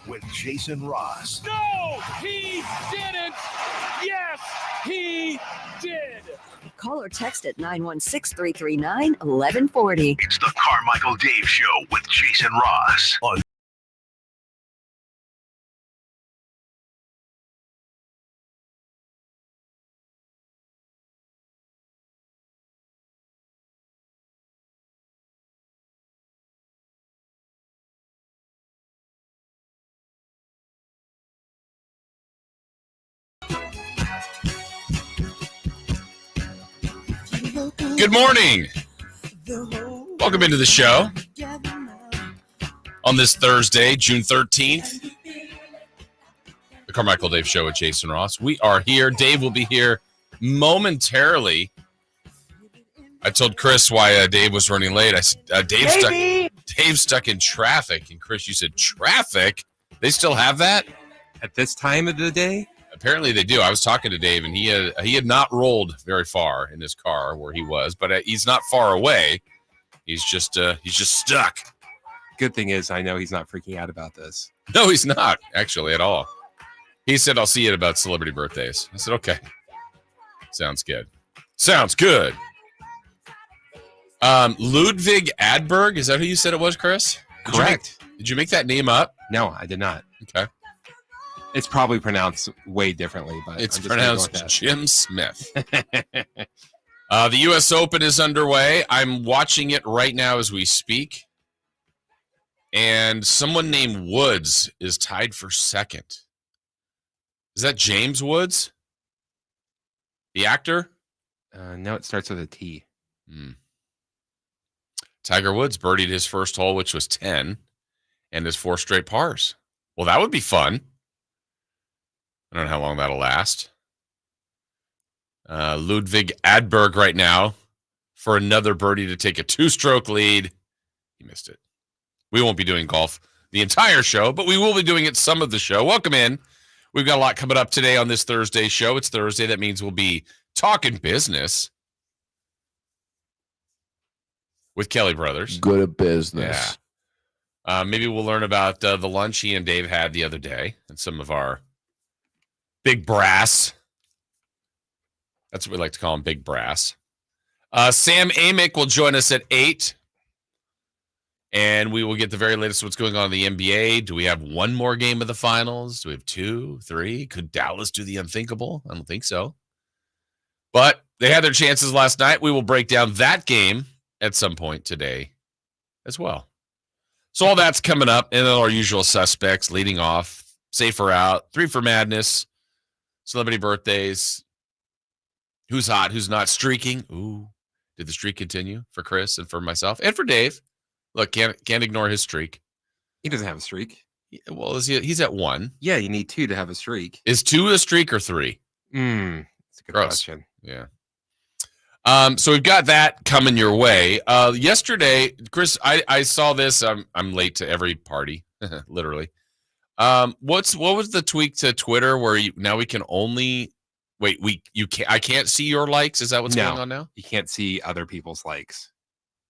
with Jason Ross. No, he didn't. Yes, he did. Call or text at 916-339-1140. It's the Carmichael Dave Show with Jason Ross on Good morning. Welcome into the show on this Thursday, June 13th. The Carmichael Dave Show with Jason Ross. We are here. Dave will be here momentarily. I told Chris why Dave was running late. I said, Dave's stuck in traffic. And Chris, you said traffic? They still have that? At this time of the day? Apparently they do. I was talking to Dave, and he had not rolled very far in his car where he was, but he's not far away. He's just stuck. Good thing is, I know he's not freaking out about this. No, he's not actually at all. He said, "I'll see you about celebrity birthdays." I said, "Okay, sounds good." Ludwig Adberg, is that who you said it was, Chris? Correct. Did you make that name up? No, I did not. Okay. It's probably pronounced way differently, but it's pronounced Jim Smith. The U.S. Open is underway. I'm watching it right now as we speak. And someone named Woods is tied for second. Is that James Woods? The actor? No, it starts with a T. Tiger Woods birdied his first hole, which was 10, and his 4 straight pars. Well, that would be fun. I don't know how long that'll last. Ludwig Adberg right now for another birdie to take a 2-stroke lead. He missed it. We won't be doing golf the entire show, but we will be doing it some of the show. Welcome in. We've got a lot coming up today on this Thursday show. It's Thursday. That means we'll be talking business with Kelly Brothers. Good at business. Yeah. Maybe we'll learn about the lunch he and Dave had the other day and some of our big brass. That's what we like to call him, big brass. Sam Amick will join us at 8. And we will get the very latest of what's going on in the NBA. Do we have one more game of the finals? Do we have 2, 3? Could Dallas do the unthinkable? I don't think so. But they had their chances last night. We will break down that game at some point today as well. So all that's coming up. And then our usual suspects leading off. Safer out. 3 for Madness. Celebrity birthdays. Who's hot? Who's not? Streaking. Ooh. Did the streak continue for Chris and for myself and for Dave? Look, can't ignore his streak. He doesn't have a streak. Well, he's at 1. Yeah, you need 2 to have a streak. Is 2 a streak or 3? That's a good question. Yeah. So we've got that coming your way. Yesterday, Chris, I saw this. I'm late to every party, literally. What was the tweak to Twitter where now we can only I can't see your likes? Is that what's going on now? You can't see other people's likes.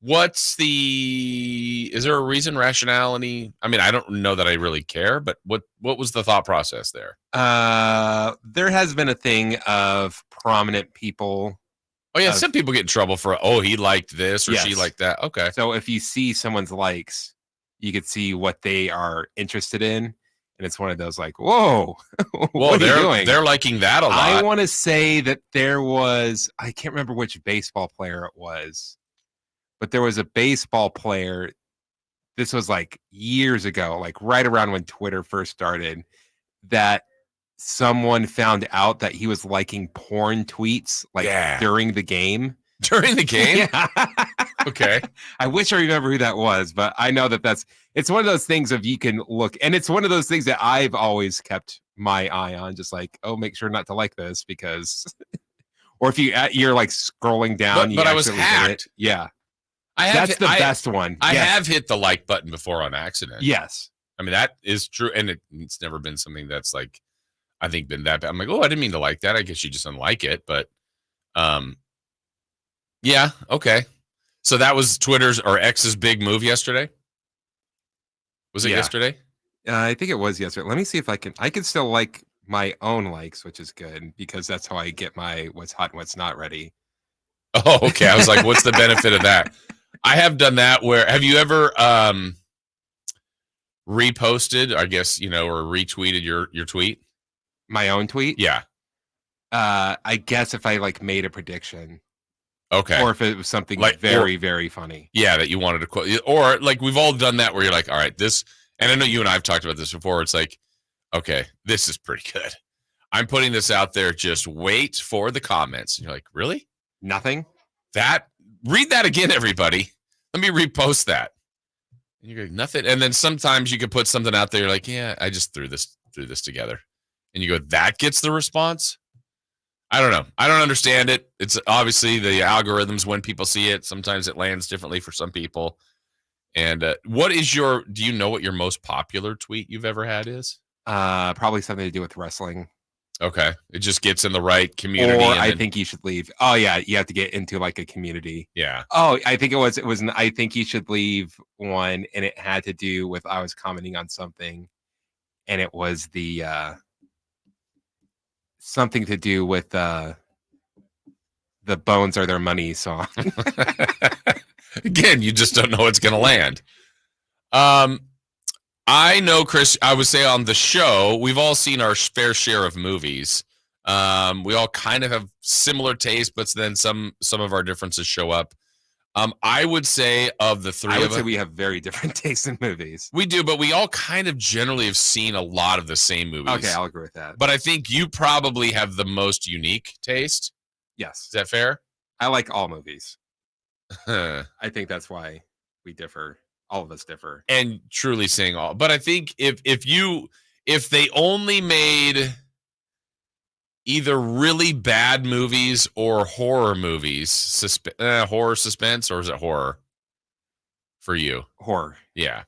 Is there a reason, rationality? I mean, I don't know that I really care, but what was the thought process there? There has been a thing of prominent people. Oh yeah, some people get in trouble for, he liked this or she liked that. Okay. So if you see someone's likes, you could see what they are interested in. And it's one of those like, whoa, what are you doing? They're liking that a lot. I want to say that there was, I can't remember which baseball player it was, but there was a baseball player. This was like years ago, like right around when Twitter first started, that someone found out that he was liking porn tweets during the game. During the game? Yeah. Okay. I wish I remember who that was, but I know it's one of those things of you can look, and it's one of those things that I've always kept my eye on, just like, make sure not to like this because, or if you're like scrolling down, but I was hacked. Yeah. That's the best one. I have hit the like button before on accident. Yes. I mean, that is true. And it's never been something that's like, I think been that bad. I'm like, I didn't mean to like that. I guess you just unlike it. But yeah, okay. So that was Twitter's or X's big move yesterday? Was it yesterday? I think it was yesterday. Let me see if I can still like my own likes, which is good because that's how I get my what's hot and what's not ready. Oh, okay. I was like, what's the benefit of that? I have done that where have you ever reposted, I guess, or retweeted your tweet? My own tweet? Yeah. I guess if I like made a prediction. Okay. Or if it was something like very, very funny. Yeah, that you wanted to quote. Or like we've all done that where you're like, all right, this, and I know you and I have talked about this before. It's like, okay, this is pretty good. I'm putting this out there. Just wait for the comments. And you're like, really? Nothing? Read that again, everybody. Let me repost that. And you go, nothing. And then sometimes you could put something out there. You're like, yeah, I just threw this together. And you go, that gets the response? I don't know. I don't understand it. It's obviously the algorithms when people see it. Sometimes it lands differently for some people. And do you know what your most popular tweet you've ever had is? Probably something to do with wrestling. Okay. It just gets in the right community. Or I think you should leave. Oh yeah, you have to get into like a community. Yeah. Oh, I think it was I think you should leave one, and it had to do with I was commenting on something, and it was the something to do with the Bones Are Their Money song. Again, you just don't know what's going to land. I know, Chris, I would say on the show, we've all seen our fair share of movies. We all kind of have similar tastes, but then some of our differences show up. I would say of the three of us, we have very different tastes in movies. We do, but we all kind of generally have seen a lot of the same movies. Okay, I'll agree with that. But I think you probably have the most unique taste. Yes. Is that fair? I like all movies. I think that's why we differ. All of us differ. And truly saying all. But I think if they only made either really bad movies or horror movies, horror suspense, or is it horror for you? Horror. Yeah.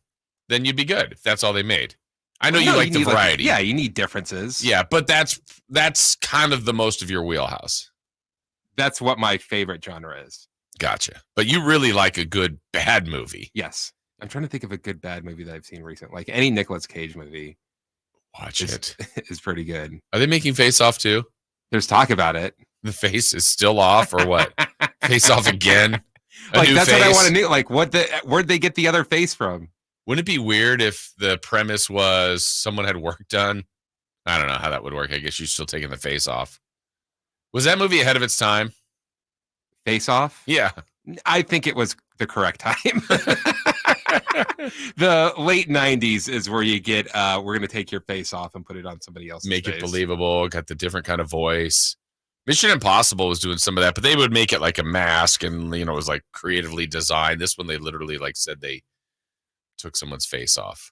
Then you'd be good if that's all they made. I know you like the variety. You need differences. Yeah, but that's kind of the most of your wheelhouse. That's what my favorite genre is. Gotcha. But you really like a good bad movie. Yes. I'm trying to think of a good bad movie that I've seen recently. Like any Nicolas Cage movie. Watch it. Is pretty good. Are they making Face Off too? There's talk about it. The face is still off or what? Face Off again? Like that's face? What I want to know. Like where'd they get the other face from? Wouldn't it be weird if the premise was someone had work done? I don't know how that would work. I guess you're still taking the face off. Was that movie ahead of its time? Face Off? Yeah. I think it was the correct time. The late 90s is where you get we're going to take your face off and put it on somebody else's Make face. It believable, got the different kind of voice. Mission Impossible was doing some of that, but they would make it like a mask and it was like creatively designed. This one they literally like said they took someone's face off.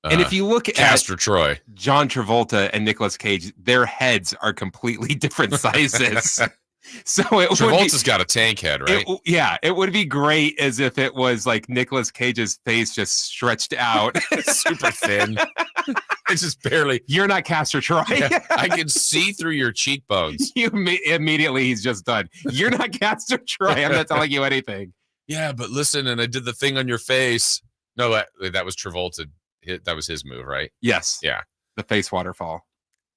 And if you look Castor Troy, John Travolta and Nicolas Cage, their heads are completely different sizes. So Travolta's got a tank head, right? It would be great as if it was like Nicolas Cage's face just stretched out, super thin. It's just barely. You're not Castor Troy. Yeah, I can see through your cheekbones. Immediately, he's just done. You're not Castor Troy. I'm not telling you anything. Yeah, but listen, and I did the thing on your face. No, that was Travolta. That was his move, right? Yes. Yeah. The face waterfall.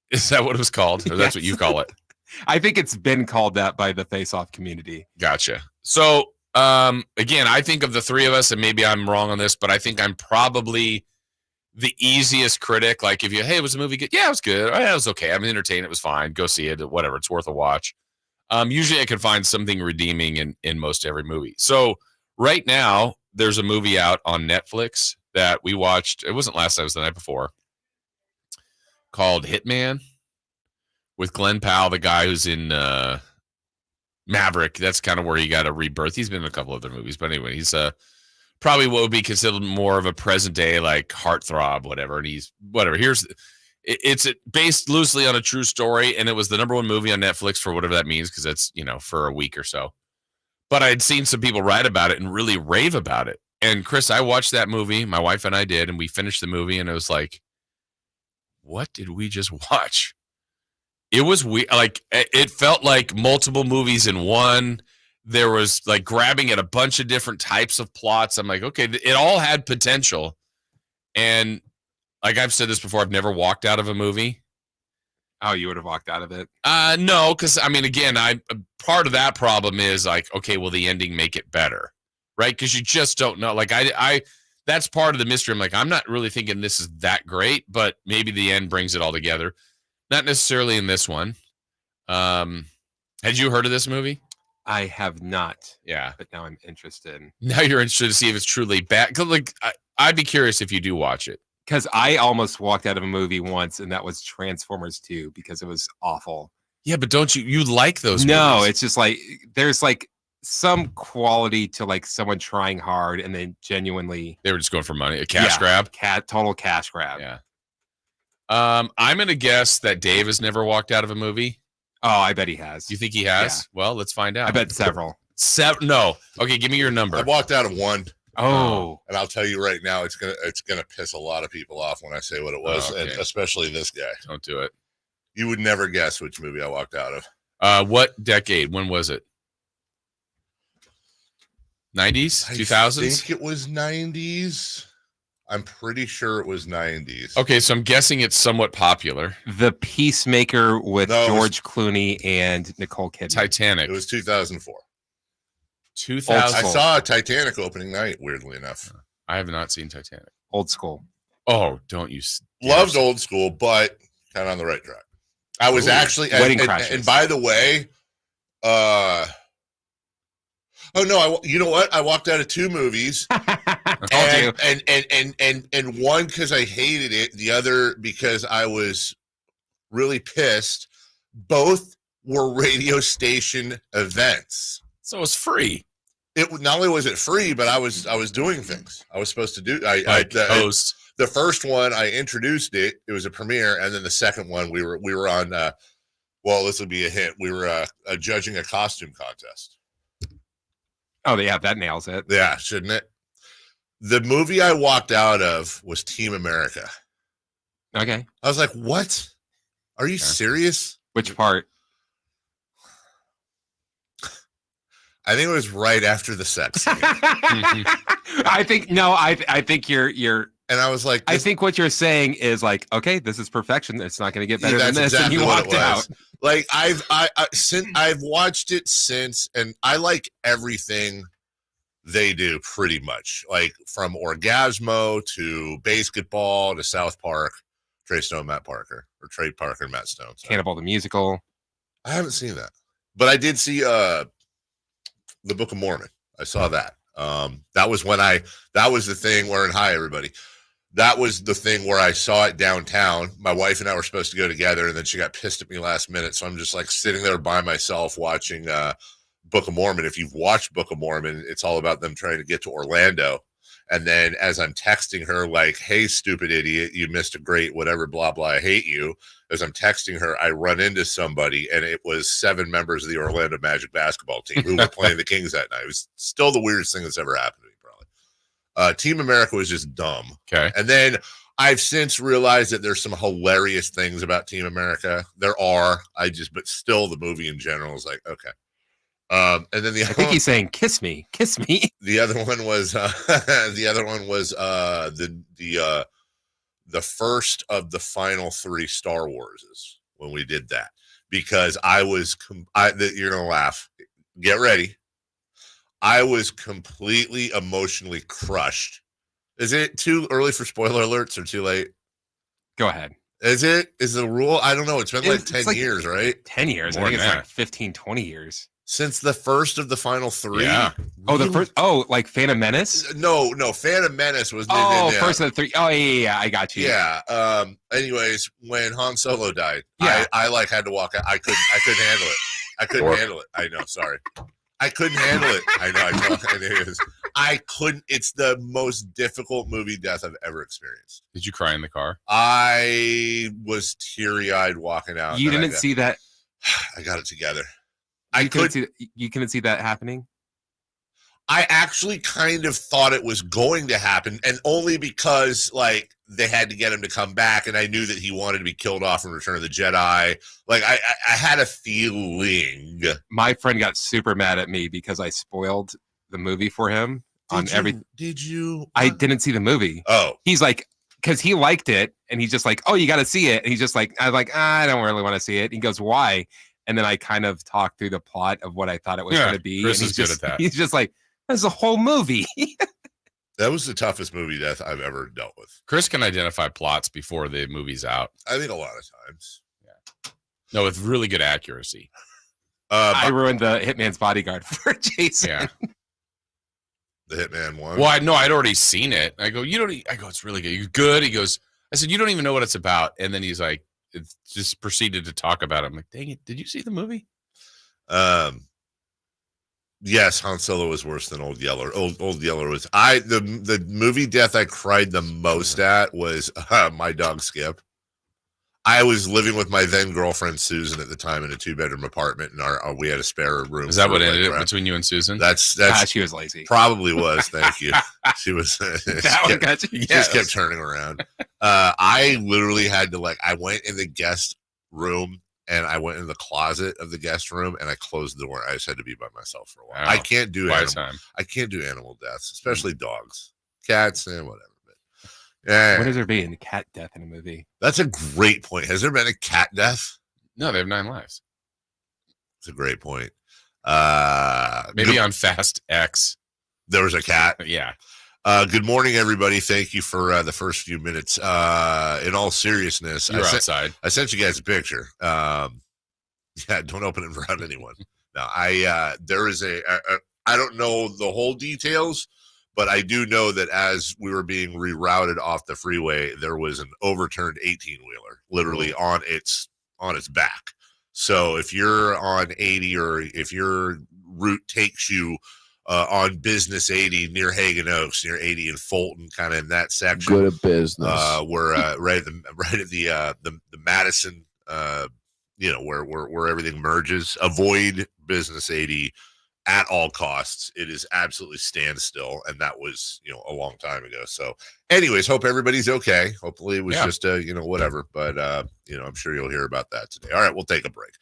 Is that what it was called? Or that's what you call it? I think it's been called that by the face-off community. Gotcha. So, again, I think of the three of us, and maybe I'm wrong on this, but I think I'm probably the easiest critic. Like, if hey, was the movie good? Yeah, it was good. It was okay. I'm entertained. It was fine. Go see it. Whatever. It's worth a watch. Usually I can find something redeeming in most every movie. So right now, there's a movie out on Netflix that we watched. It wasn't last night. It was the night before. Called Hitman. With Glenn Powell, the guy who's in Maverick. That's kind of where he got a rebirth. He's been in a couple other movies. But anyway, he's probably what would be considered more of a present day, like heartthrob, whatever. And he's whatever. It's based loosely on a true story. And it was the #1 movie on Netflix for whatever that means, because that's, for a week or so. But I'd seen some people write about it and really rave about it. And Chris, I watched that movie. My wife and I did. And we finished the movie. And it was like, what did we just watch? It was weird. Like, it felt like multiple movies in one. There was like grabbing at a bunch of different types of plots. I'm like, okay, it all had potential. And like I've said this before, I've never walked out of a movie. Oh, you would have walked out of it? No, because I mean, again, part of that problem is like, okay, will the ending make it better, right? Because you just don't know. Like I that's part of the mystery. I'm like, I'm not really thinking this is that great, but maybe the end brings it all together. Not necessarily in this one. Had you heard of this movie? I have not. Yeah, but now I'm interested. Now you're interested to see if it's truly bad. Cause like I'd be curious if you do watch it. Because I almost walked out of a movie once, and that was Transformers 2 because it was awful. Yeah, but don't you like those No, movies? it's just like there's like some quality to like someone trying hard and then genuinely They were just going for money, a cash grab. Total cash grab. Yeah. I'm gonna guess that Dave has never walked out of a movie. Oh, I bet he has. You think he has? Yeah. Well, let's find out. I bet several. No. Okay, give me your number. I walked out of one. Oh, And I'll tell you right now, it's gonna piss a lot of people off when I say what it was, okay. and especially this guy. Don't do it. You would never guess which movie I walked out of. What decade? When was it? 90s? 2000s? I think it was 90s. I'm pretty sure it was 90s. Okay, so I'm guessing it's somewhat popular. The Peacemaker with No, it was- George Clooney and Nicole Kidman. Titanic. It was 2004. 2000. I saw Titanic opening night, weirdly enough. I have not seen Titanic. Old school. Oh, don't you? Loved old school, but kind of on the right track. I was actually Wedding and Crashers. by the way, oh no, you know what? I walked out of two movies. Told you. And one because I hated it, the other because I was really pissed. Both were radio station events. So it's free. It not only was it free, but I was doing things I was supposed to do. Like host. The first one I introduced it. It was a premiere, and then the second one we were on. Well, this would be a hint. We were judging a costume contest. Oh, yeah, that nails it. Yeah, shouldn't it? The movie I walked out of was Team America. Okay. I was like, what? Are you serious? Which part? I think it was right after the sex scene. I think you're And I was like, I think what you're saying is like, okay, this is perfection. It's not going to get better than that's this. And exactly you what walked it out. was. Like I've watched it since, and I like everything they do pretty much. Like from Orgasmo to Basketball to South Park, Trey Parker and Matt Stone. Sorry. Cannibal the Musical. I haven't seen that, but I did see the Book of Mormon. I saw that. That was the thing where, and hi everybody. That was the thing where I saw it downtown. My wife and I were supposed to go together, and then she got pissed at me last minute. So I'm just like sitting there by myself watching Book of Mormon. If you've watched Book of Mormon, it's all about them trying to get to Orlando. And then as I'm texting her, like, hey, stupid idiot, you missed a great whatever, blah, blah, I hate you. As I'm texting her, I run into somebody, and it was 7 members of the Orlando Magic basketball team who were playing the Kings that night. It was still the weirdest thing that's ever happened to me, probably. Team America was just dumb. Okay. And then I've since realized that there's some hilarious things about Team America. There are. But still the movie in general is like, okay. And then I think he's saying, kiss me. the other one was the first of the final 3 Star Warses when we did that, because you're gonna laugh. Get ready. I was completely emotionally crushed. Is it too early for spoiler alerts or too late? Go ahead. Is the rule? I don't know. It's been like 10 years, right? 10 years. More I think than it's that. like 15, 20 years. Since the first of the final 3. Yeah. Oh, the first. Oh, like Phantom Menace. No, Phantom Menace was. Oh, first of the 3. Oh, yeah. I got you. Yeah. Anyways, when Han Solo died, Yeah. I like had to walk out. I couldn't handle it. I couldn't handle it. I know. Sorry. I couldn't handle it. I know. It is. I couldn't. It's the most difficult movie death I've ever experienced. Did you cry in the car? I was teary-eyed walking out. You didn't see that. I got it together. You couldn't see that happening. I actually kind of thought it was going to happen, and only because like they had to get him to come back, and I knew that he wanted to be killed off in Return of the Jedi. Like I had a feeling. My friend got super mad at me because I spoiled the movie for him Did you? I didn't see the movie. Oh, He's like, because he liked it, and he's just like, "Oh, you got to see it." And he's just like, "I'm like, I don't really want to see it." He goes, "Why?" And then I kind of talked through the plot of what I thought it was going to be. Chris and is good at that. He's just like, "That's a whole movie." That was the toughest movie death I've ever dealt with. Chris can identify plots before the movie's out. I think a lot of times. No, with really good accuracy. I ruined the Hitman's Bodyguard for Jason. Yeah. The Hitman one. Well, I'd already seen it. I go, it's really good. You're good. He goes, I said, you don't even know what it's about. And then he's like, it just proceeded to talk about it. I'm like, dang it. Did you see the movie? Yes, Han Solo was worse than Old Yeller. Old Yeller was the movie death I cried the most at was My Dog Skip. I was living with my then girlfriend Susan at the time in a 2-bedroom apartment, and we had a spare room. Is that what ended it between you and Susan? That's she was lazy. Probably was. Thank you. She was. Just kept turning around. I literally had to I went in the guest room. And I went in the closet of the guest room and I closed the door. I just had to be by myself for a while. Wow. I can't do animal deaths, especially dogs, cats, and whatever. But What is there being cat death in a movie? that's a great point. Has there been a cat death? No, they have 9 lives. It's a great point. Maybe on Fast X. There was a cat. Yeah. Good morning, everybody. Thank you for the first few minutes. In all seriousness, You're outside. I sent you guys a picture. Yeah, don't open it around anyone. No, there is I don't know the whole details, but I do know that as we were being rerouted off the freeway, there was an overturned 18-wheeler literally on its back. So if you're on 80 or if your route takes you on Business 80 near Hagen Oaks, near 80 and Fulton, kind of in that section. Good at business. We're right at the Madison, where everything merges. Avoid Business 80 at all costs. It is absolutely standstill, and that was a long time ago. So, anyways, hope everybody's okay. Hopefully, it was just whatever. But I'm sure you'll hear about that today. All right, we'll take a break.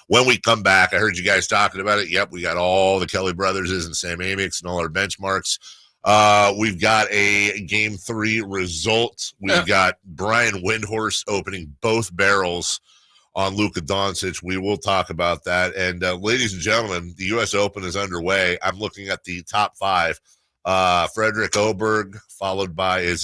When we come back, I heard you guys talking about it. Yep, we got all the Kelly brothers and Sam Amick and all our benchmarks. We've got a Game 3 result. We've got Brian Windhorst opening both barrels on Luka Doncic. We will talk about that. And ladies and gentlemen, the U.S. Open is underway. I'm looking at the top 5. Frederick Oberg, followed by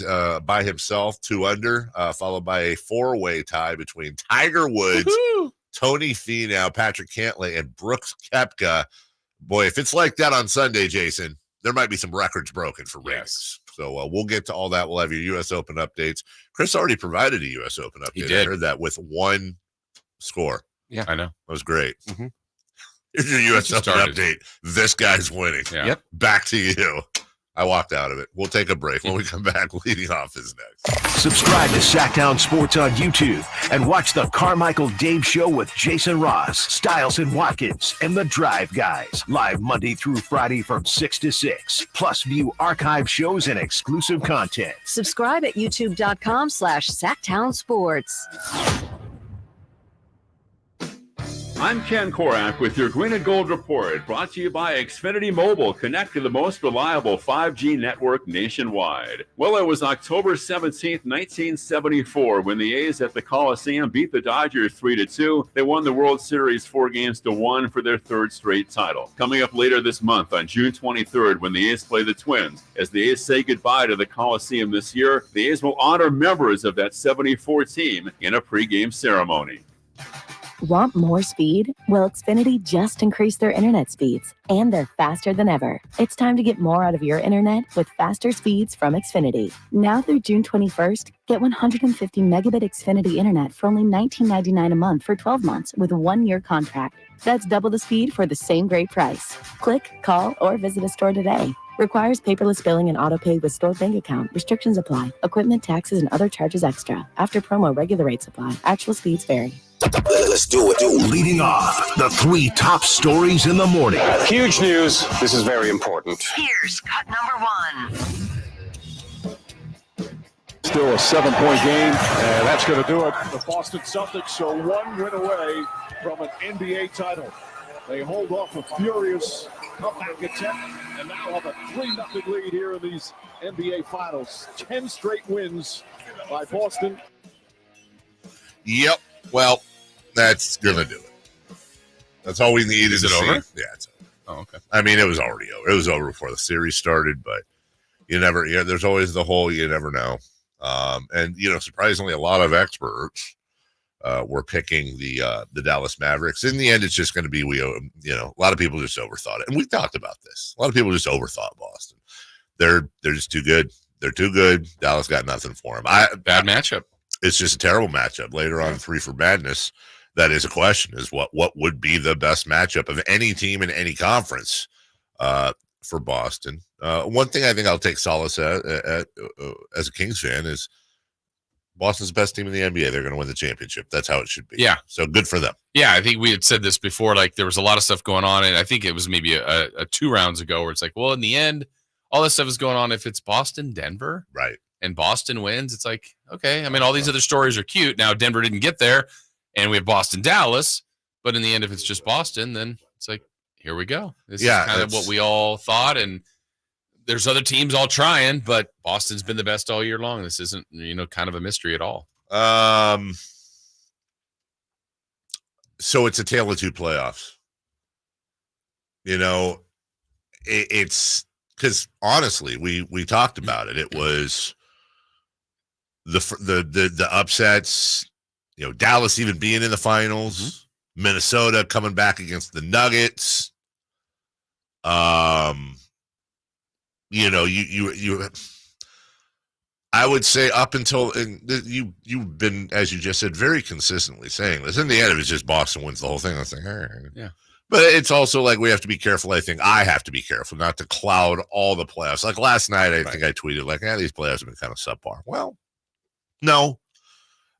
by himself, 2 under, followed by a 4-way tie between Tiger Woods, Woo-hoo! Tony Finau, Patrick Cantlay, and Brooks Koepka. Boy, if it's like that on Sunday, Jason, there might be some records broken for ratings. So we'll get to all that. We'll have your U.S. Open updates. Chris already provided a U.S. Open update. He did. I heard that with 1 score. Yeah, I know. That was great. Mm-hmm. Here's your U.S. Open update. This guy's winning. Yeah. Yep. Back to you. I walked out of it. We'll take a break. When we come back, leading off is next. Subscribe to Sacktown Sports on YouTube and watch the Carmichael Dave Show with Jason Ross, Stiles and Watkins, and the Drive Guys. Live Monday through Friday from 6 to 6. Plus view archive shows and exclusive content. Subscribe at youtube.com/Sacktown Sports. I'm Ken Korak with your Green and Gold Report, brought to you by Xfinity Mobile. Connect to the most reliable 5G network nationwide. Well, it was October 17th, 1974, when the A's at the Coliseum beat the Dodgers 3-2. They won the World Series 4-1 for their 3rd straight title. Coming up later this month on June 23rd, when the A's play the Twins. As the A's say goodbye to the Coliseum this year, the A's will honor members of that 74 team in a pregame ceremony. Want more speed? Well, Xfinity just increased their internet speeds, and they're faster than ever. It's time to get more out of your internet with faster speeds from Xfinity. Now through June 21st, get 150 megabit Xfinity internet for only $19.99 a month for 12 months with a 1-year contract. That's double the speed for the same great price. Click, call, or visit a store today. Requires paperless billing and autopay with stored bank account. Restrictions apply. Equipment, taxes, and other charges extra. After promo, regular rates apply. Actual speeds vary. Let's do it. Leading off, the 3 top stories in the morning. Huge news. This is very important. Here's cut number 1. Still a 7-point game, and that's going to do it. The Boston Celtics are 1 win away from an NBA title. They hold off a furious comeback attempt and now have a 3-0 lead here in these NBA Finals. 10 straight wins by Boston. Yep. Well, that's gonna do it. That's all we need. Is it over? Yeah, it's over. Oh, okay. I mean, it was already over. It was over before the series started, but there's always the whole you never know. And surprisingly, a lot of experts were picking the Dallas Mavericks. In the end, it's just going to be a lot of people just overthought it, and we've talked about this. A lot of people just overthought Boston. They're just too good. They're too good. Dallas got nothing for them. Bad matchup. It's just a terrible matchup. Later on, 3 for Madness, that is a question: is what would be the best matchup of any team in any conference for Boston? One thing I think I'll take solace at as a Kings fan is Boston's the best team in the NBA. They're going to win the championship. That's how it should be. Yeah. So good for them. Yeah, I think we had said this before. Like there was a lot of stuff going on, and I think it was maybe a 2 rounds ago where it's like, well, in the end, all this stuff is going on. If it's Boston, Denver, right, and Boston wins, it's like, okay. I mean, all these other stories are cute. Now Denver didn't get there, and we have Boston, Dallas. But in the end, if it's just Boston, then it's like, here we go. This is kind of what we all thought, and there's other teams all trying, but Boston's been the best all year long. This isn't, kind of a mystery at all. So it's a tale of 2 playoffs. It's because honestly, we talked about it. It was the upsets. Dallas even being in the finals, Minnesota coming back against the Nuggets. I would say up until you've been, as you just said, very consistently saying this. In the end, it was just Boston wins the whole thing. I was like, yeah. But it's also like we have to be careful. I think I have to be careful not to cloud all the playoffs. Like last night, I think I tweeted like, these playoffs have been kind of subpar. Well, no.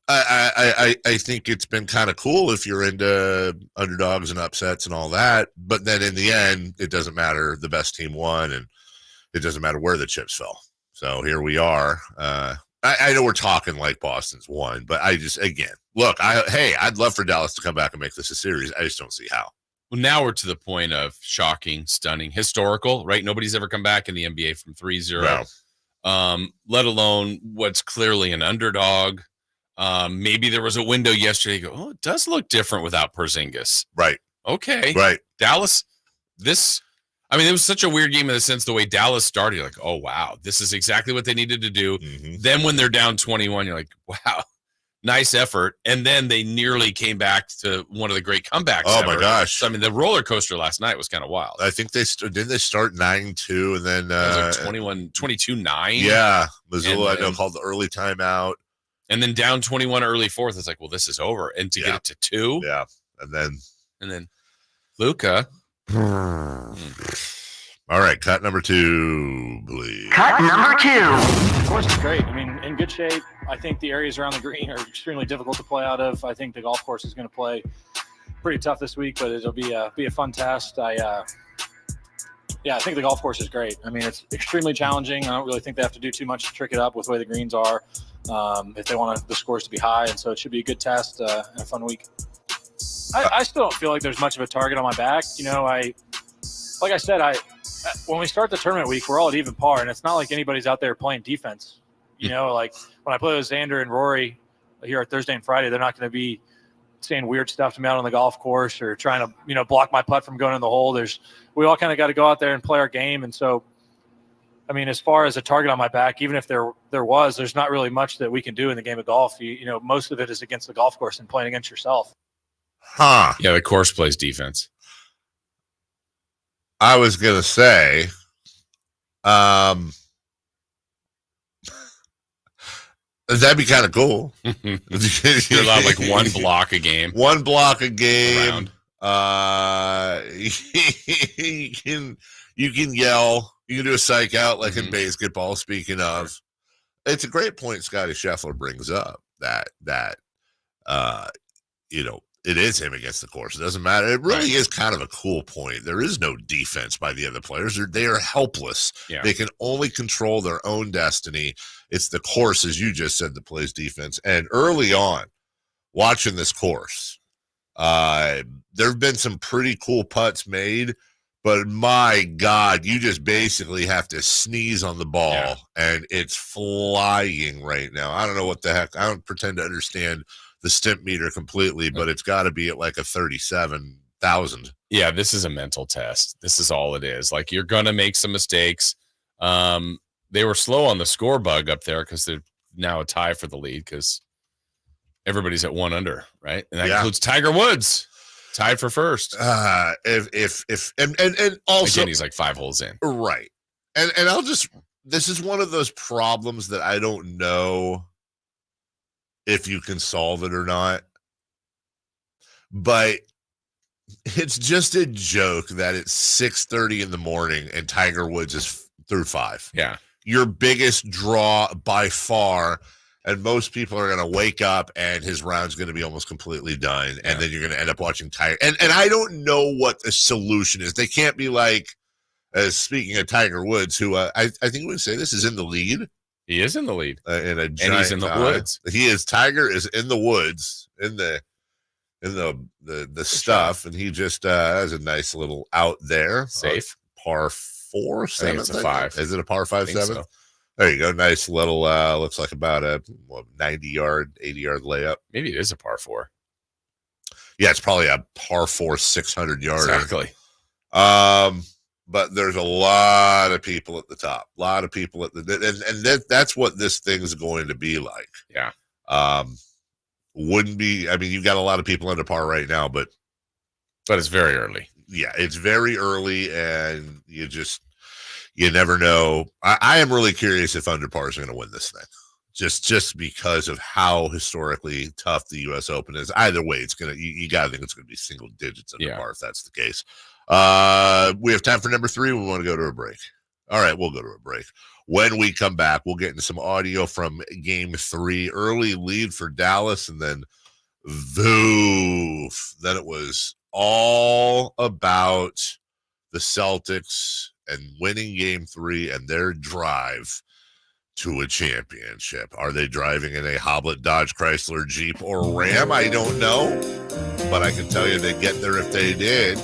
I think it's been kind of cool if you're into underdogs and upsets and all that. But then in the end, it doesn't matter. The best team won, and it doesn't matter where the chips fell. So here we are. I know we're talking like Boston's won, but look, I'd love for Dallas to come back and make this a series. I just don't see how. Well, now we're to the point of shocking, stunning, historical, right? Nobody's ever come back in the NBA from 3-0, let alone what's clearly an underdog. Maybe there was a window yesterday. You go, it does look different without Porzingis. Right. Okay. Right. Dallas, it was such a weird game in the sense the way Dallas started. You're like, oh, wow, this is exactly what they needed to do. Mm-hmm. Then when they're down 21, you're like, wow, nice effort. And then they nearly came back to one of the great comebacks. Oh, ever. my gosh. So, the roller coaster last night was kind of wild. I think they start 9-2 and then it was like 22-9. Yeah. Missoula, I know, called the early timeout. And then down 21 early fourth. It's like, well, this is over. And to get it to 2. Yeah. And then Luka. All right, cut number 2, please. Cut number 2. Of course, it's great. In good shape. I think the areas around the green are extremely difficult to play out of. I think the golf course is going to play pretty tough this week, but it'll be a fun test. I think the golf course is great. It's extremely challenging. I don't really think they have to do too much to trick it up with the way the greens are if they want the scores to be high, and so it should be a good test and a fun week. I still don't feel like there's much of a target on my back. Like I said, when we start the tournament week, we're all at even par, and it's not like anybody's out there playing defense. Like when I play with Xander and Rory here at Thursday and Friday, they're not going to be saying weird stuff to me out on the golf course or trying to, block my putt from going in the hole. We all kind of got to go out there and play our game. And so, as far as a target on my back, even if there's not really much that we can do in the game of golf. Most of it is against the golf course and playing against yourself. Huh. Yeah, the course plays defense. I was going to say, that'd be kind of cool. You're allowed like one block a game. One block a game. You can yell. You can do a psych out like in basketball. Speaking of, it's a great point Scotty Scheffler brings up that it is him against the course. It doesn't matter. It really is kind of a cool point. There is no defense by the other players. They are helpless. Yeah. They can only control their own destiny. It's the course, as you just said, that plays defense. And early on, watching this course, there have been some pretty cool putts made, But my God, you just basically have to sneeze on the ball, and it's flying right now. I don't know what the heck. I don't pretend to understand the stimp meter completely, but it's got to be at like a 37,000. Yeah, this is a mental test. This is all it is. Like, you're going to make some mistakes. They were slow on the score bug up there because they're now a tie for the lead because everybody's at 1 under, right? And that includes Tiger Woods, tied for first. If and also again, he's like 5 holes in, right? And I'll just, this is one of those problems that I don't know if you can solve it or not, but it's just a joke that it's 6:30 in the morning and Tiger Woods is through 5. Yeah. Your biggest draw by far, and most people are going to wake up and his round's going to be almost completely done, and then you're going to end up watching Tiger. And I don't know what the solution is. They can't be like, speaking of Tiger Woods, who I think we would say this is in the lead. He is in the lead. And he's in the woods. He is. Tiger is in the woods, in the stuff, and he just has a nice little out there. Safe. Par 4, 7. It's a 5. Is it a par 5, 7? So. There you go. Nice little, looks like about a 90-yard, 80-yard layup. Maybe it is a par 4. Yeah, it's probably a par 4, 600-yard. Exactly. But there's a lot of people at the top. A lot of people at that's what this thing's going to be like. Yeah. Wouldn't be. I mean, you've got a lot of people under par right now, but it's very early. Yeah, it's very early, and you never know. I am really curious if under par is going to win this thing, just because of how historically tough the U.S. Open is. Either way, it's gonna. You got to think it's going to be single digits under par if that's the case. We have time for number 3. We want to go to a break. All right, we'll go to a break. When we come back, we'll get into some audio from Game 3. Early lead for Dallas, and then voof. Then it was all about the Celtics and winning Game 3 and their drive to a championship. Are they driving in a Hoblet, Dodge, Chrysler, Jeep, or Ram? I don't know, but I can tell you they'd get there if they did.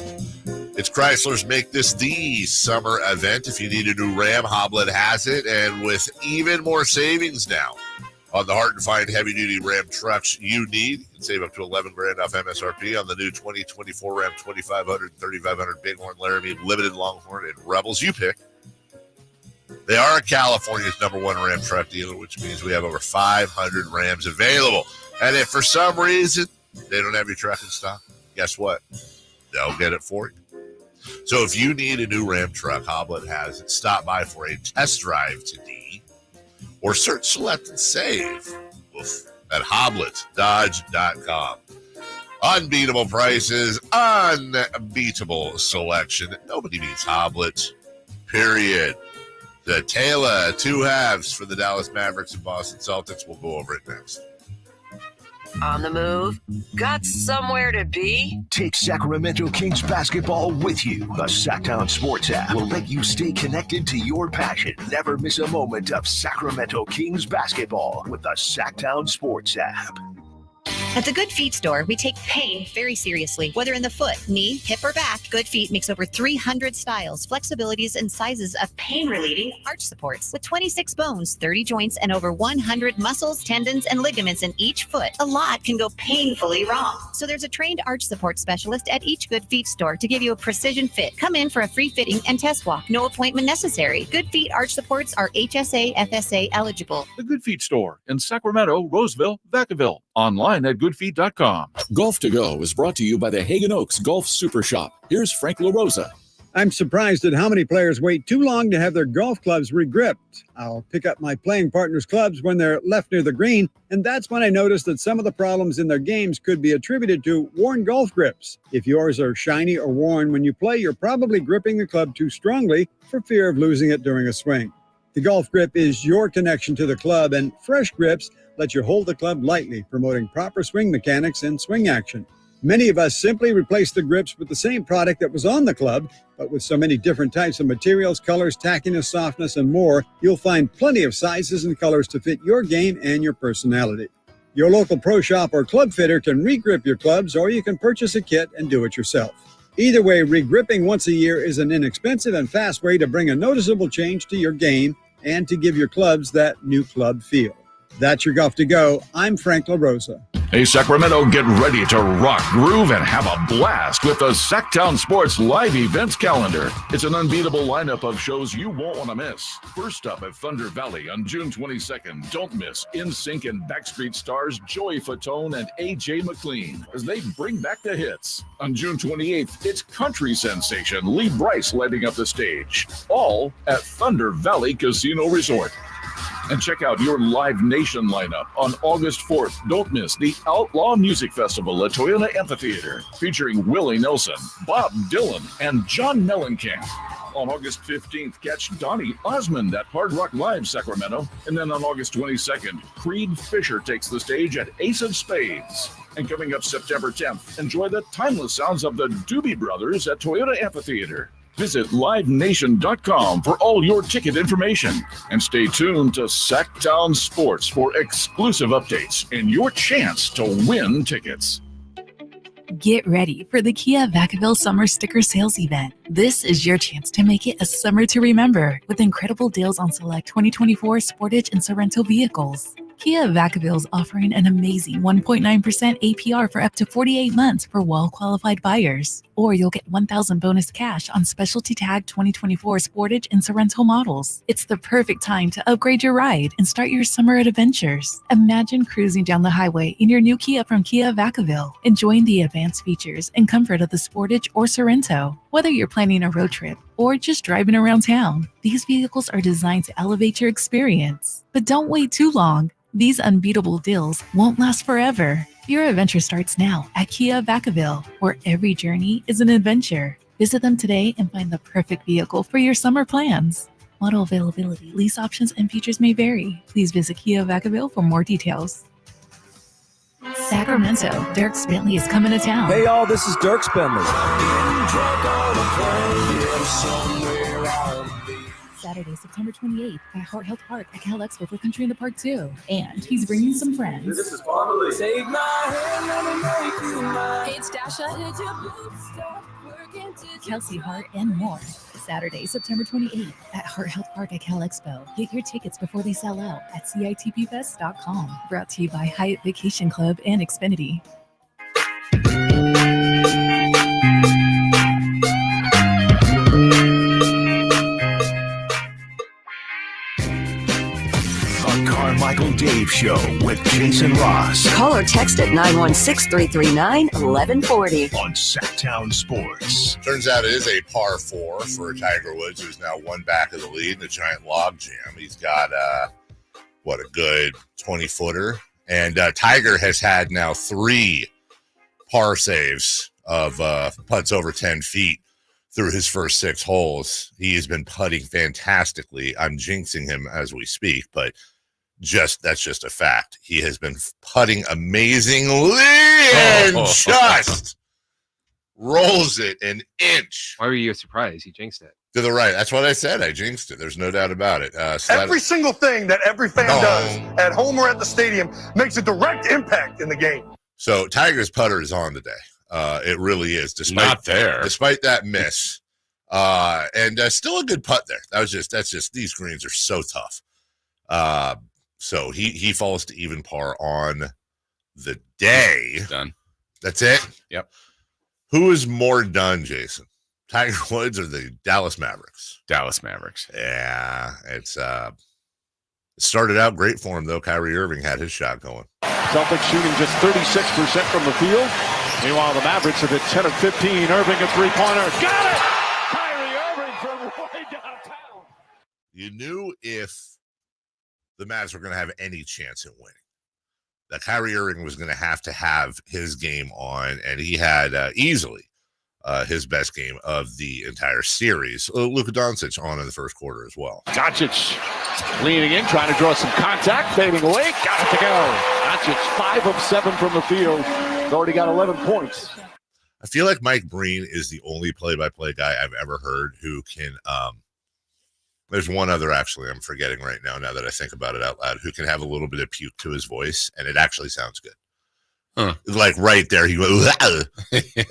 It's Chrysler's Make This the Summer event. If you need a new Ram, Hoblet has it, and with even more savings now on the hard-to-find heavy-duty Ram trucks you need. You can save up to $11,000 off MSRP on the new 2024 Ram 2500, 3500 Bighorn, Laramie, Limited, Longhorn, and Rebels. You pick. They are California's #1 Ram truck dealer, which means we have over 500 Rams available. And if for some reason they don't have your truck in stock, guess what? They'll get it for you. So if you need a new Ram truck, Hoblet has it. Stop by for a test drive today, or search, select, and save at HobletDodge.com. Unbeatable prices, unbeatable selection. Nobody beats Hoblet, period. The tale of 2 halves for the Dallas Mavericks and Boston Celtics. We'll go over it next. On the move? Got somewhere to be? Take Sacramento Kings basketball with you. The Sacktown Sports app will let you stay connected to your passion. Never miss a moment of Sacramento Kings basketball with the Sacktown Sports app. At the Good Feet store, we take pain very seriously. Whether in the foot, knee, hip, or back, Good Feet makes over 300 styles, flexibilities, and sizes of pain-relieving arch supports. With 26 bones, 30 joints, and over 100 muscles, tendons, and ligaments in each foot, a lot can go painfully wrong. So there's a trained arch support specialist at each Good Feet store to give you a precision fit. Come in for a free fitting and test walk. No appointment necessary. Good Feet arch supports are HSA, FSA eligible. The Good Feet store in Sacramento, Roseville, Vacaville. Online at goodfeet.com. Golf to Go is brought to you by the Hagen Oaks Golf Super Shop. Here's Frank LaRosa. I'm surprised at how many players wait too long to have their golf clubs regripped. I'll pick up my playing partner's clubs when they're left near the green, and that's when I notice that some of the problems in their games could be attributed to worn golf grips. If yours are shiny or worn when you play, you're probably gripping the club too strongly for fear of losing it during a swing. The golf grip is your connection to the club, and fresh grips let you hold the club lightly, promoting proper swing mechanics and swing action. Many of us simply replace the grips with the same product that was on the club, but with so many different types of materials, colors, tackiness, softness, and more, you'll find plenty of sizes and colors to fit your game and your personality. Your local pro shop or club fitter can re-grip your clubs, or you can purchase a kit and do it yourself. Either way, regripping once a year is an inexpensive and fast way to bring a noticeable change to your game and to give your clubs that new club feel. That's your Golf to Go. I'm Frank LaRosa. Hey, Sacramento, get ready to rock, groove, and have a blast with the Sacktown Sports live events calendar. It's an unbeatable lineup of shows you won't want to miss. First up at Thunder Valley on June 22nd, don't miss NSYNC and Backstreet stars Joey Fatone and AJ McLean as they bring back the hits. On June 28th, it's country sensation Lee Brice lighting up the stage, all at Thunder Valley Casino Resort. And check out your Live Nation lineup on August 4th. Don't miss the Outlaw Music Festival at Toyota Amphitheater, featuring Willie Nelson, Bob Dylan, and John Mellencamp. On August 15th, catch Donnie Osmond at Hard Rock Live Sacramento. And then on August 22nd, Creed Fisher takes the stage at Ace of Spades. And coming up September 10th, enjoy the timeless sounds of the Doobie Brothers at Toyota Amphitheater. Visit livenation.com for all your ticket information. And stay tuned to Sacktown Sports for exclusive updates and your chance to win tickets. Get ready for the Kia Vacaville Summer Sticker Sales Event. This is your chance to make it a summer to remember with incredible deals on select 2024 Sportage and Sorrento vehicles. Kia Vacaville is offering an amazing 1.9% APR for up to 48 months for well-qualified buyers. Or you'll get $1,000 bonus cash on specialty tag 2024 Sportage and Sorrento models. It's the perfect time to upgrade your ride and start your summer adventures. Imagine cruising down the highway in your new Kia from Kia Vacaville, enjoying the advanced features and comfort of the Sportage or Sorrento. Whether you're planning a road trip or just driving around town, these vehicles are designed to elevate your experience. But don't wait too long. These unbeatable deals won't last forever. Your adventure starts now at Kia Vacaville, where every journey is an adventure. Visit them today and find the perfect vehicle for your summer plans. Model availability, lease options, and features may vary. Please visit Kia Vacaville for more details. Sacramento, Dierks Bentley is coming to town. Hey y'all, this is Dierks Bentley. Saturday, September 28th at Hart Health Park at Cal Expo for Country in the Park 2. And he's bringing some friends. This is Bonnie. Take my hand, let me make you mine. It's Dasha, Kelsey Hart, and more. Saturday, September 28th at Hart Health Park at Cal Expo. Get your tickets before they sell out at CITPfest.com. Brought to you by Hyatt Vacation Club and Xfinity. Carmichael Dave Show with Jason Ross. Call or text at 916-339-1140. On Sacktown Sports. Turns out it is a par 4 for Tiger Woods, who's now one back of the lead in the giant log jam. He's got, a good 20-footer. And Tiger has had now 3 par saves of putts over 10 feet through his first 6 holes. He has been putting fantastically. I'm jinxing him as we speak, but that's just a fact. He has been putting amazingly and just rolls it an inch. Why were you surprised? You jinxed it. To the right. That's what I said. I jinxed it. There's no doubt about it. Every single thing that every fan does at home or at the stadium makes a direct impact in the game. So Tiger's putter is on today. It really is. Despite that miss. And still a good putt there. That's just these greens are so tough. So he falls to even par on the day. Done. That's it? Yep. Who is more done, Jason? Tiger Woods or the Dallas Mavericks? Dallas Mavericks. Yeah, it started out great for him, though. Kyrie Irving had his shot going. Celtics shooting just 36% from the field. Meanwhile, the Mavericks have hit 10 of 15. Irving a three-pointer. Got it! Kyrie Irving from way downtown. You knew if the Mavs were going to have any chance at winning, that Kyrie Irving was going to have his game on, and he had easily his best game of the entire series. Luka Doncic on in the first quarter as well. Doncic leaning in, trying to draw some contact, fading away, got it to go. Doncic 5 of 7 from the field. He's already got 11 points. I feel like Mike Breen is the only play-by-play guy I've ever heard who can there's one other, actually, I'm forgetting right now that I think about it out loud, who can have a little bit of puke to his voice, and it actually sounds good. Like right there. He goes,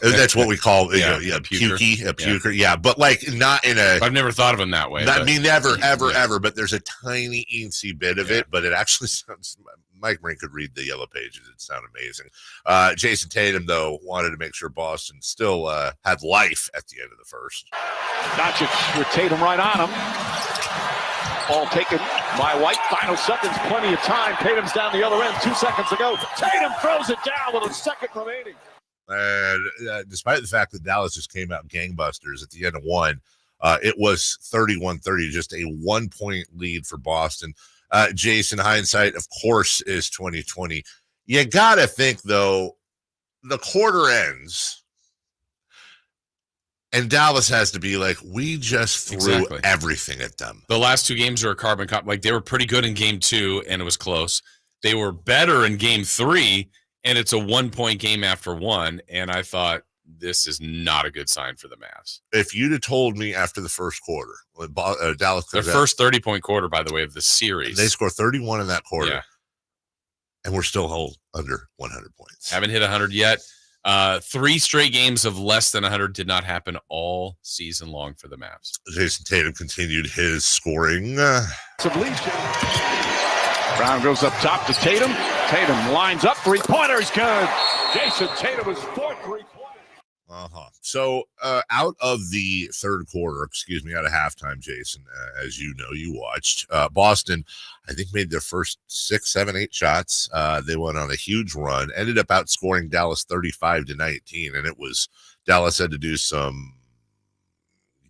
that's what we call puker. Yeah, but like not in a. I've never thought of him that way. I mean, never, ever. But there's a tiny eensy bit of it. But it actually sounds. Mike Brink could read the yellow pages. It sounded amazing. Jason Tatum, though, wanted to make sure Boston still had life at the end of the first. Doncic with Tatum right on him. Ball taken by White. Final seconds, plenty of time. Tatum's down the other end. 2 seconds to go. Tatum throws it down with a second remaining. And despite the fact that Dallas just came out gangbusters at the end of one, it was 31-30, just a 1 point lead for Boston. Jason, hindsight, of course, is 2020. You got to think, though, the quarter ends. And Dallas has to be like, we just threw everything at them. The last two games are a carbon copy. Like, they were pretty good in game 2, and it was close. They were better in game 3, and it's a 1 point game after one. And I thought, this is not a good sign for the Mavs. If you'd have told me after the first quarter, Dallas, their first 30-point quarter, by the way, of the series, they scored 31 in that quarter, and we're still held under 100 points. Haven't hit 100 yet. 3 straight games of less than 100 did not happen all season long for the Mavs. Jason Tatum continued his scoring. Brown goes up top to Tatum. Tatum lines up. Three-pointer is good. Jason Tatum is 4 3-pointer. So out of the third quarter, out of halftime, Jason, as you know, you watched, Boston, I think, made their first 6, 7, 8 shots. They went on a huge run, ended up outscoring Dallas 35-19, and it was Dallas had to do some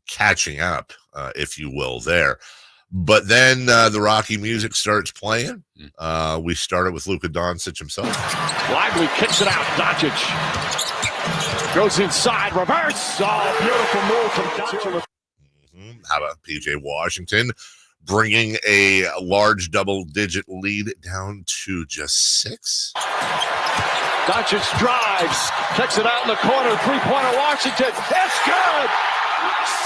catching up, if you will, there. But then the Rocky music starts playing. We started with Luka Doncic himself. Lively kicks it out. Doncic goes inside, reverse. Oh, beautiful move from Doncic. How about PJ Washington bringing a large double-digit lead down to just 6? Doncic drives, kicks it out in the corner. Three-pointer Washington. That's good.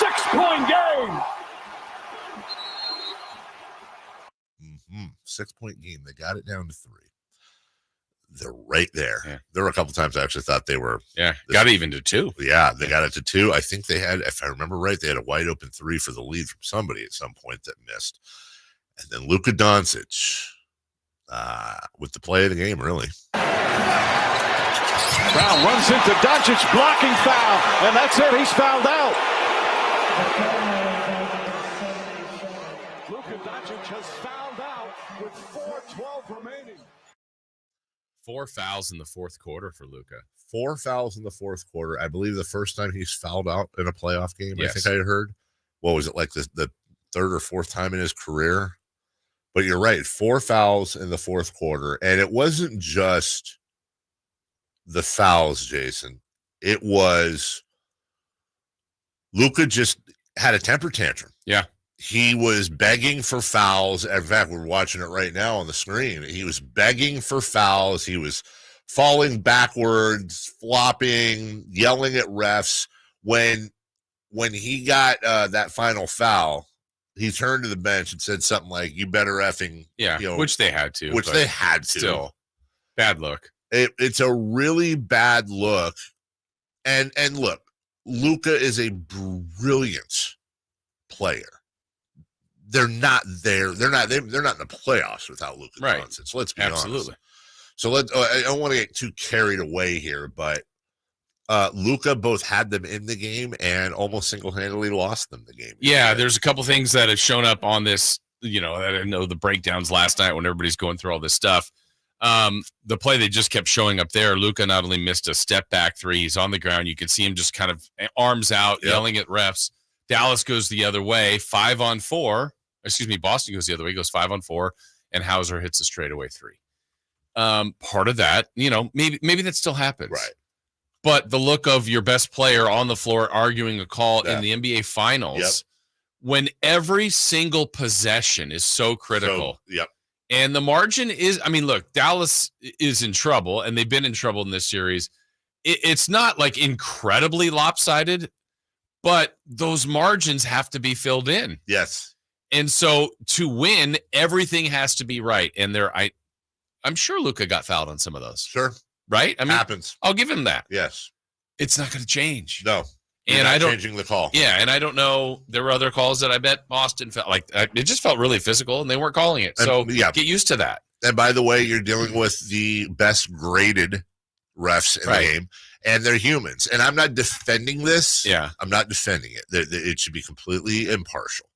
6-point game. 6-point game. They got it down to 3. They're right there. Yeah. There were a couple times I actually thought they were. Yeah, got it even to 2. Yeah, they got it to 2. I think they had, if I remember right, they had a wide open 3 for the lead from somebody at some point that missed. And then Luka Doncic with the play of the game, really. Brown runs into Doncic, blocking foul, and that's it. He's fouled out. Luka Doncic has fouled out with 4:12 remaining. 4 fouls in the fourth quarter for Luka. 4 fouls in the fourth quarter. I believe the first time he's fouled out in a playoff game, yes. I think I heard. What was it, like the third or fourth time in his career? But you're right, 4 fouls in the fourth quarter. And it wasn't just the fouls, Jason. It was Luka just had a temper tantrum. Yeah. He was begging for fouls. In fact, we're watching it right now on the screen. He was begging for fouls. He was falling backwards, flopping, yelling at refs. When he got that final foul, he turned to the bench and said something like, "You better effing," which they had to. Which they had to. Still, bad look. It's a really bad look. And look, Luka is a brilliant player. They're not there. They're not in the playoffs without Luka Doncic. Let's be honest. So I don't want to get too carried away here, but Luka both had them in the game and almost single-handedly lost them the game. Yeah, there's a couple things that have shown up on this. I didn't know the breakdowns last night when everybody's going through all this stuff. The play they just kept showing up there. Luka not only missed a step back 3, he's on the ground. You can see him just kind of arms out, yelling at refs. Dallas goes the other way, 5-on-4. Boston goes the other way, goes 5-on-4, and Hauser hits a straightaway 3. Part of that, maybe that still happens. Right. But the look of your best player on the floor arguing a call in the NBA Finals, when every single possession is so critical. And the margin is, look, Dallas is in trouble, and they've been in trouble in this series. It's not like incredibly lopsided, but those margins have to be filled in. Yes. And so to win, everything has to be right. And I'm sure Luka got fouled on some of those. Sure. right? I mean, happens. I'll give him that. Yes. It's not going to change. No. And I don't changing the call. Yeah, and I don't know. There were other calls that I bet Boston felt like it just felt really physical, and they weren't calling it. So get used to that. And by the way, you're dealing with the best graded refs in the game, and they're humans. And I'm not defending this. Yeah, I'm not defending it. It should be completely impartial.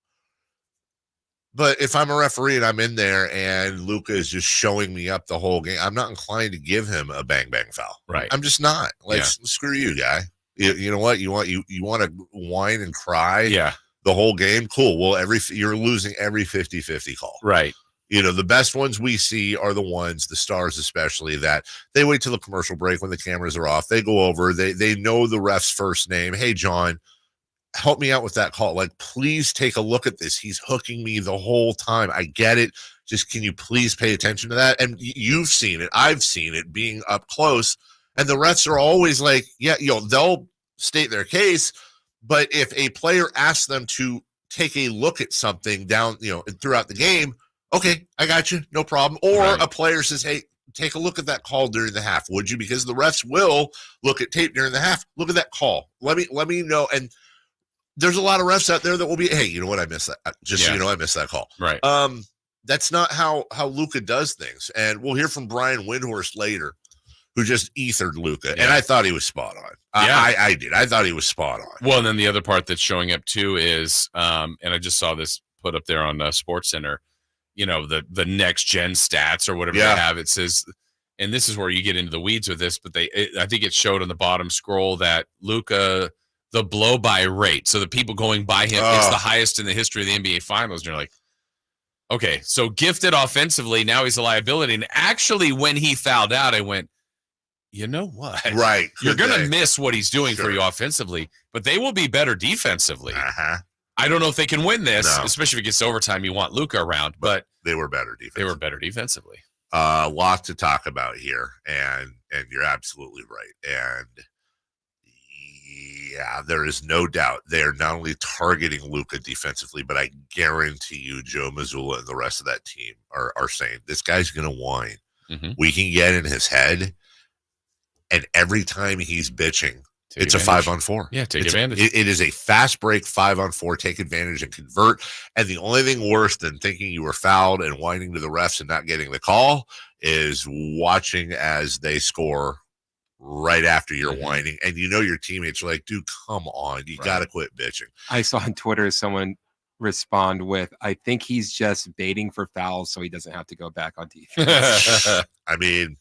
But if I'm a referee and I'm in there and Luka is just showing me up the whole game, I'm not inclined to give him a bang foul. Right. I'm just not. Like, screw you, guy. You know what? You want to whine and cry the whole game? Cool. Well, you're losing every 50-50 call. Right. You know, the best ones we see are the ones, the stars especially, that they wait till the commercial break when the cameras are off. They go over, they know the ref's first name. Hey, John, help me out with that call. Like, please take a look at this. He's hooking me the whole time. I get it. Just can you please pay attention to that? And you've seen it. I've seen it being up close. And the refs are always like, they'll state their case. But if a player asks them to take a look at something down, throughout the game, okay, I got you, no problem. Or a player says, hey, take a look at that call during the half, would you? Because the refs will look at tape during the half. Look at that call. Let me know. And there's a lot of refs out there that will be, hey, you know what? I missed that. I missed that call. Right. That's not how Luka does things. And we'll hear from Brian Windhorst later, who just ethered Luka. And I thought he was spot on. I did. I thought he was spot on. Well, and then the other part that's showing up too is, and I just saw this put up there on Sports Center, the next gen stats or whatever they have. It says, and this is where you get into the weeds with this, but I think it showed on the bottom scroll that Luka, the blow by rate, so the people going by him, it's the highest in the history of the NBA Finals. And you're like, okay, so gifted offensively, now he's a liability. And actually, when he fouled out, I went, you know what? Right. You're going to miss what he's doing for you offensively, but they will be better defensively. I don't know if they can win this, especially if it gets to overtime. You want Luka around, but they were better defensively. Lots to talk about here, and you're absolutely right. And yeah, there is no doubt they are not only targeting Luka defensively, but I guarantee you Joe Mazzulla and the rest of that team are saying, this guy's going to whine. Mm-hmm. We can get in his head, and every time he's bitching, it's advantage. A 5-on-4. Yeah, take advantage. It is a fast break 5-on-4. Take advantage and convert. And the only thing worse than thinking you were fouled and whining to the refs and not getting the call is watching as they score right after you're whining. And your teammates are like, dude, come on. You got to quit bitching. I saw on Twitter someone respond with, I think he's just baiting for fouls so he doesn't have to go back on defense. I mean,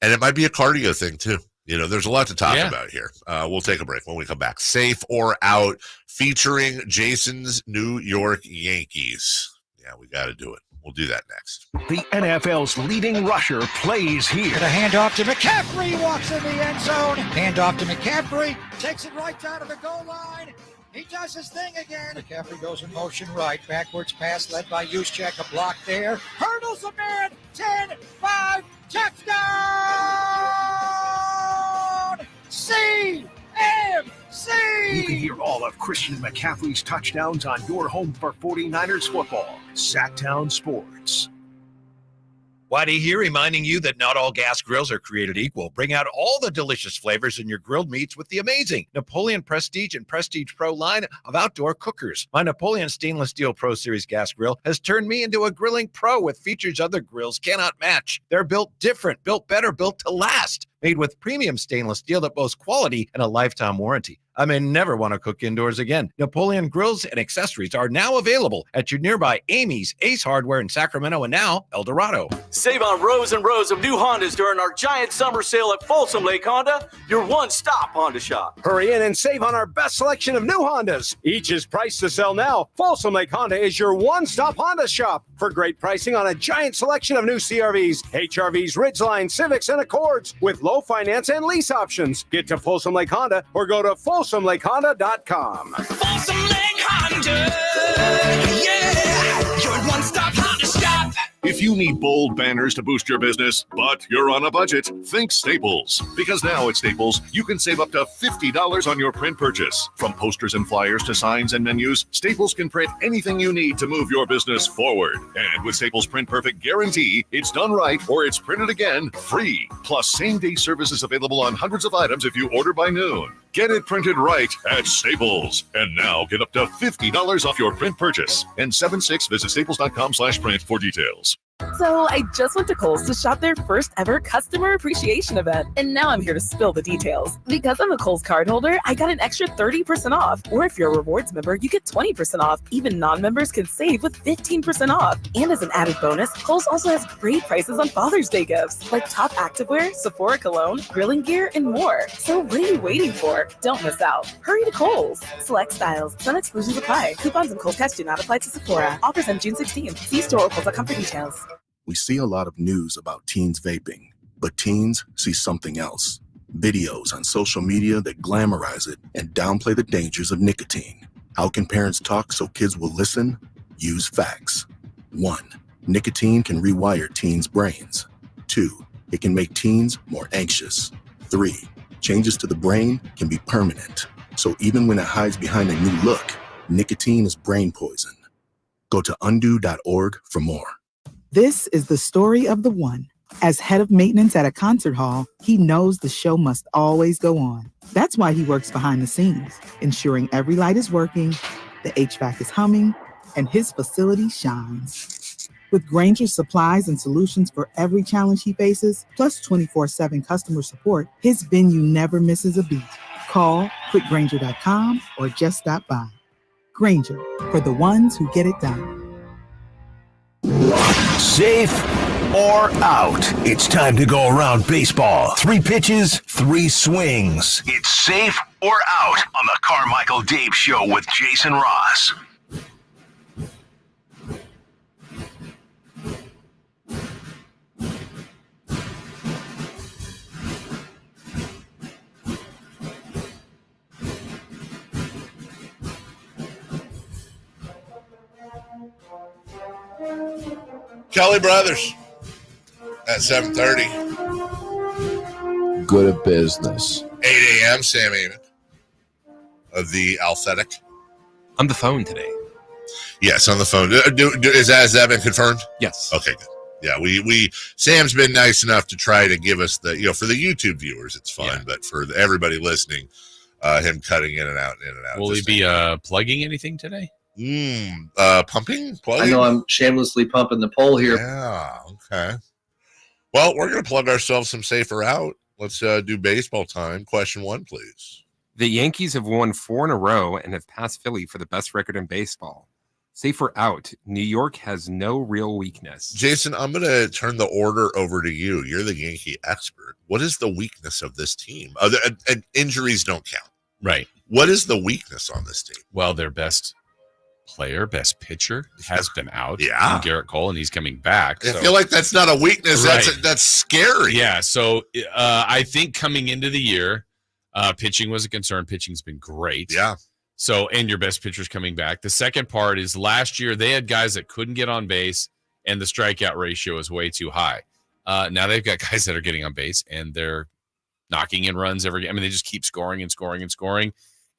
and it might be a cardio thing too. There's a lot to talk about here. We'll take a break when we come back. Safe or Out, featuring Jason's New York Yankees. Yeah, we got to do it. We'll do that next. The NFL's leading rusher plays here. The handoff to McCaffrey, walks in the end zone. Handoff to McCaffrey, takes it right down to the goal line. He does his thing again. McCaffrey goes in motion right. Backwards pass led by Juszczyk. A block there. Hurdles a man. 10, 5, touchdown! CMC! You can hear all of Christian McCaffrey's touchdowns on your home for 49ers football. Sacktown Sports. Whitey here, reminding you that not all gas grills are created equal. Bring out all the delicious flavors in your grilled meats with the amazing Napoleon Prestige and Prestige Pro line of outdoor cookers. My Napoleon Stainless Steel Pro Series gas grill has turned me into a grilling pro with features other grills cannot match. They're built different, built better, built to last. Made with premium stainless steel that boasts quality and a lifetime warranty. I may never want to cook indoors again. Napoleon grills and accessories are now available at your nearby Amy's, Ace Hardware in Sacramento, and now El Dorado. Save on rows and rows of new Hondas during our giant summer sale at Folsom Lake Honda, your one-stop Honda shop. Hurry in and save on our best selection of new Hondas. Each is priced to sell now. Folsom Lake Honda is your one-stop Honda shop for great pricing on a giant selection of new CRVs, HRVs, Ridgeline, Civics, and Accords with low finance and lease options. Get to Folsom Lake Honda or go to FolsomLakeHonda.com. Folsom Lake Honda, yeah, your one-stop Honda shop. If you need bold banners to boost your business, but you're on a budget, think Staples. Because now at Staples, you can save up to $50 on your print purchase. From posters and flyers to signs and menus, Staples can print anything you need to move your business forward. And with Staples Print Perfect Guarantee, it's done right or it's printed again free. Plus, same-day service is available on hundreds of items if you order by noon. Get it printed right at Staples. And now get up to $50 off your print purchase. N76, visit staples.com/print for details. So I just went to Kohl's to shop their first ever customer appreciation event. And now I'm here to spill the details. Because I'm a Kohl's card holder, I got an extra 30% off. Or if you're a rewards member, you get 20% off. Even non-members can save with 15% off. And as an added bonus, Kohl's also has great prices on Father's Day gifts, like top activewear, Sephora cologne, grilling gear, and more. So what are you waiting for? Don't miss out. Hurry to Kohl's. Select styles. Some exclusions apply. Coupons and Kohl's Cash do not apply to Sephora. Offers end June 16th. See store or Kohl's.com for details. We see a lot of news about teens vaping, but teens see something else. Videos on social media that glamorize it and downplay the dangers of nicotine. How can parents talk so kids will listen? Use facts. 1. Nicotine can rewire teens' brains. 2. It can make teens more anxious. 3. Changes to the brain can be permanent. So even when it hides behind a new look, nicotine is brain poison. Go to undo.org for more. This is the story of the one. As head of maintenance at a concert hall, he knows the show must always go on. That's why he works behind the scenes, ensuring every light is working, the HVAC is humming, and his facility shines. With Grainger's supplies and solutions for every challenge he faces, plus 24/7 customer support, his venue never misses a beat. Call quickgrainger.com or just stop by. Grainger, for the ones who get it done. Safe or out? It's time to go around baseball. 3 pitches, 3 swings. It's safe or out on the Carmichael Dave Show with Jason Ross. Kelly Brothers at 7:30. Good at business. 8 a.m. Sam Amick of the Alphatic. On the phone today. Yes, on the phone. Has that been confirmed? Yes. Okay, good. Yeah, we Sam's been nice enough to try to give us the, for the YouTube viewers, it's fine, but for everybody listening, him cutting in and out. Will he be plugging anything today? Pumping? I know I'm shamelessly pumping the poll here. Yeah, okay. Well, we're going to plug ourselves some safer out. Let's do baseball time. Question 1, please. The Yankees have won 4 in a row and have passed Philly for the best record in baseball. Safer out. New York has no real weakness. Jason, I'm going to turn the order over to you. You're the Yankee expert. What is the weakness of this team? And injuries don't count. Right. What is the weakness on this team? Well, their best player, best pitcher has been out. Yeah. Garrett Cole, and he's coming back. I feel like that's not a weakness. Right. That's scary. Yeah. So I think coming into the year, pitching was a concern. Pitching's been great. Yeah. So, and your best pitcher's coming back. The second part is last year they had guys that couldn't get on base, and the strikeout ratio is way too high. Now they've got guys that are getting on base, and they're knocking in runs every game. I mean, they just keep scoring and scoring and scoring.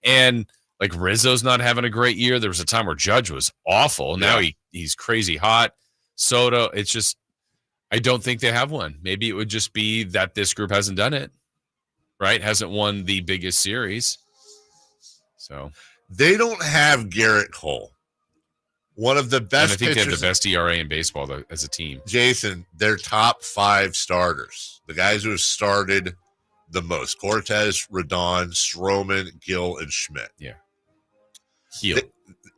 And like Rizzo's not having a great year. There was a time where Judge was awful. Now he's crazy hot. Soto, it's just, I don't think they have one. Maybe it would just be that this group hasn't done it, right? Hasn't won the biggest series. So they don't have Garrett Cole, one of the best. And I think pitchers. they have the best ERA in baseball though, as a team. Jason, their top 5 starters, the guys who have started the most: Cortez, Rodon, Stroman, Gill, and Schmidt. Yeah.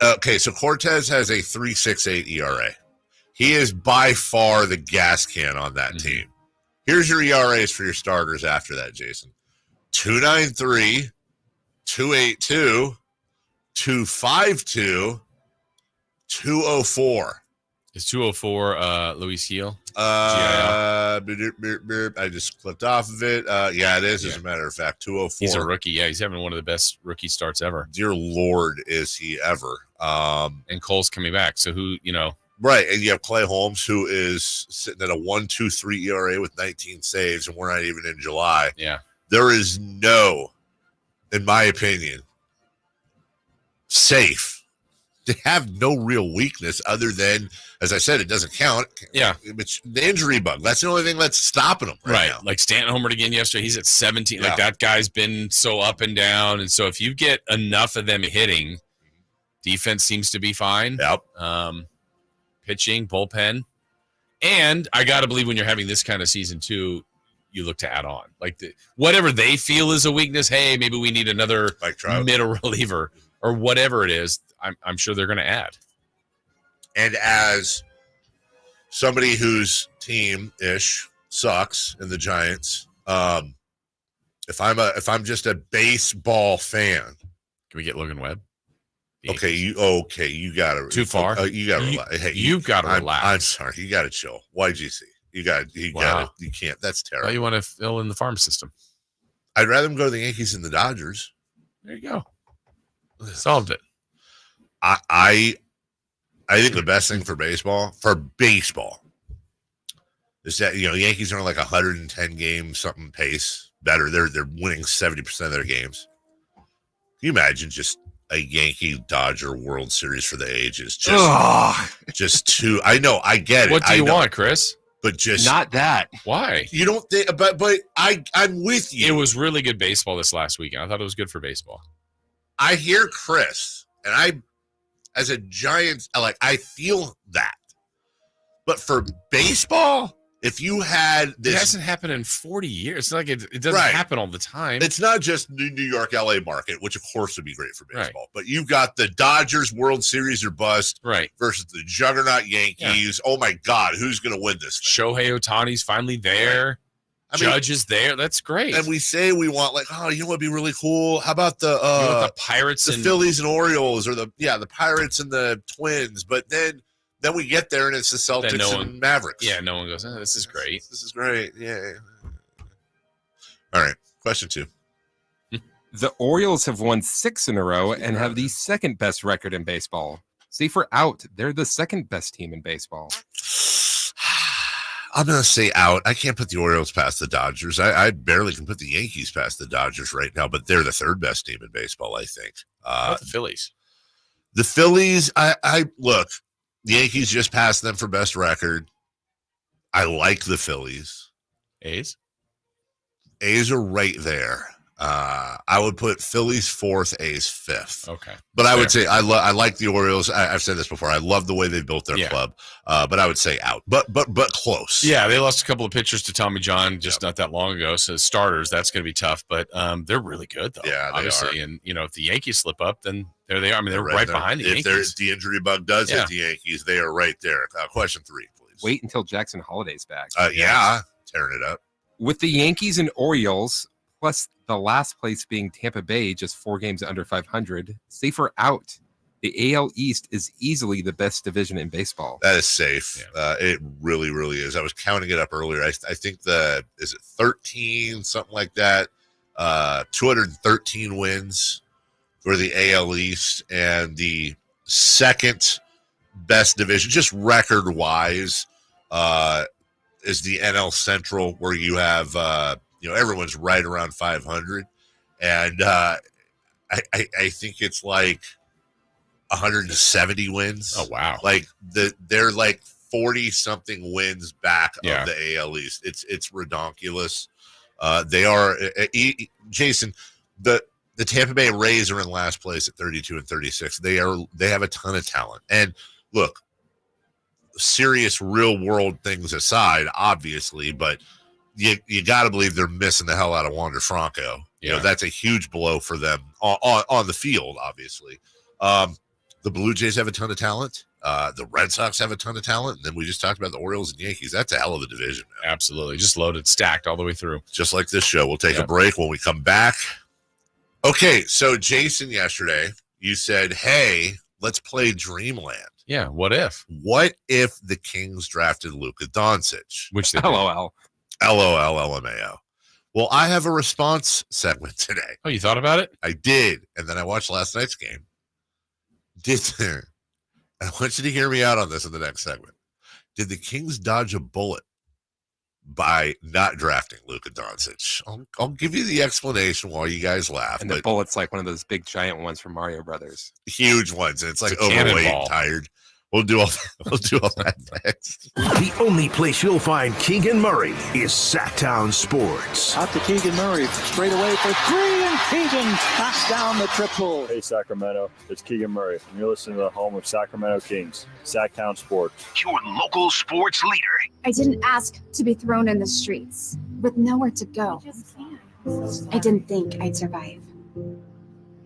Okay, so Cortez has a 3.68 ERA. He is by far the gas can on that team. Here's your ERAs for your starters after that, Jason. 2.93, 2.82, 2.52, 2.04. Is 204 Luis Gil? I just clicked off of it. Yeah, it is, as a matter of fact. 204. He's a rookie. Yeah, he's having one of the best rookie starts ever. Dear Lord, is he ever. And Cole's coming back. So who, Right, and you have Clay Holmes, who is sitting at a 1.23 ERA with 19 saves, and we're not even in July. Yeah. There is no, in my opinion, safe. They have no real weakness other than, as I said, it doesn't count. Yeah. It's the injury bug. That's the only thing that's stopping them right now. Like Stanton homered again yesterday. He's at 17. Yeah. Like that guy's been so up and down. And so if you get enough of them hitting, defense seems to be fine. Yep. Pitching, bullpen. And I got to believe when you're having this kind of season too, you look to add on. Like whatever they feel is a weakness, hey, maybe we need another middle reliever or whatever it is, I'm sure they're going to add. And as somebody whose team-ish sucks in the Giants, if I'm just a baseball fan. Can we get Logan Webb? Okay, you gotta too far. You gotta relax. Hey, you gotta relax. I'm sorry, you gotta chill. YGC, you can't. That's terrible. Well, you want to fill in the farm system. I'd rather them go to the Yankees than the Dodgers. There you go. Solved it. I think the best thing for baseball is that the Yankees are like 110 games something pace better. They're winning 70% of their games. Can you imagine just a Yankee-Dodger World Series for the ages? Just too. I know. I get it. What do you want, Chris? But just not that. Why? You don't think? But I'm with you. It was really good baseball this last weekend. I thought it was good for baseball. I hear Chris, and I, as a Giants, I feel that. But for baseball, if you had this, it hasn't happened in 40 years. It's not like it doesn't happen all the time. It's not just the New York, LA market, which of course would be great for baseball. But you've got the Dodgers World Series or bust, versus the juggernaut Yankees. Yeah. Oh my God, who's going to win this thing? Shohei Ohtani's finally there. Judge is there. That's great. And we say we want what would be really cool? How about the Pirates, the Phillies and Orioles, or the Pirates and the Twins? But then we get there and it's the Celtics and Mavericks. Yeah, no one goes, this is great. This is great. Yeah. All right. Question 2. The Orioles have won 6 in a row and have the second best record in baseball. Safer out. They're the second best team in baseball. I'm going to say out. I can't put the Orioles past the Dodgers. I barely can put the Yankees past the Dodgers right now, but they're the third best team in baseball, I think. The Phillies. The Phillies, I look, the Yankees just passed them for best record. I like the Phillies. A's are right there. I would put Phillies 4th, A's 5th. Okay. But I would say I like the Orioles. I've said this before. I love the way they built their club. But I would say out. But close. Yeah, they lost a couple of pitchers to Tommy John not that long ago. So starters, that's going to be tough. But they're really good, though. Yeah, obviously. Are. And, if the Yankees slip up, then there they are. I mean, they're right behind the Yankees. If the injury bug does hit the Yankees, they are right there. Question 3, please. Wait until Jackson Holliday's back. Tearing it up. With the Yankees and Orioles, plus the last place being Tampa Bay, just 4 games under 500, safer out. The AL East is easily the best division in baseball. That is safe. Yeah. It really, really is. I was counting it up earlier. I think is it 13, something like that? 213 wins for the AL East, and the second best division, just record-wise, is the NL Central, where you have everyone's right around 500, and I think it's like 170 wins. Oh wow! Like they're like 40 something wins back of the AL East. It's redonkulous. They are Jason. The Tampa Bay Rays are in last place at 32 and 36. They have a ton of talent. And look, serious real world things aside, obviously, but you got to believe they're missing the hell out of Wander Franco. Yeah. That's a huge blow for them on the field, obviously. The Blue Jays have a ton of talent. The Red Sox have a ton of talent. And then we just talked about the Orioles and Yankees. That's a hell of a division, man. Absolutely. Just loaded, stacked all the way through. Just like this show. We'll take a break. When we come back. Okay, so Jason, yesterday, you said, hey, let's play Dreamland. Yeah, what if? What if the Kings drafted Luka Doncic? Which they LOL. LMAO. Well, I have a response segment today. Oh, you thought about it? I did. And then I watched last night's game. and I want you to hear me out on this in the next segment. Did the Kings dodge a bullet by not drafting Luka Doncic? I'll give you the explanation while you guys laugh. And the bullet's like one of those big giant ones from Mario Brothers. Huge ones. It's like overweight and tired. We'll do all that next. The only place you'll find Keegan Murray is Sacktown Sports. Out to Keegan Murray, straight away for three, and Keegan knocks down the triple. Hey, Sacramento, it's Keegan Murray, and you're listening to the home of Sacramento Kings, Sacktown Sports. Your local sports leader. I didn't ask to be thrown in the streets with nowhere to go. I didn't think I'd survive.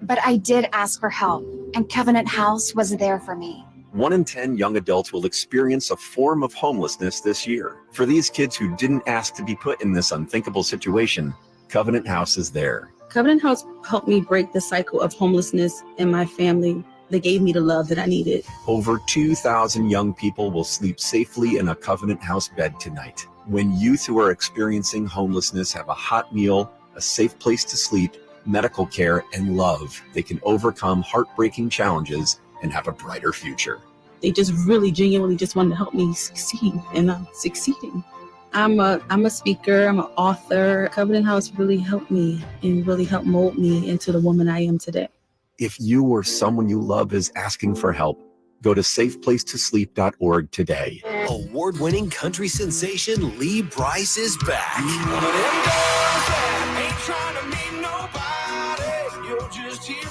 But I did ask for help, and Covenant House was there for me. 1 in 10 young adults will experience a form of homelessness this year. For these kids who didn't ask to be put in this unthinkable situation, Covenant House is there. Covenant House helped me break the cycle of homelessness in my family. They gave me the love that I needed. Over 2,000 young people will sleep safely in a Covenant House bed tonight. When youth who are experiencing homelessness have a hot meal, a safe place to sleep, medical care, and love, they can overcome heartbreaking challenges and have a brighter future. They just really genuinely just wanted to help me succeed, and I'm succeeding. I'm a speaker, I'm an author. Covenant House really helped me and really helped mold me into the woman I am today. If you or someone you love is asking for help, go to safeplacetosleep.org today. Award-winning country sensation Lee Brice is back.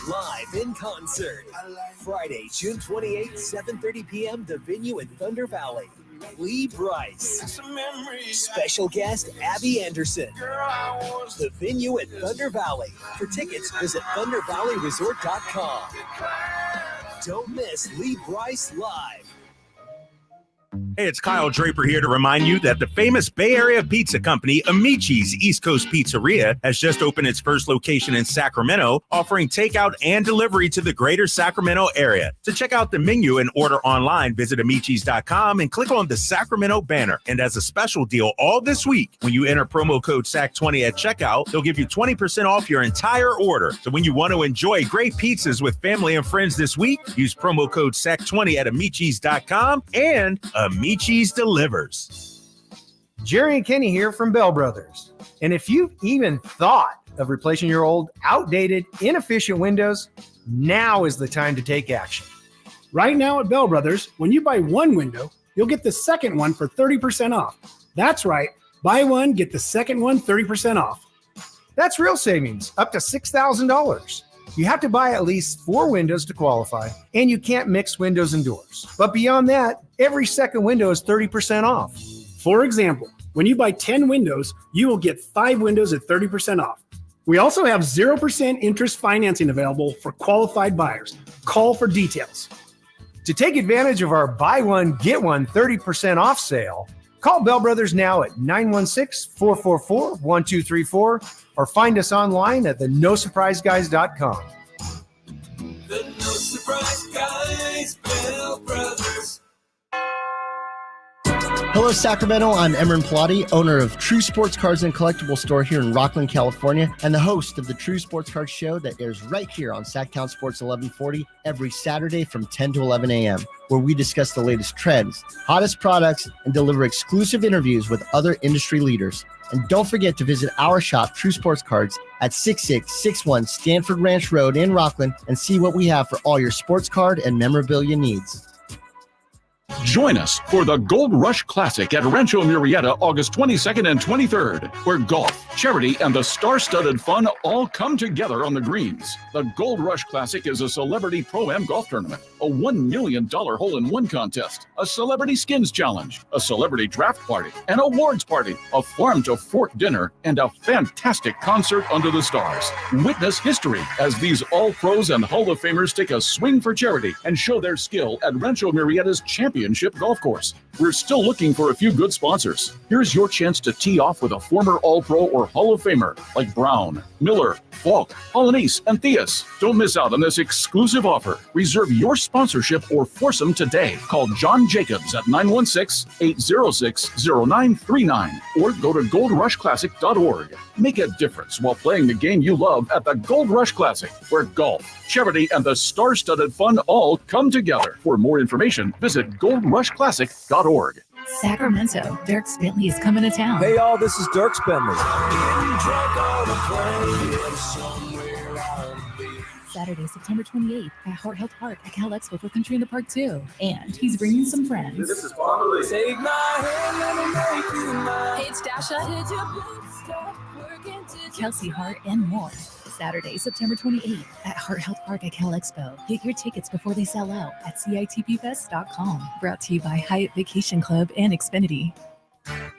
Live in concert. Friday, June 28th, 7:30 p.m. The venue in Thunder Valley. Lee Brice. Special guest Abby Anderson. The venue at Thunder Valley. For tickets, visit ThunderValleyResort.com. Don't miss Lee Brice live. Hey, it's Kyle Draper here to remind you that the famous Bay Area pizza company, Amici's East Coast Pizzeria, has just opened its first location in Sacramento, offering takeout and delivery to the greater Sacramento area. To check out the menu and order online, visit amicis.com and click on the Sacramento banner. And as a special deal all this week, when you enter promo code SAC20 at checkout, they'll give you 20% off your entire order. So when you want to enjoy great pizzas with family and friends this week, use promo code SAC20 at amicis.com and Amicis delivers. Jerry and Kenny here from Bell Brothers. And if you've even thought of replacing your old, outdated, inefficient windows, now is the time to take action. Right now at Bell Brothers, when you buy one window, you'll get the second one for 30% off. That's right. Buy one, get the second one 30% off. That's real savings, up to $6,000. You have to buy at least 4 windows to qualify, and you can't mix windows and doors. But beyond that, every second window is 30% off. For example, when you buy 10 windows, you will get 5 windows at 30% off. We also have 0% interest financing available for qualified buyers. Call for details. To take advantage of our buy one, get one 30% off sale, call Bell Brothers now at 916-444-1234 or find us online at theNoSurpriseGuys.com. The No Surprise Guys, Bell Brothers. Hello, Sacramento. I'm Emran Pilati, owner of True Sports Cards and Collectible Store here in Rockland, California, and the host of the True Sports Cards Show that airs right here on Sacktown Sports 1140 every Saturday from 10 to 11 a.m., where we discuss the latest trends, hottest products, and deliver exclusive interviews with other industry leaders. And don't forget to visit our shop, True Sports Cards, at 6661 Stanford Ranch Road in Rockland and see what we have for all your sports card and memorabilia needs. Join us for the Gold Rush Classic at Rancho Murrieta, August 22nd and 23rd, where golf, charity, and the star-studded fun all come together on the greens. The Gold Rush Classic is a celebrity pro-am golf tournament, a $1 million hole-in-one contest, a celebrity skins challenge, a celebrity draft party, an awards party, a farm-to-fork dinner, and a fantastic concert under the stars. Witness history as these all-pros and Hall of Famers take a swing for charity and show their skill at Rancho Murrieta's Championship Golf Course. We're still looking for a few good sponsors. Here's your chance to tee off with a former All-Pro or Hall of Famer like Brown, Miller, Falk, Polanese, and Theus. Don't miss out on this exclusive offer. Reserve your sponsorship or foursome today. Call John Jacobs at 916-806-0939 or go to goldrushclassic.org. Make a difference while playing the game you love at the Gold Rush Classic, where golf, charity, and the star-studded fun all come together. For more information, visit goldrushclassic.org. Sacramento, Dirk Bentley is coming to town. Hey y'all, this is Dirk Bentley. Saturday, September 28th at Heart Health Park at Cal Expo for Country in the Park 2. And he's bringing some friends. This is Bob. Take my hand, let me make you mine. Paige Dasha, Kelsey Hart, and more. Saturday, September 28th at Heart Health Park at Cal Expo. Get your tickets before they sell out at CITPFest.com. Brought to you by Hyatt Vacation Club and Xfinity.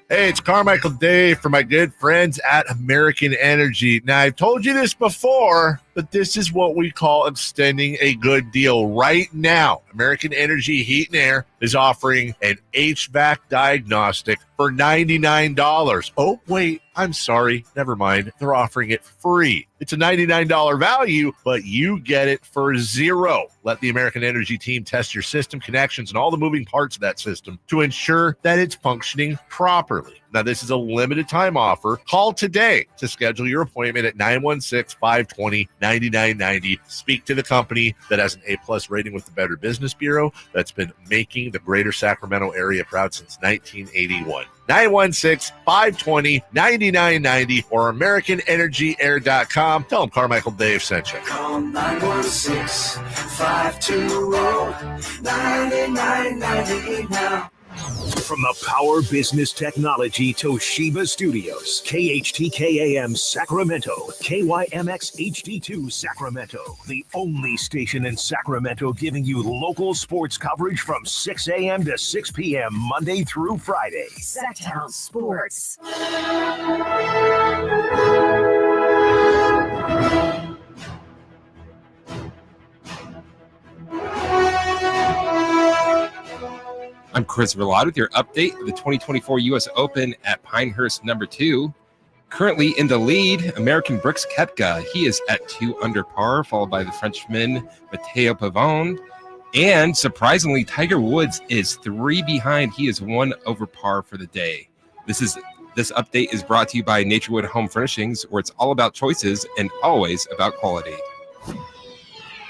Hey, it's Carmichael Dave from my good friends at American Energy. Now, I've told you this before, but this is what we call extending a good deal. Right now, American Energy Heat and Air is offering an HVAC diagnostic for $99. Oh, wait, I'm sorry. Never mind. They're offering it free. It's a $99 value, but you get it for $0. Let the American Energy team test your system connections and all the moving parts of that system to ensure that it's functioning properly. Now, this is a limited time offer. Call today to schedule your appointment at 916-520-9990. Speak to the company that has an A-plus rating with the Better Business Bureau that's been making the greater Sacramento area proud since 1981. 916-520-9990 or AmericanEnergyAir.com. Tell them Carmichael Dave sent you. Call 916-520-9990 now. From the Power Business Technology Toshiba Studios, KHTKAM Sacramento, KYMX HD2 Sacramento, the only station in Sacramento giving you local sports coverage from 6 a.m. to 6 p.m. Monday through Friday. Sacktown Sports. I'm Chris Verlade with your update of the 2024 U.S. Open at Pinehurst number 2. Currently in the lead, American Brooks Koepka. He is at 2 under par, followed by the Frenchman Matteo Pavone. And surprisingly, Tiger Woods is 3 behind. He is 1 over par for the day. This update is brought to you by Naturewood Home Furnishings, where it's all about choices and always about quality.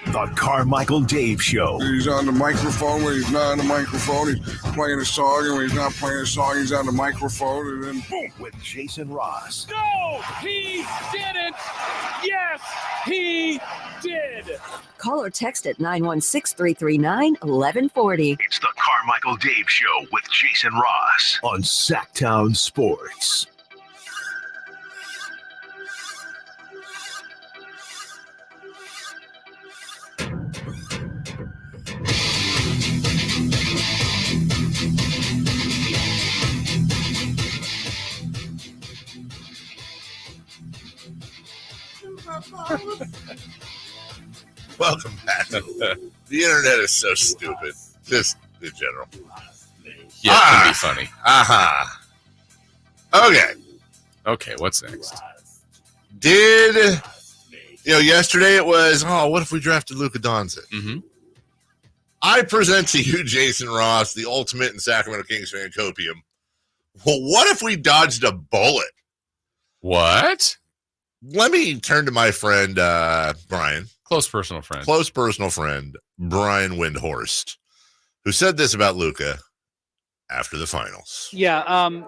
The Carmichael Dave Show. He's on the microphone when he's not on the microphone. He's playing a song, and when he's not playing a song, he's on the microphone. And then boom. With Jason Ross. No, he didn't. Yes, he did. Call or text at 916-339-1140. It's the Carmichael Dave Show with Jason Ross on Sacktown Sports. Welcome back. The internet is so stupid. Just in general. Yeah, it can be funny. Okay, what's next? Yesterday it was, what if we drafted Luka Doncic? Mm-hmm. I present to you, Jason Ross, the ultimate in Sacramento Kings fan copium. Well, what if we dodged a bullet? What? Let me turn to my friend, Brian. Close personal friend, Brian Windhorst, who said this about Luka after the finals. Yeah,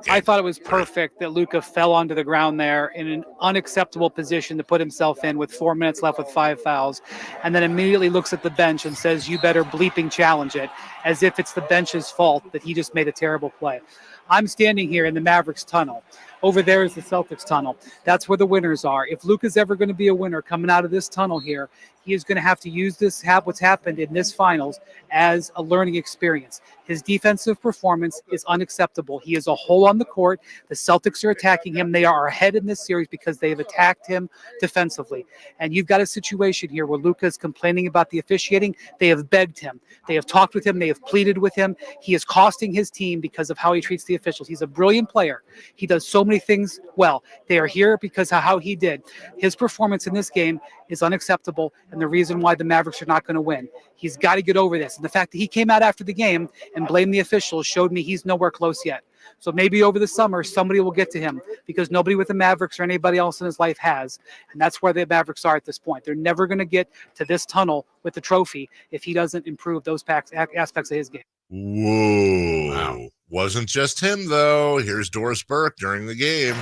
I thought it was perfect that Luka fell onto the ground there in an unacceptable position to put himself in with 4 minutes left with 5 fouls, and then immediately looks at the bench and says, "You better bleeping challenge it," as if it's the bench's fault that he just made a terrible play. I'm standing here in the Mavericks tunnel Over there is the Celtics tunnel. That's where the winners are. If Luka's ever going to be a winner coming out of this tunnel here, he is going to have to use what's happened in this finals as a learning experience. His defensive performance is unacceptable. He is a hole on the court. The Celtics are attacking him. They are ahead in this series because they have attacked him defensively. And you've got a situation here where Luka is complaining about the officiating. They have begged him. They have talked with him. They have pleaded with him. He is costing his team because of how he treats the officials. He's a brilliant player. He does so many things well. They are here because of how he did. His performance in this game is unacceptable, and the reason why the Mavericks are not going to win. He's got to get over this. And the fact that he came out after the game and blamed the officials showed me he's nowhere close yet. So maybe over the summer, somebody will get to him because nobody with the Mavericks or anybody else in his life has. And that's where the Mavericks are at this point. They're never going to get to this tunnel with the trophy if he doesn't improve those aspects of his game. Whoa. Wow. Wasn't just him, though. Here's Doris Burke during the game.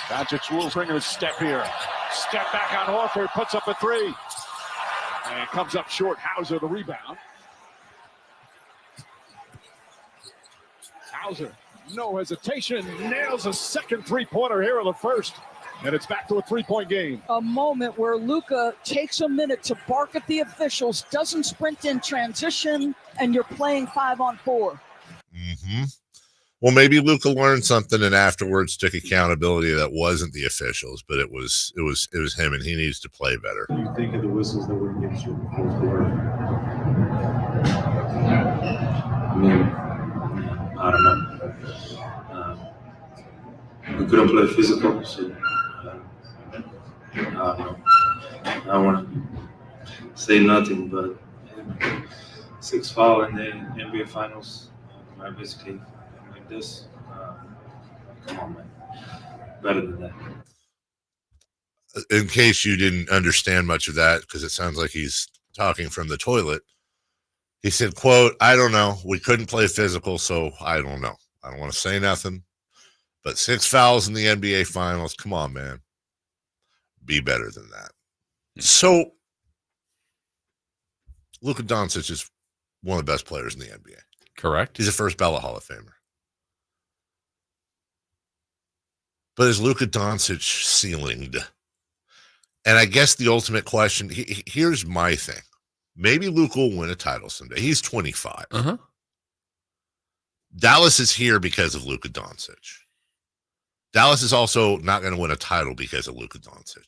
Doncic will bring a step here. Step back on Horford, puts up a three. And comes up short. Hauser the rebound. Hauser, no hesitation, nails a second three-pointer here in the first. And it's back to a three-point game. A moment where Luka takes a minute to bark at the officials, doesn't sprint in transition, and you're playing 5-on-4. Mm-hmm. Well, maybe Luka learned something and afterwards took accountability that wasn't the officials, but it was him, and he needs to play better. What do you think of the whistles that were against you in the fourth quarter? I mean, I don't know. We couldn't play physical, so I don't know. I don't want to say nothing, but 6 foul in the NBA Finals, basically like this. Come on, man. Better than that. In case you didn't understand much of that, because it sounds like he's talking from the toilet, he said, quote, I don't know. We couldn't play physical, so I don't know. I don't want to say nothing. But 6 fouls in the NBA Finals, come on, man. Be better than that. So, Luka Doncic is one of the best players in the NBA. Correct. He's a first ballot Hall of Famer. But is Luka Doncic ceilinged? And I guess the ultimate question, here's my thing. Maybe Luka will win a title someday. He's 25. Uh-huh. Dallas is here because of Luka Doncic. Dallas is also not going to win a title because of Luka Doncic.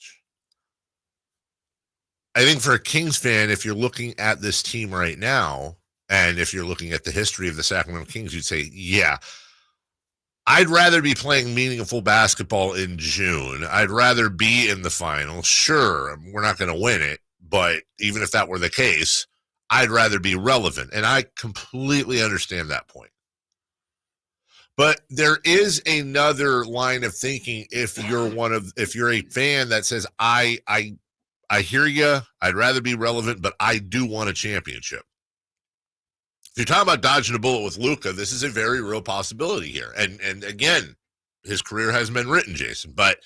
I think for a Kings fan, if you're looking at this team right now, and if you're looking at the history of the Sacramento Kings, you'd say, yeah, I'd rather be playing meaningful basketball in June. I'd rather be in the finals. Sure, we're not going to win it, but even if that were the case, I'd rather be relevant. And I completely understand that point. But there is another line of thinking if you're a fan that says, I hear you, I'd rather be relevant, but I do want a championship. If you're talking about dodging a bullet with Luka, this is a very real possibility here. And again, his career hasn't been written, Jason, but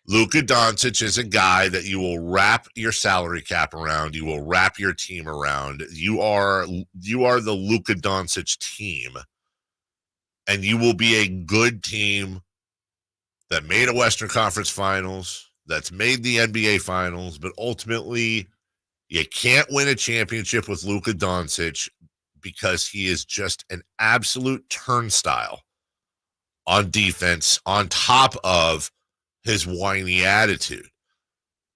Luka Doncic is a guy that you will wrap your salary cap around. You will wrap your team around. You are the Luka Doncic team. And you will be a good team that made a Western Conference Finals, that's made the NBA Finals, but ultimately you can't win a championship with Luka Doncic because he is just an absolute turnstile on defense on top of his whiny attitude.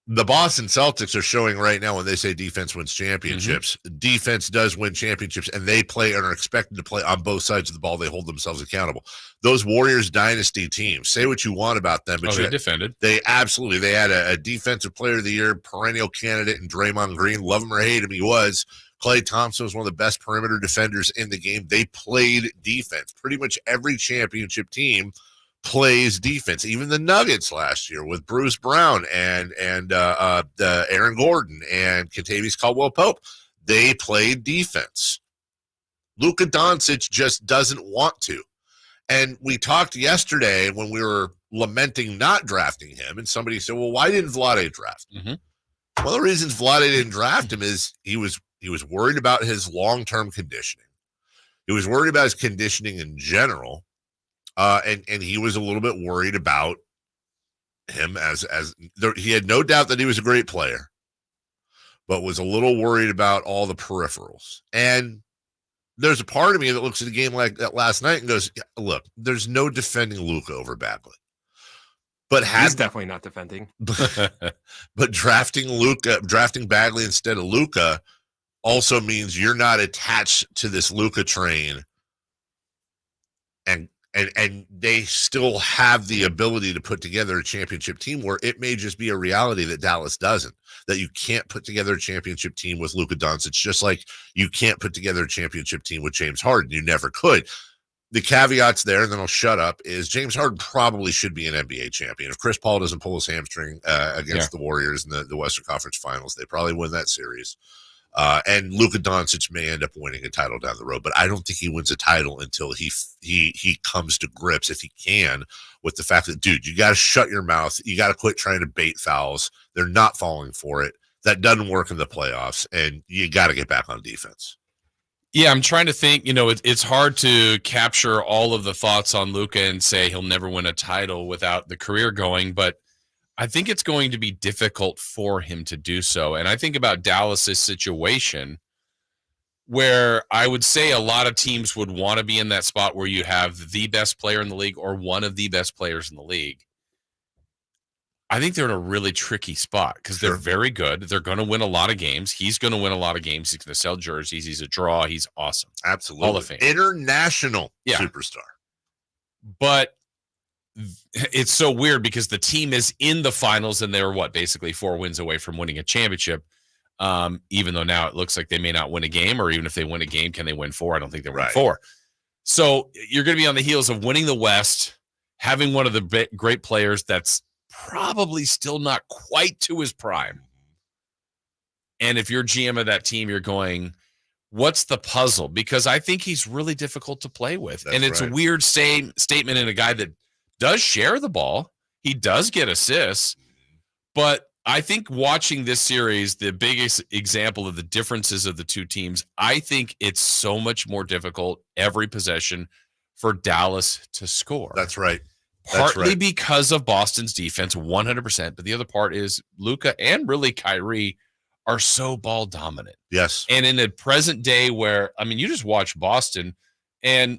The Boston Celtics are showing right now when they say defense wins championships, defense does win championships, and they play and are expected to play on both sides of the ball. They hold themselves accountable. Those Warriors dynasty teams, say what you want about them, but they defended. They absolutely, they had a defensive player of the year, perennial candidate in Draymond Green. Love him or hate him, he was. Klay Thompson was one of the best perimeter defenders in the game. They played defense. Pretty much every championship team plays defense. Even the Nuggets last year with Bruce Brown and Aaron Gordon and Kentavious Caldwell-Pope, they played defense. Luka Doncic just doesn't want to. And we talked yesterday when we were lamenting not drafting him, and somebody said, well, why didn't Vlade draft him? One of the reasons Vlade didn't draft him is he was worried about his long-term conditioning. He was worried about his conditioning in general. And he was a little bit worried about him he had no doubt that he was a great player, but was a little worried about all the peripherals. And there's a part of me that looks at a game like that last night and goes, look, there's no defending Luka over Bagley. But he's definitely not defending. But drafting Bagley instead of Luka also means you're not attached to this Luka train, and they still have the ability to put together a championship team where it may just be a reality that Dallas doesn't, that you can't put together a championship team with Luka Doncic, just like you can't put together a championship team with James Harden. You never could. The caveats there, and then I'll shut up, is James Harden probably should be an NBA champion. If Chris Paul doesn't pull his hamstring against the Warriors in the Western Conference Finals, they probably win that series. And Luka Doncic may end up winning a title down the road, but I don't think he wins a title until he comes to grips, if he can, with the fact that, dude, you got to shut your mouth. You got to quit trying to bait fouls. They're not falling for it. That doesn't work in the playoffs, and you got to get back on defense. Yeah, I'm trying to think, it's hard to capture all of the thoughts on Luka and say he'll never win a title without the career going, but I think it's going to be difficult for him to do so. And I think about Dallas's situation where I would say a lot of teams would want to be in that spot where you have the best player in the league or one of the best players in the league. I think they're in a really tricky spot because they're very good. They're going to win a lot of games. He's going to win a lot of games. He's going to sell jerseys. He's a draw. He's awesome. Absolutely. Hall of Fame. International superstar. But it's so weird because the team is in the finals and they're basically 4 wins away from winning a championship. Even though now it looks like they may not win a game, or even if they win a game, can they win 4? I don't think they win 4. So you're going to be on the heels of winning the West, having one of the great players that's probably still not quite to his prime. And if you're GM of that team, you're going, what's the puzzle? Because I think he's really difficult to play with. And it's a weird statement in a guy that does share the ball. He does get assists. But I think watching this series, the biggest example of the differences of the two teams, I think it's so much more difficult every possession for Dallas to score. That's right. Partly because of Boston's defense, 100%. But the other part is Luka and really Kyrie are so ball dominant. Yes. And in a present day where, you just watch Boston and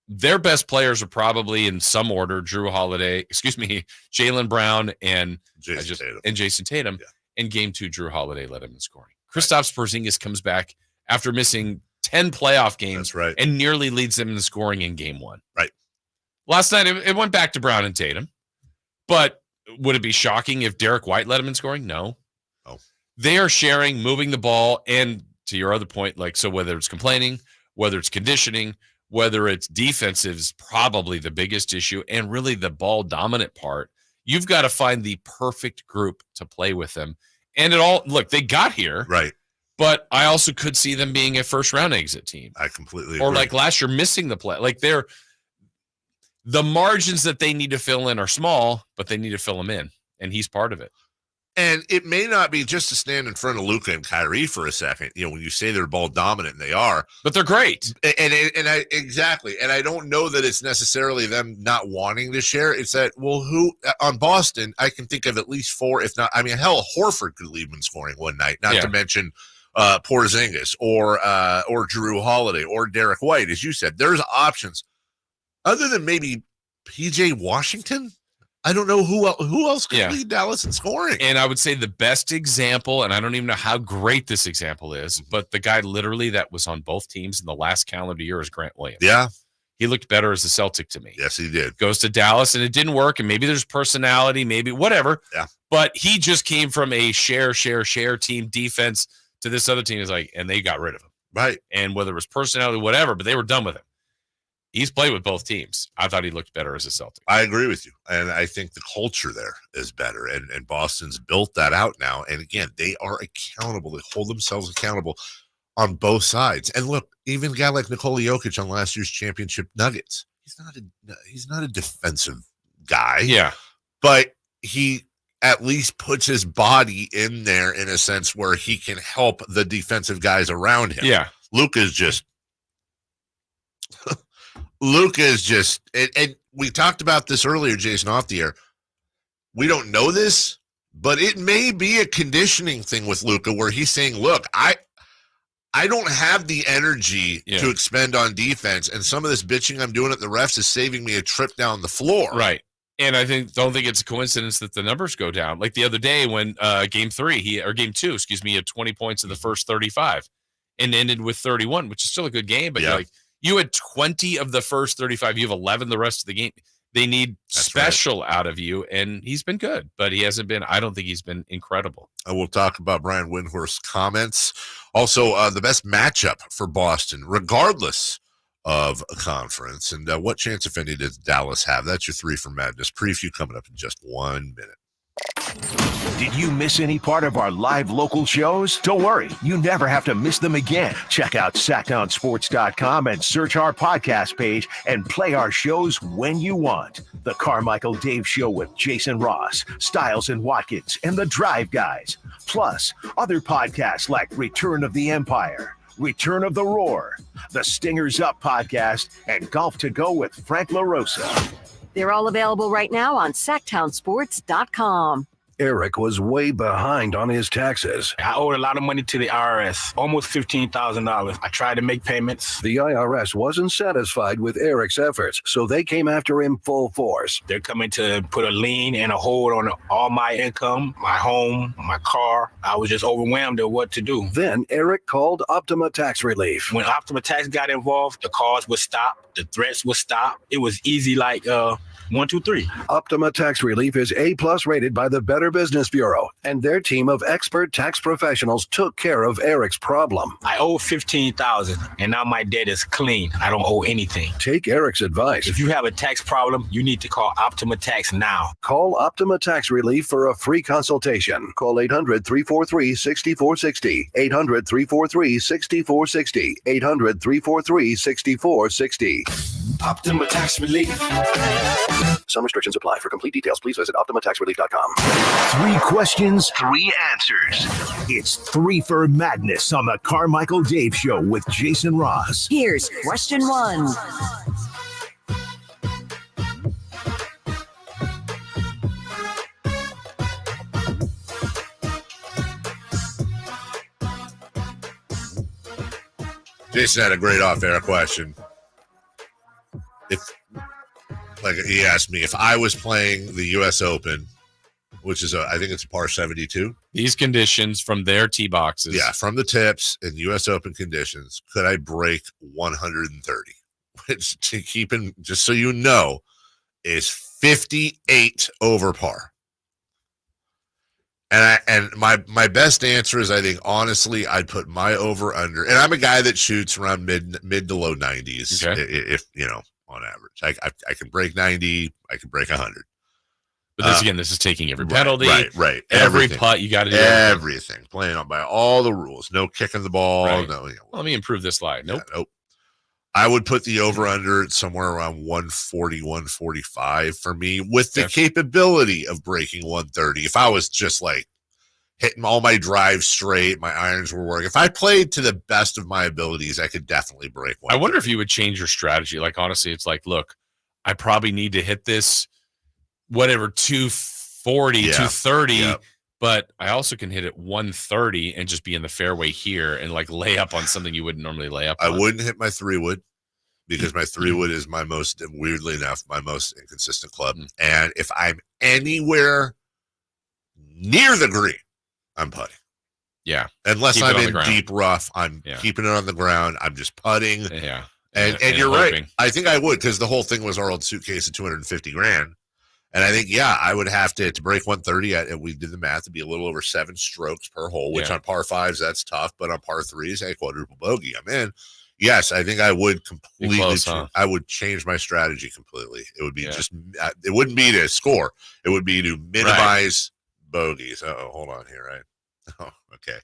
their best players are probably in some order, Jaylen Brown and Jason Tatum. Yeah. In game 2, Drew Holiday led him in scoring. Kristaps Porzingis comes back after missing 10 playoff games and nearly leads them in scoring in game 1. Right. Last night, it went back to Brown and Tatum. But would it be shocking if Derek White led him in scoring? No. Oh. They are sharing, moving the ball, and to your other point, so whether it's complaining, whether it's conditioning, whether it's defensive is probably the biggest issue, and really the ball dominant part, you've got to find the perfect group to play with them. And they got here. Right. But I also could see them being a first-round exit team. I completely agree. Or like last year, missing the play. The margins that they need to fill in are small, but they need to fill them in, and he's part of it. And it may not be just to stand in front of Luka and Kyrie for a second. When you say they're ball dominant, and they are, but they're great. And I don't know that it's necessarily them not wanting to share. It's that, who on Boston, I can think of at least 4, if not, hell, Horford could lead in scoring one night, not to mention Porzingis or Drew Holiday or Derek White. As you said, there's options. Other than maybe PJ Washington, I don't know who else could lead Dallas in scoring. And I would say the best example, and I don't even know how great this example is, but the guy literally that was on both teams in the last calendar year is Grant Williams. Yeah. He looked better as a Celtic to me. Yes, he did. Goes to Dallas, and it didn't work, and maybe there's personality, maybe whatever. Yeah. But he just came from a share team defense to this other team, and they got rid of him. Right. And whether it was personality, whatever, but they were done with him. He's played with both teams. I thought he looked better as a Celtic. I agree with you. And I think the culture there is better. And Boston's built that out now. And again, they are accountable. They hold themselves accountable on both sides. And look, even a guy like Nikola Jokic on last year's championship Nuggets, he's not a defensive guy. Yeah. But he at least puts his body in there in a sense where he can help the defensive guys around him. Yeah. Luka's just Luka is just, and we talked about this earlier, Jason, off the air. We don't know this, but it may be a conditioning thing with Luka where he's saying, look, I don't have the energy to expend on defense, and some of this bitching I'm doing at the refs is saving me a trip down the floor. Right. And I don't think it's a coincidence that the numbers go down. Like the other day when game 2, he had 20 points in the first 35 and ended with 31, which is still a good game. But you're like, you had 20 of the first 35. You have 11 the rest of the game. They need special out of you, and he's been good, but he hasn't been. I don't think he's been incredible. I will talk about Brian Windhorst's comments. Also, the best matchup for Boston, regardless of a conference. And what chance, if any, does Dallas have? That's your 3 for Madness preview coming up in just 1 minute. Did you miss any part of our live local shows? Don't worry, you never have to miss them again. Check out sacktownsports.com and search our podcast page and play our shows when you want. The Carmichael Dave Show with Jason Ross, Stiles and Watkins, and the Drive Guys. Plus, other podcasts like Return of the Empire, Return of the Roar, the Stingers Up podcast, and Golf to Go with Frank LaRosa. They're all available right now on sacktownsports.com. Eric was way behind on his taxes. I owed a lot of money to the IRS, almost $15,000. I tried to make payments. The IRS wasn't satisfied with Eric's efforts, so they came after him full force. They're coming to put a lien and a hold on all my income, my home, my car. I was just overwhelmed at what to do. Then Eric called Optima Tax Relief. When Optima Tax got involved, the calls would stop, the threats would stop. It was easy like 1, 2, 3. Optima Tax Relief is A+ rated by the Better Business Bureau, and their team of expert tax professionals took care of Eric's problem. I owe $15,000, and now my debt is clean. I don't owe anything. Take Eric's advice. If you have a tax problem, you need to call Optima Tax now. Call Optima Tax Relief for a free consultation. Call 800-343-6460. 800-343-6460. 800-343-6460. Optima Tax Relief. Some restrictions apply. For complete details, please visit OptimaTaxRelief.com. 3 questions, 3 answers. It's 3 for Madness on the Carmichael Dave Show with Jason Ross. Here's question 1. Jason had a great off-air question. He asked me if I was playing the U.S. Open, which is I think it's a par 72. These conditions from their tee boxes. Yeah, from the tips in U.S. Open conditions, could I break 130? Which, to keep in, just so you know, is 58 over par. And my best answer is, I think, honestly, I'd put my over under, and I'm a guy that shoots around mid to low 90s, if on average. I can break 90, I can break 100. But this is taking every penalty, right. Every Everything. putt you got to do everything, playing on by all the rules. No kicking the ball. Right. No. Let me improve this line. Nope. I would put the over under somewhere around 140, 145 for me, with the capability of breaking 130. If I was just like hitting all my drives straight, my irons were working. If I played to the best of my abilities, I could definitely break 130. I wonder if you would change your strategy. Like, honestly, it's like, look, I probably need to hit this, whatever, 240, 230, but I also can hit it 130 and just be in the fairway here and like lay up on something you wouldn't normally lay up on. I wouldn't hit my 3-wood because my 3-wood is my most, weirdly enough, my most inconsistent club. And if I'm anywhere near the green, I'm putting. Yeah. Unless I'm in deep rough, I'm keeping it on the ground. I'm just putting. Yeah. And you're right. I think I would, because the whole thing was our old suitcase of $250,000. And I think, I would have to break 130. We did the math. It'd be a little over 7 strokes per hole, which on par 5s, that's tough. But on par 3s, quadruple bogey, I'm in. Yes, I think I would completely. I would change my strategy completely. It would be it wouldn't be to score. It would be to minimize bogeys. Hold on here, right? Oh, okay.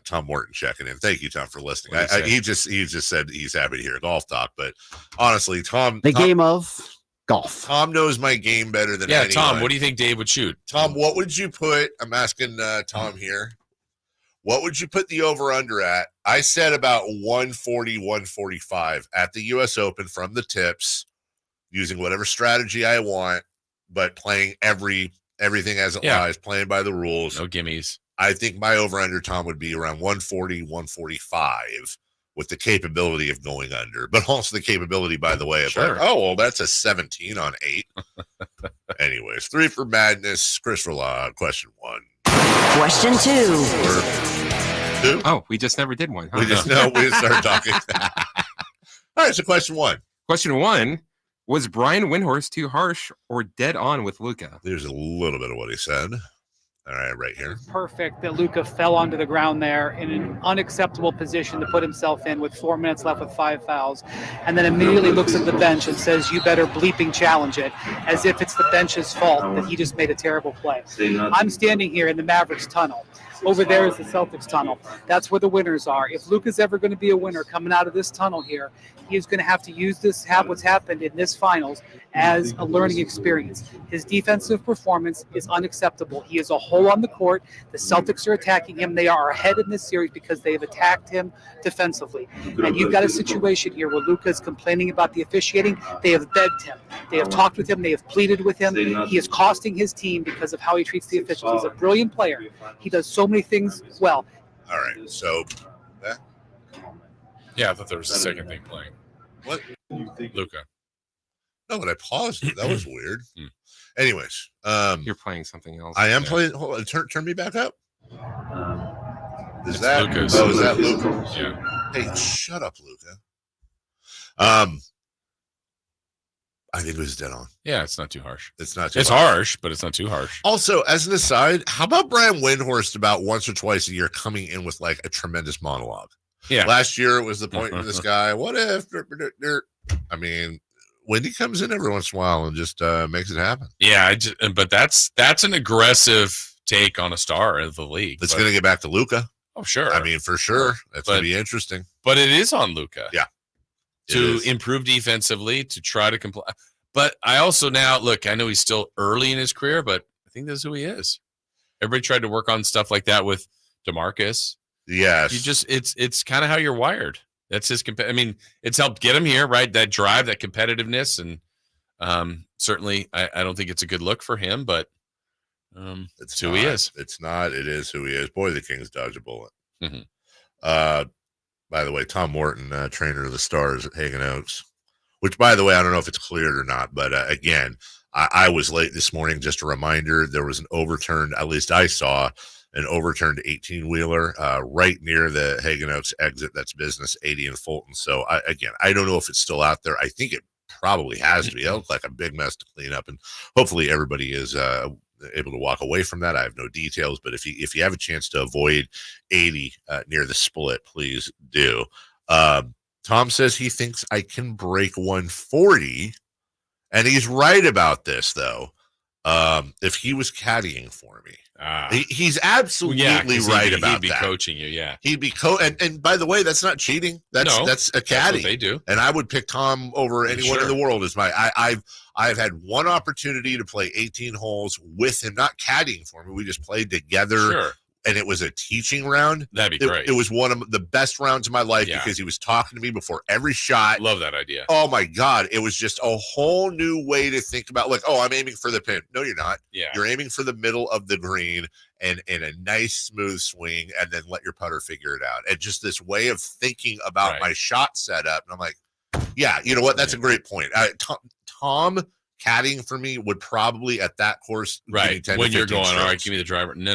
Tom Morton checking in. Thank you, Tom, for listening. He just said he's happy to hear golf talk. But honestly, Tom, game of golf. Tom knows my game better than anyone. Tom, what do you think Dave would shoot? Tom, what would you put? I'm asking Tom here. What would you put the over-under at? I said about 140, 145 at the U.S. Open from the tips, using whatever strategy I want, but playing everything as it lies, playing by the rules. No gimmies. I think my over-under, Tom, would be around 140, 145 with the capability of going under, but also the capability, by the way, of like, oh, well, that's a 17 on 8. Anyways, 3 for madness. Chris Law, question 1. Question 2. Oh, we just never did one. Huh? We just started talking. All right, so question 1. Question 1. Was Brian Windhorst too harsh or dead on with Luka? There's a little bit of what he said. All right, right here. Perfect that Luka fell onto the ground there in an unacceptable position to put himself in with 4 minutes left with 5 fouls, and then immediately looks at the bench and says, you better bleeping challenge it, as if it's the bench's fault that he just made a terrible play. I'm standing here in the Mavericks tunnel. Over there is the Celtics tunnel. That's where the winners are. If Luka's ever going to be a winner coming out of this tunnel here, he is going to have to use what's happened in this finals as a learning experience. His defensive performance is unacceptable. He is a hole on the court. The Celtics are attacking him. They are ahead in this series because they have attacked him defensively. And you've got a situation here where Luka is complaining about the officiating. They have begged him. They have talked with him. They have pleaded with him. He is costing his team because of how he treats the officials. He's a brilliant player. He does so many things well. All right, so yeah, I thought there was a second thing playing. What? Luka. No, but I paused it. That was weird. Anyways, you're playing something else. I am playing. Hold on, turn me back up. Is It's that Luka's. Oh, is that Luka? Yeah. Hey, shut up, Luka. I think it was dead on. Yeah, it's not too harsh. It's not too It's harsh, but it's not too harsh. Also, as an aside, how about Brian Windhorst about once or twice a year coming in with like a tremendous monologue? Yeah. Last year it was the point of this guy. What if? I mean, Wendy comes in every once in a while and just makes it happen. Yeah, but that's an aggressive take on a star of the league. It's going to get back to Luka. Oh, sure. I mean, for sure. That's going to be interesting. But it is on Luka. Yeah. To improve defensively, to try to comply. But I also now, look, I know he's still early in his career, but I think that's who he is. Everybody tried to work on stuff like that with DeMarcus. Yes. You just, it's kind of how you're wired. That's his, I mean, it's helped get him here, right? That drive, that competitiveness. And certainly, I don't think it's a good look for him, but it's who he is. It's not. It is who he is. Boy, the Kings dodge a bullet. Mm-hmm. By the way, Tom Morton, trainer of the Stars at Hagen Oaks, which, by the way, I don't know if it's cleared or not, but again, I was late this morning. Just a reminder, there was an overturned, at least I saw, an overturned 18-wheeler right near the Hagen Oaks exit. That's business 80 and Fulton. So, I don't know if it's still out there. I think it probably has to be. It looked like a big mess to clean up, and hopefully everybody is able to walk away from that. I have no details, but if you have a chance to avoid 80 near the split, please do. Tom says he thinks I can break 140, and he's right about this, though. If he was caddying for me, he's absolutely right about that. He'd be coaching you, yeah. He'd be and by the way, that's not cheating. That's a caddy. That's what they do. And I would pick Tom over anyone in the world as my. I've had one opportunity to play 18 holes with him, not caddying for me. We just played together. Sure. And it was a teaching round. That'd be great. It was one of the best rounds of my life because he was talking to me before every shot. Love that idea. Oh, my God. It was just a whole new way to think about, like, oh, I'm aiming for the pin. No, you're not. Yeah. You're aiming for the middle of the green and a nice, smooth swing, and then let your putter figure it out. And just this way of thinking about my shot setup. And I'm like, yeah, you know what? That's a great point. Tom caddying for me would probably at that course when you're going, all right, give me the driver. No.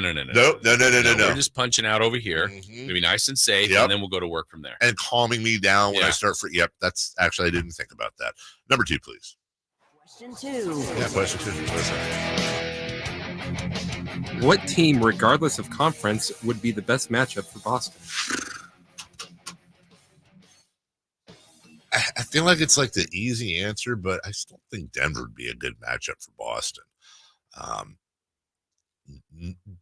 We're just punching out over here. Maybe nice and safe, and then we'll go to work from there. And calming me down when I start for that's actually I didn't think about that. Number 2, please. Question 2. Yeah, question 2. What team, regardless of conference, would be the best matchup for Boston? I feel like it's like the easy answer, but I still think Denver would be a good matchup for Boston.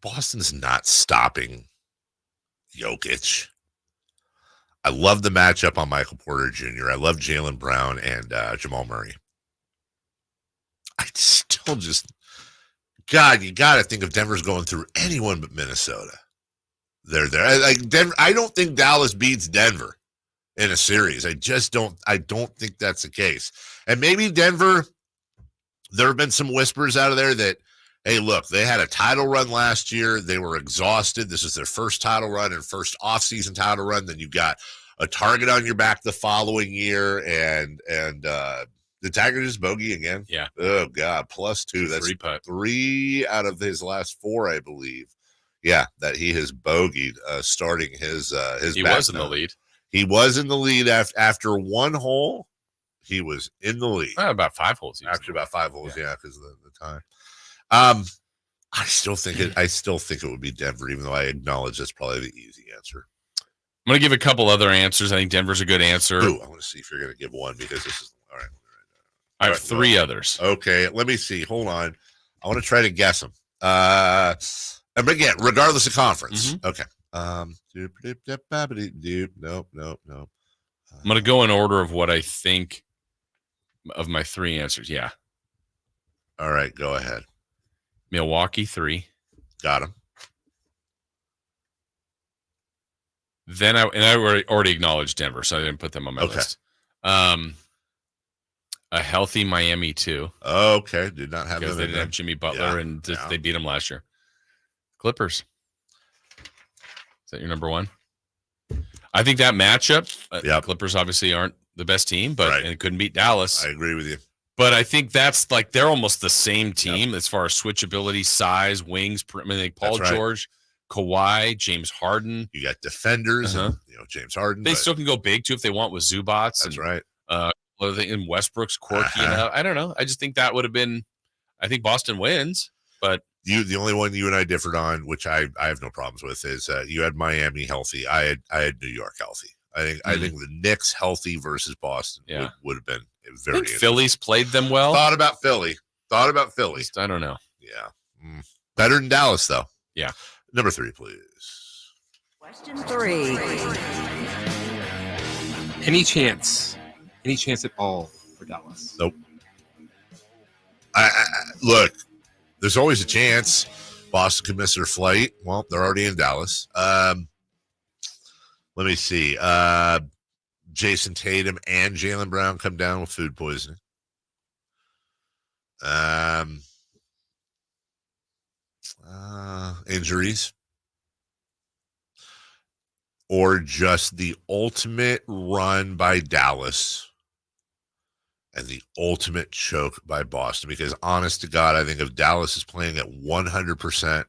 Boston's not stopping Jokic. I love the matchup on Michael Porter Jr. I love Jaylen Brown and Jamal Murray. I still just, God, you got to think if Denver's going through anyone but Minnesota, they're there. Like Denver, I don't think Dallas beats Denver in a series. I don't think that's the case. And maybe Denver, there have been some whispers out of there that, hey, look, they had a title run last year. They were exhausted. This is their first title run and first offseason title run. Then you've got a target on your back the following year, and the Tigers just bogey again. Yeah. Oh God, +2. That's 3 out of his last 4, I believe. Yeah, that he has bogeyed starting his. He was in the lead. He was in the lead after one hole. He was in the lead. About 5 holes. Actually, about 5 holes. Yeah, because of the time. I still think it would be Denver, even though I acknowledge that's probably the easy answer. I'm going to give a couple other answers. I think Denver's a good answer. Ooh, I want to see if you're going to give one because this is all right. I have 3 others. Okay, let me see. Hold on. I want to try to guess them. And again, regardless of conference. Mm-hmm. Okay. Nope. I'm going to go in order of what I think of my 3 answers. Yeah. All right, go ahead. Milwaukee 3. Got him. Then I already acknowledged Denver, so I didn't put them on my list. A healthy Miami 2. Okay, did not have because them. They didn't have Jimmy Butler, and they beat him last year. Clippers. Is that your number 1? I think that matchup. Clippers obviously aren't the best team, but and couldn't beat Dallas. I agree with you. But I think that's like they're almost the same team as far as switchability, size, wings. I mean, like Paul George, Kawhi, James Harden. You got defenders, and, James Harden. They still can go big too if they want with Zubats. That's right. In Westbrook's quirky. I don't know. I just think that would have been. I think Boston wins, but the only one you and I differed on, which I have no problems with, is you had Miami healthy. I had New York healthy. I think the Knicks healthy versus Boston would have been very. I think Philly's played them well. Thought about Philly. I don't know. Yeah, better than Dallas though. Yeah. Number 3, please. Question 3. Any chance at all for Dallas? Nope. I look, there's always a chance Boston could miss their flight. Well, they're already in Dallas. Let me see. Jason Tatum and Jaylen Brown come down with food poisoning. Injuries. Or just the ultimate run by Dallas and the ultimate choke by Boston. Because honest to God, I think if Dallas is playing at 100%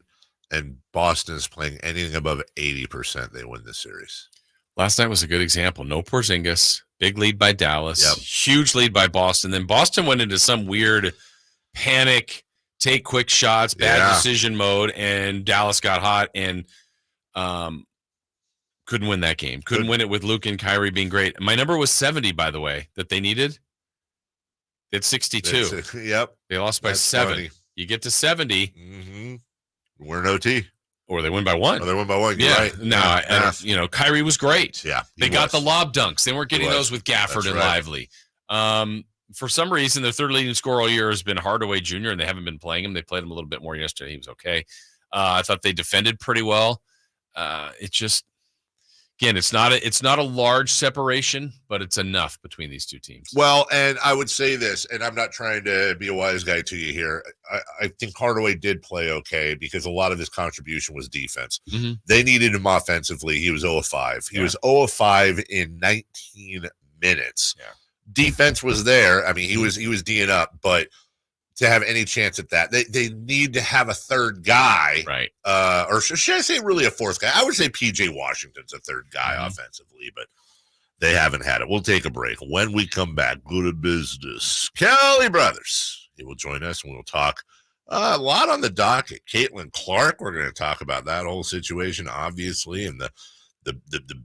and Boston is playing anything above 80%, they win this series. Last night was a good example. No Porzingis. Big lead by Dallas. Huge lead by Boston. Then Boston went into some weird panic, take quick shots, bad decision mode, and Dallas got hot and couldn't win that game. Couldn't win it with Luka and Kyrie being great. My number was 70, by the way, that they needed. It's 62. They lost by 7. Funny. You get to 70. Mm-hmm. We're in OT. Or they win by 1. Or they win by 1. You're right. No, Kyrie was great. Yeah. They got the lob dunks. They weren't getting those with Gafford and Lively. For some reason, their third leading scorer all year has been Hardaway Jr., and they haven't been playing him. They played him a little bit more yesterday. He was okay. I thought they defended pretty well. It just, again, it's not a large separation, but it's enough between these two teams. Well, and I would say this, and I'm not trying to be a wise guy to you here. I think Hardaway did play okay because a lot of his contribution was defense. Mm-hmm. They needed him offensively. He was 0 of 5. He was 0 of 5 in 19 minutes. Yeah. Defense was there. I mean, he was D'ing up, but to have any chance at that, they need to have a third guy, right? Or should I say really a fourth guy? I would say PJ Washington's a third guy offensively, but they haven't had it. We'll take a break. When we come back, go to business. Kelly Brothers, he will join us and we'll talk a lot on the docket. Caitlin Clark, we're going to talk about that whole situation, obviously, and the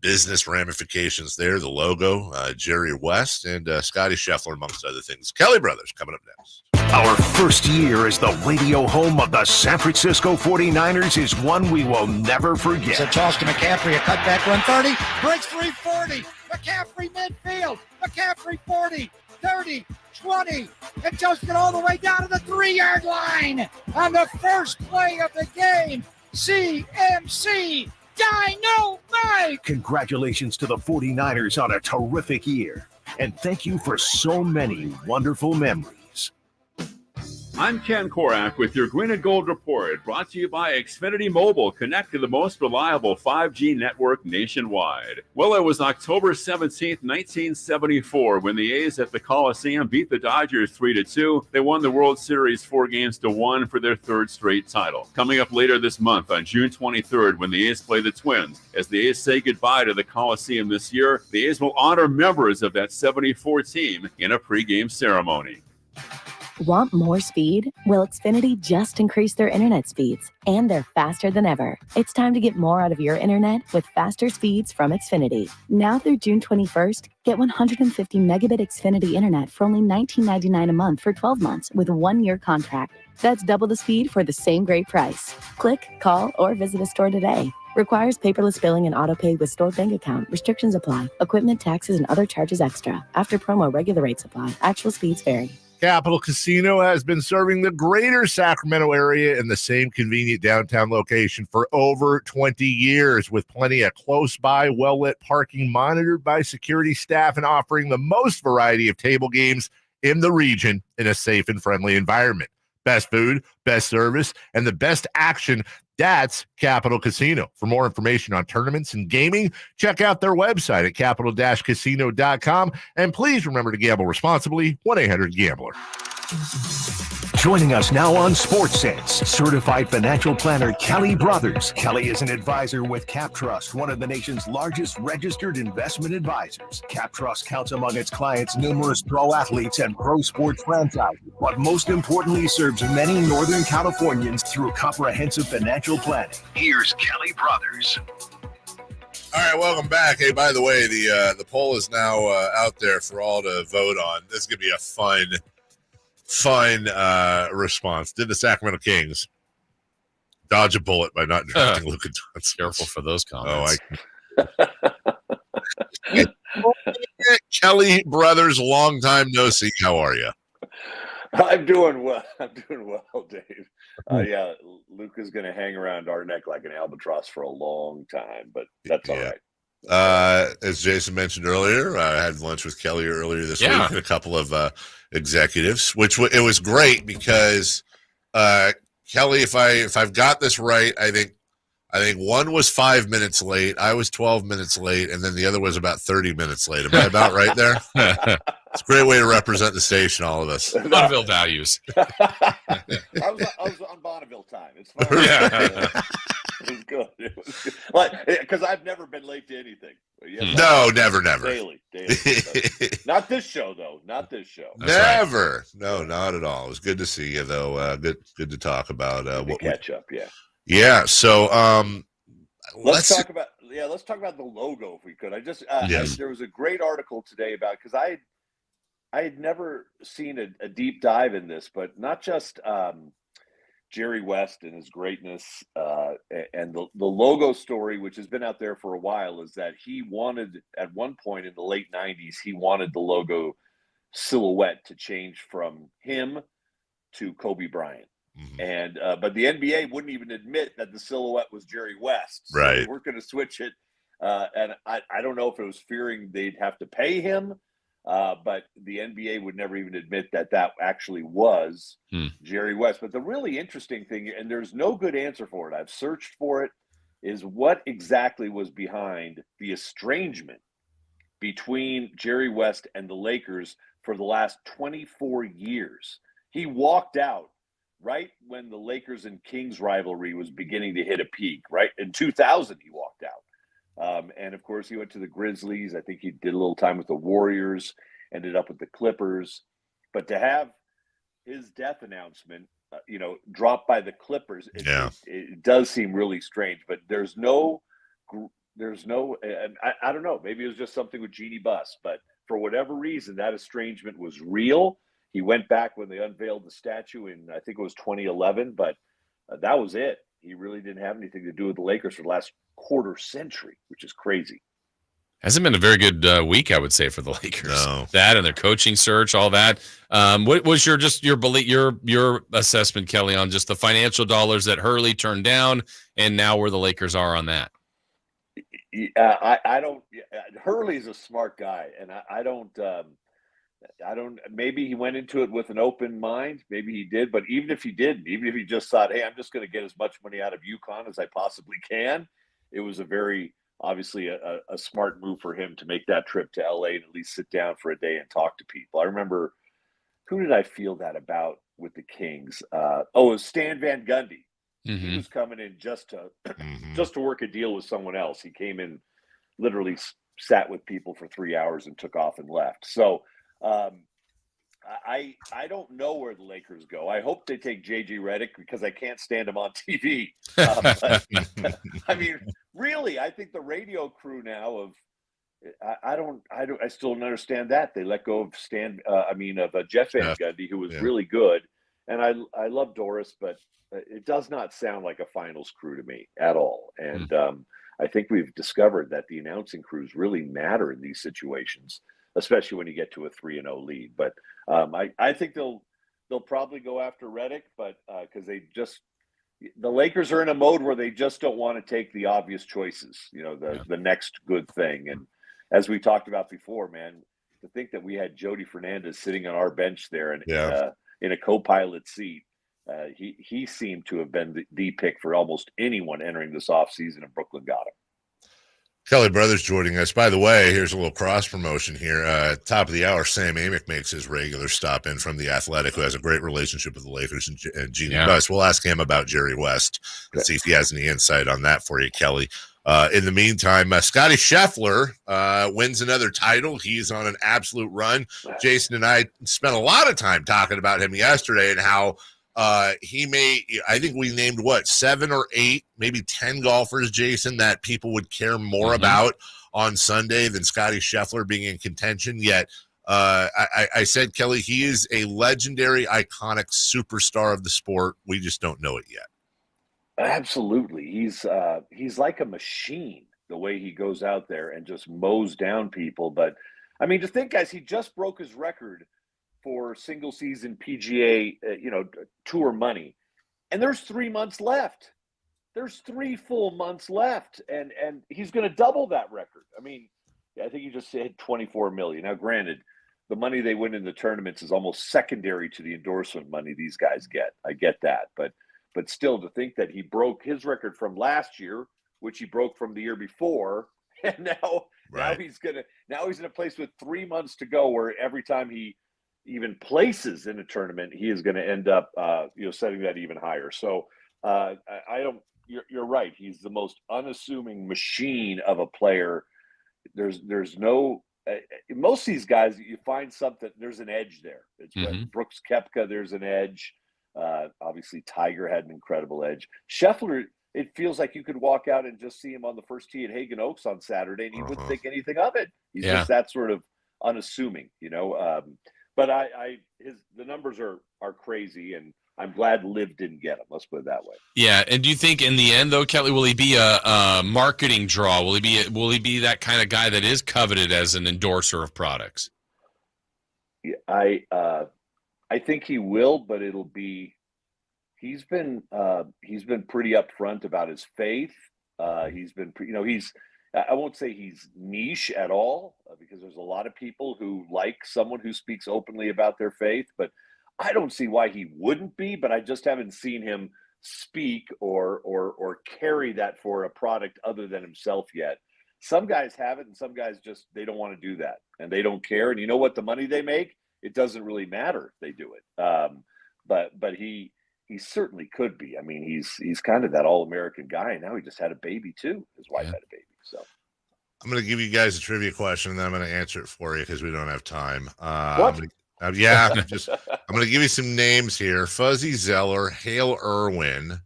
business ramifications there, the logo, Jerry West, and Scotty Scheffler, amongst other things. Kelly Brothers coming up next. Our first year as the radio home of the San Francisco 49ers is one we will never forget. It's a toss to McCaffrey, a cutback run 30, breaks 340, McCaffrey midfield, McCaffrey 40, 30, 20, and toasted all the way down to the 3-yard line on the first play of the game. CMC Dynamite! Congratulations to the 49ers on a terrific year. And thank you for so many wonderful memories. I'm Ken Korak with your Green and Gold Report, brought to you by Xfinity Mobile. Connect to the most reliable 5G network nationwide. Well, it was October 17th, 1974, when the A's at the Coliseum beat the Dodgers 3-2. They won the World Series 4-1 for their third straight title. Coming up later this month on June 23rd, when the A's play the Twins. As the A's say goodbye to the Coliseum this year, the A's will honor members of that 74 team in a pregame ceremony. Want more speed? Well, Xfinity just increased their internet speeds, and they're faster than ever. It's time to get more out of your internet with faster speeds from Xfinity. Now through June 21st, get 150 megabit Xfinity internet for only $19.99 a month for 12 months with a 1-year contract. That's double the speed for the same great price. Click, call, or visit a store today. Requires paperless billing and auto-pay with stored bank account. Restrictions apply. Equipment, taxes, and other charges extra. After promo, regular rates apply. Actual speeds vary. Capital Casino has been serving the greater Sacramento area in the same convenient downtown location for over 20 years, with plenty of close-by, well-lit parking monitored by security staff and offering the most variety of table games in the region in a safe and friendly environment. Best food, best service, and the best action. That's Capital Casino. For more information on tournaments and gaming, check out their website at capital-casino.com. And please remember to gamble responsibly. 1-800-GAMBLER. Joining us now on Sports Sense, certified financial planner Kelly Brothers. Kelly is an advisor with Cap Trust, one of the nation's largest registered investment advisors. Cap Trust counts among its clients numerous pro athletes and pro sports franchises, but most importantly serves many Northern Californians through comprehensive financial planning. Here's Kelly Brothers. All right, welcome back. Hey, by the way, the poll is now out there for all to vote on. This is going to be a fun response. Did the Sacramento Kings dodge a bullet by not drafting Luka Doncic? Careful for those comments. Kelly Brothers, long time no see. How are you? I'm doing well. Dave. Yeah, Luka's going to hang around our neck like an albatross for a long time, but that's all right. As Jason mentioned earlier, I had lunch with Kelly earlier this week and a couple of executives, which it was great because Kelly, if I've got this right, I think one was 5 minutes late, I was 12 minutes late, and then the other was about 30 minutes late. Am I about right there? It's a great way to represent the station, all of us. Bonneville values. I was on Bonneville time. It's fine. Yeah. It was good. Like, because I've never been late to anything. Yes, No, never. Daily. Not this show, though. Not this show. Never. Right. No, not at all. It was good to see you, though. Good to talk about what catch up. Yeah. Yeah. So let's talk about the logo if we could. There was a great article today about, because I had never seen a deep dive in this, but not just Jerry West and his greatness and the logo story, which has been out there for a while, is that he wanted, at one point in the late 90s, he wanted the logo silhouette to change from him to Kobe Bryant. Mm-hmm. And but the NBA wouldn't even admit that the silhouette was Jerry West. So right. We're going to switch it. And I don't know if it was fearing they'd have to pay him, but the NBA would never even admit that actually was Jerry West. But the really interesting thing, and there's no good answer for it, I've searched for it, is what exactly was behind the estrangement between Jerry West and the Lakers for the last 24 years. He walked out right when the Lakers and Kings rivalry was beginning to hit a peak, right? In 2000, he walked out. And of course, he went to the Grizzlies. I think he did a little time with the Warriors, ended up with the Clippers. But to have his death announcement, dropped by the Clippers, it does seem really strange. But there's no, I don't know, maybe it was just something with Jeannie Buss. But for whatever reason, that estrangement was real. He went back when they unveiled the statue in, I think it was 2011, but that was it. He really didn't have anything to do with the Lakers for the last quarter century, which is crazy. Hasn't been a very good week, I would say, for the Lakers. No. That and their coaching search, all that. What was your belief, your assessment, Kelly, on just the financial dollars that Hurley turned down, and now where the Lakers are on that? I don't. Hurley's a smart guy, and I don't. Maybe he went into it with an open mind. Maybe he did, but even if he didn't, even if he just thought, "Hey, I'm just going to get as much money out of UConn as I possibly can," it was obviously a smart move for him to make that trip to LA and at least sit down for a day and talk to people. I remember, who did I feel that about with the Kings? It was Stan Van Gundy. Mm-hmm. He was coming in just to work a deal with someone else. He came in, literally sat with people for 3 hours and took off and left. So I don't know where the Lakers go. I hope they take JJ Redick because I can't stand him on TV. But, I mean, really, I think the radio crew now I still don't understand that they let go of Jeff Van Gundy, who was really good, and I love Doris, but it does not sound like a finals crew to me at all. And I think we've discovered that the announcing crews really matter in these situations, especially when you get to a 3-0 lead. But I think they'll probably go after Redick, but because the Lakers are in a mode where they just don't want to take the obvious choices, the next good thing. And as we talked about before, man, to think that we had Jody Fernandez sitting on our bench there and in a co-pilot seat, he seemed to have been the pick for almost anyone entering this offseason, and Brooklyn got him. Kelly Brothers joining us. By the way, here's a little cross promotion here. Top of the hour, Sam Amick makes his regular stop in from The Athletic, who has a great relationship with the Lakers and Jeannie Buss. We'll ask him about Jerry West and see if he has any insight on that for you, Kelly. In the meantime, Scotty Scheffler wins another title. He's on an absolute run. Jason and I spent a lot of time talking about him yesterday and how I think we named 7 or 8, maybe 10 golfers, Jason, that people would care more about on Sunday than Scotty Scheffler being in contention. Yet I said, Kelly, he is a legendary, iconic superstar of the sport. We just don't know it yet. Absolutely. He's like a machine, the way he goes out there and just mows down people. But I mean, to think, guys, he just broke his record for single season PGA, tour money. And there's 3 months left. There's 3 full months left. And he's going to double that record. I mean, I think he just hit 24 million. Now, granted, the money they win in the tournaments is almost secondary to the endorsement money these guys get. I get that. But still, to think that he broke his record from last year, which he broke from the year before, and now he's in a place with 3 months to go where every time he even places in a tournament, he is going to end up, setting that even higher. So you're right. He's the most unassuming machine of a player. There's no, most of these guys, you find something, there's an edge there. It's when Brooks Koepka, there's an edge. Obviously Tiger had an incredible edge. Scheffler, it feels like you could walk out and just see him on the first tee at Hagen Oaks on Saturday and he wouldn't think anything of it. He's just that sort of unassuming, but the numbers are crazy, and I'm glad Liv didn't get him. Let's put it that way. Yeah, and do you think in the end, though, Kelly, will he be a marketing draw? Will he be that kind of guy that is coveted as an endorser of products? Yeah, I think he will, but it'll be. He's been pretty upfront about his faith. He's been, I won't say he's niche at all because there's a lot of people who like someone who speaks openly about their faith, but I don't see why he wouldn't be, but I just haven't seen him speak or carry that for a product other than himself yet. Some guys have it and some guys just, they don't want to do that and they don't care. And you know what, the money they make, it doesn't really matter if they do it. But he certainly could be. I mean, he's kind of that all-American guy. And now he just had a baby too. His wife had a baby. So I'm going to give you guys a trivia question, and then I'm going to answer it for you because we don't have time. What? I'm going to give you some names here: Fuzzy Zeller, Hale Irwin,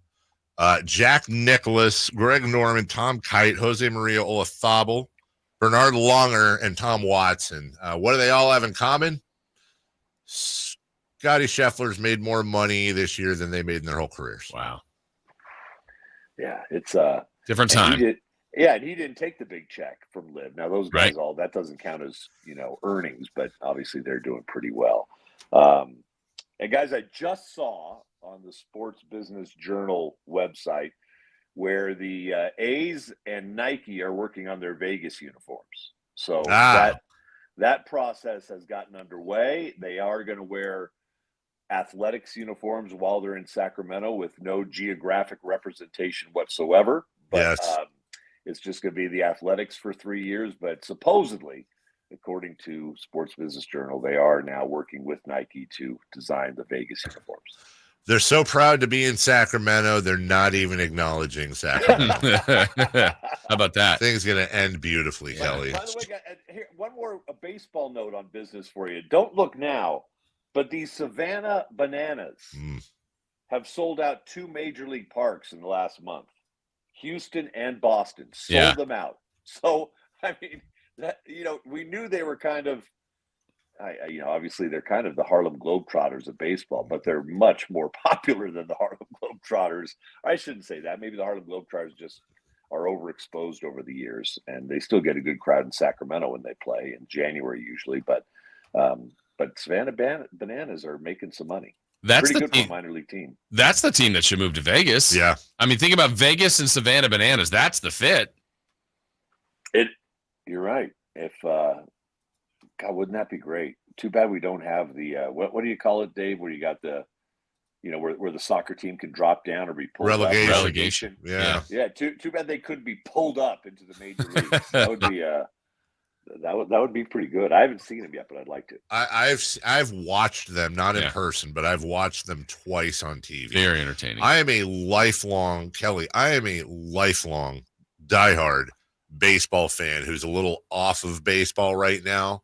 Jack Nicklaus, Greg Norman, Tom Kite, Jose Maria Olazabal, Bernard Longer, and Tom Watson. What do they all have in common? Scotty Scheffler's made more money this year than they made in their whole careers. Wow. Yeah, it's different time. And he didn't take the big check from Liv. Now those guys that doesn't count as, earnings, but obviously they're doing pretty well. And guys, I just saw on the Sports Business Journal website, where the A's and Nike are working on their Vegas uniforms. So that process has gotten underway. They are going to wear athletics uniforms while they're in Sacramento with no geographic representation whatsoever. But it's just going to be the athletics for 3 years. But supposedly, according to Sports Business Journal, they are now working with Nike to design the Vegas uniforms. They're so proud to be in Sacramento, they're not even acknowledging Sacramento. How about that? Thing's going to end beautifully, Kelly. By the way, guys, here, one more baseball note on business for you. Don't look now, but these Savannah Bananas have sold out 2 major league parks in the last month. Houston and Boston sold them out. So, I mean, we knew they were kind of, obviously they're kind of the Harlem Globetrotters of baseball, but they're much more popular than the Harlem Globetrotters. I shouldn't say that. Maybe the Harlem Globetrotters just are overexposed over the years, and they still get a good crowd in Sacramento when they play in January usually. But Savannah Bananas are making some money. That's pretty the good team. for a minor league team. That's the team that should move to Vegas. Yeah. I mean, think about Vegas and Savannah Bananas. That's the fit. You're right. If God, wouldn't that be great? Too bad we don't have the what do you call it, Dave? Where you got the, where the soccer team can drop down or be pulled relegation. up. Relegation. Yeah. Too bad they couldn't be pulled up into the major leagues. That would be that would be pretty good. I haven't seen them yet, but I'd like to. I've watched them, not in person, but I've watched them twice on TV. Very entertaining. I am a lifelong diehard baseball fan who's a little off of baseball right now.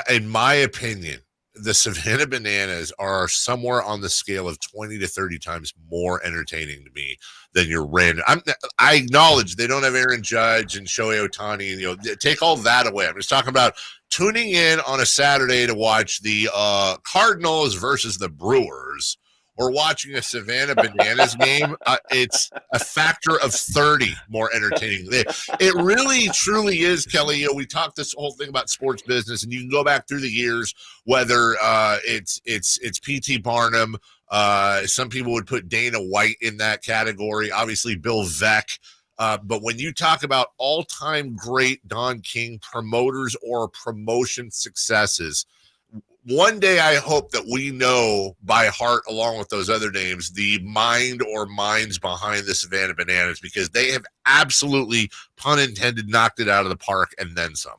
In my opinion, the Savannah Bananas are somewhere on the scale of 20 to 30 times more entertaining to me than your random. I acknowledge they don't have Aaron Judge and Shohei Ohtani, and take all that away. I'm just talking about tuning in on a Saturday to watch the Cardinals versus the Brewers, or watching a Savannah Bananas game. It's a factor of 30 more entertaining. It really, truly is, Kelly. We talked this whole thing about sports business, and you can go back through the years, whether it's P.T. Barnum. Some people would put Dana White in that category. Obviously, Bill Veeck. But when you talk about all-time great Don King promoters or promotion successes, one day I hope that we know by heart, along with those other names, the mind or minds behind the Savannah Bananas, because they have absolutely, pun intended, knocked it out of the park and then some.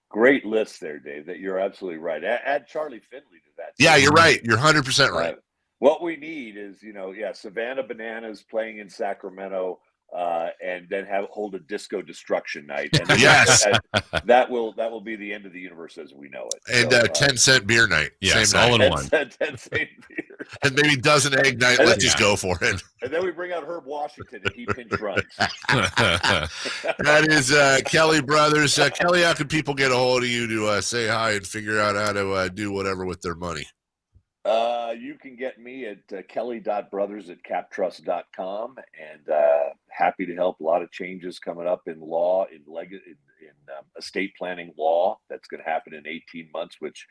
Great list there, Dave. That you're absolutely right. Add Charlie Finley to that. Yeah, you're right. You're 100% right. What we need is, Savannah Bananas playing in Sacramento, and then hold a disco destruction night. And yes, that will be the end of the universe as we know it. And so, 10-cent beer night. Yes, same all night. in one. 10-cent beer. And maybe dozen egg night. Let's just go for it. And then we bring out Herb Washington and he pinch runs. That is Kelly Brothers. Kelly, how can people get a hold of you to say hi and figure out how to do whatever with their money? You can get me at kelly.brothers@captrust.com, and happy to help. A lot of changes coming up in law, in estate planning law. That's going to happen in 18 months, which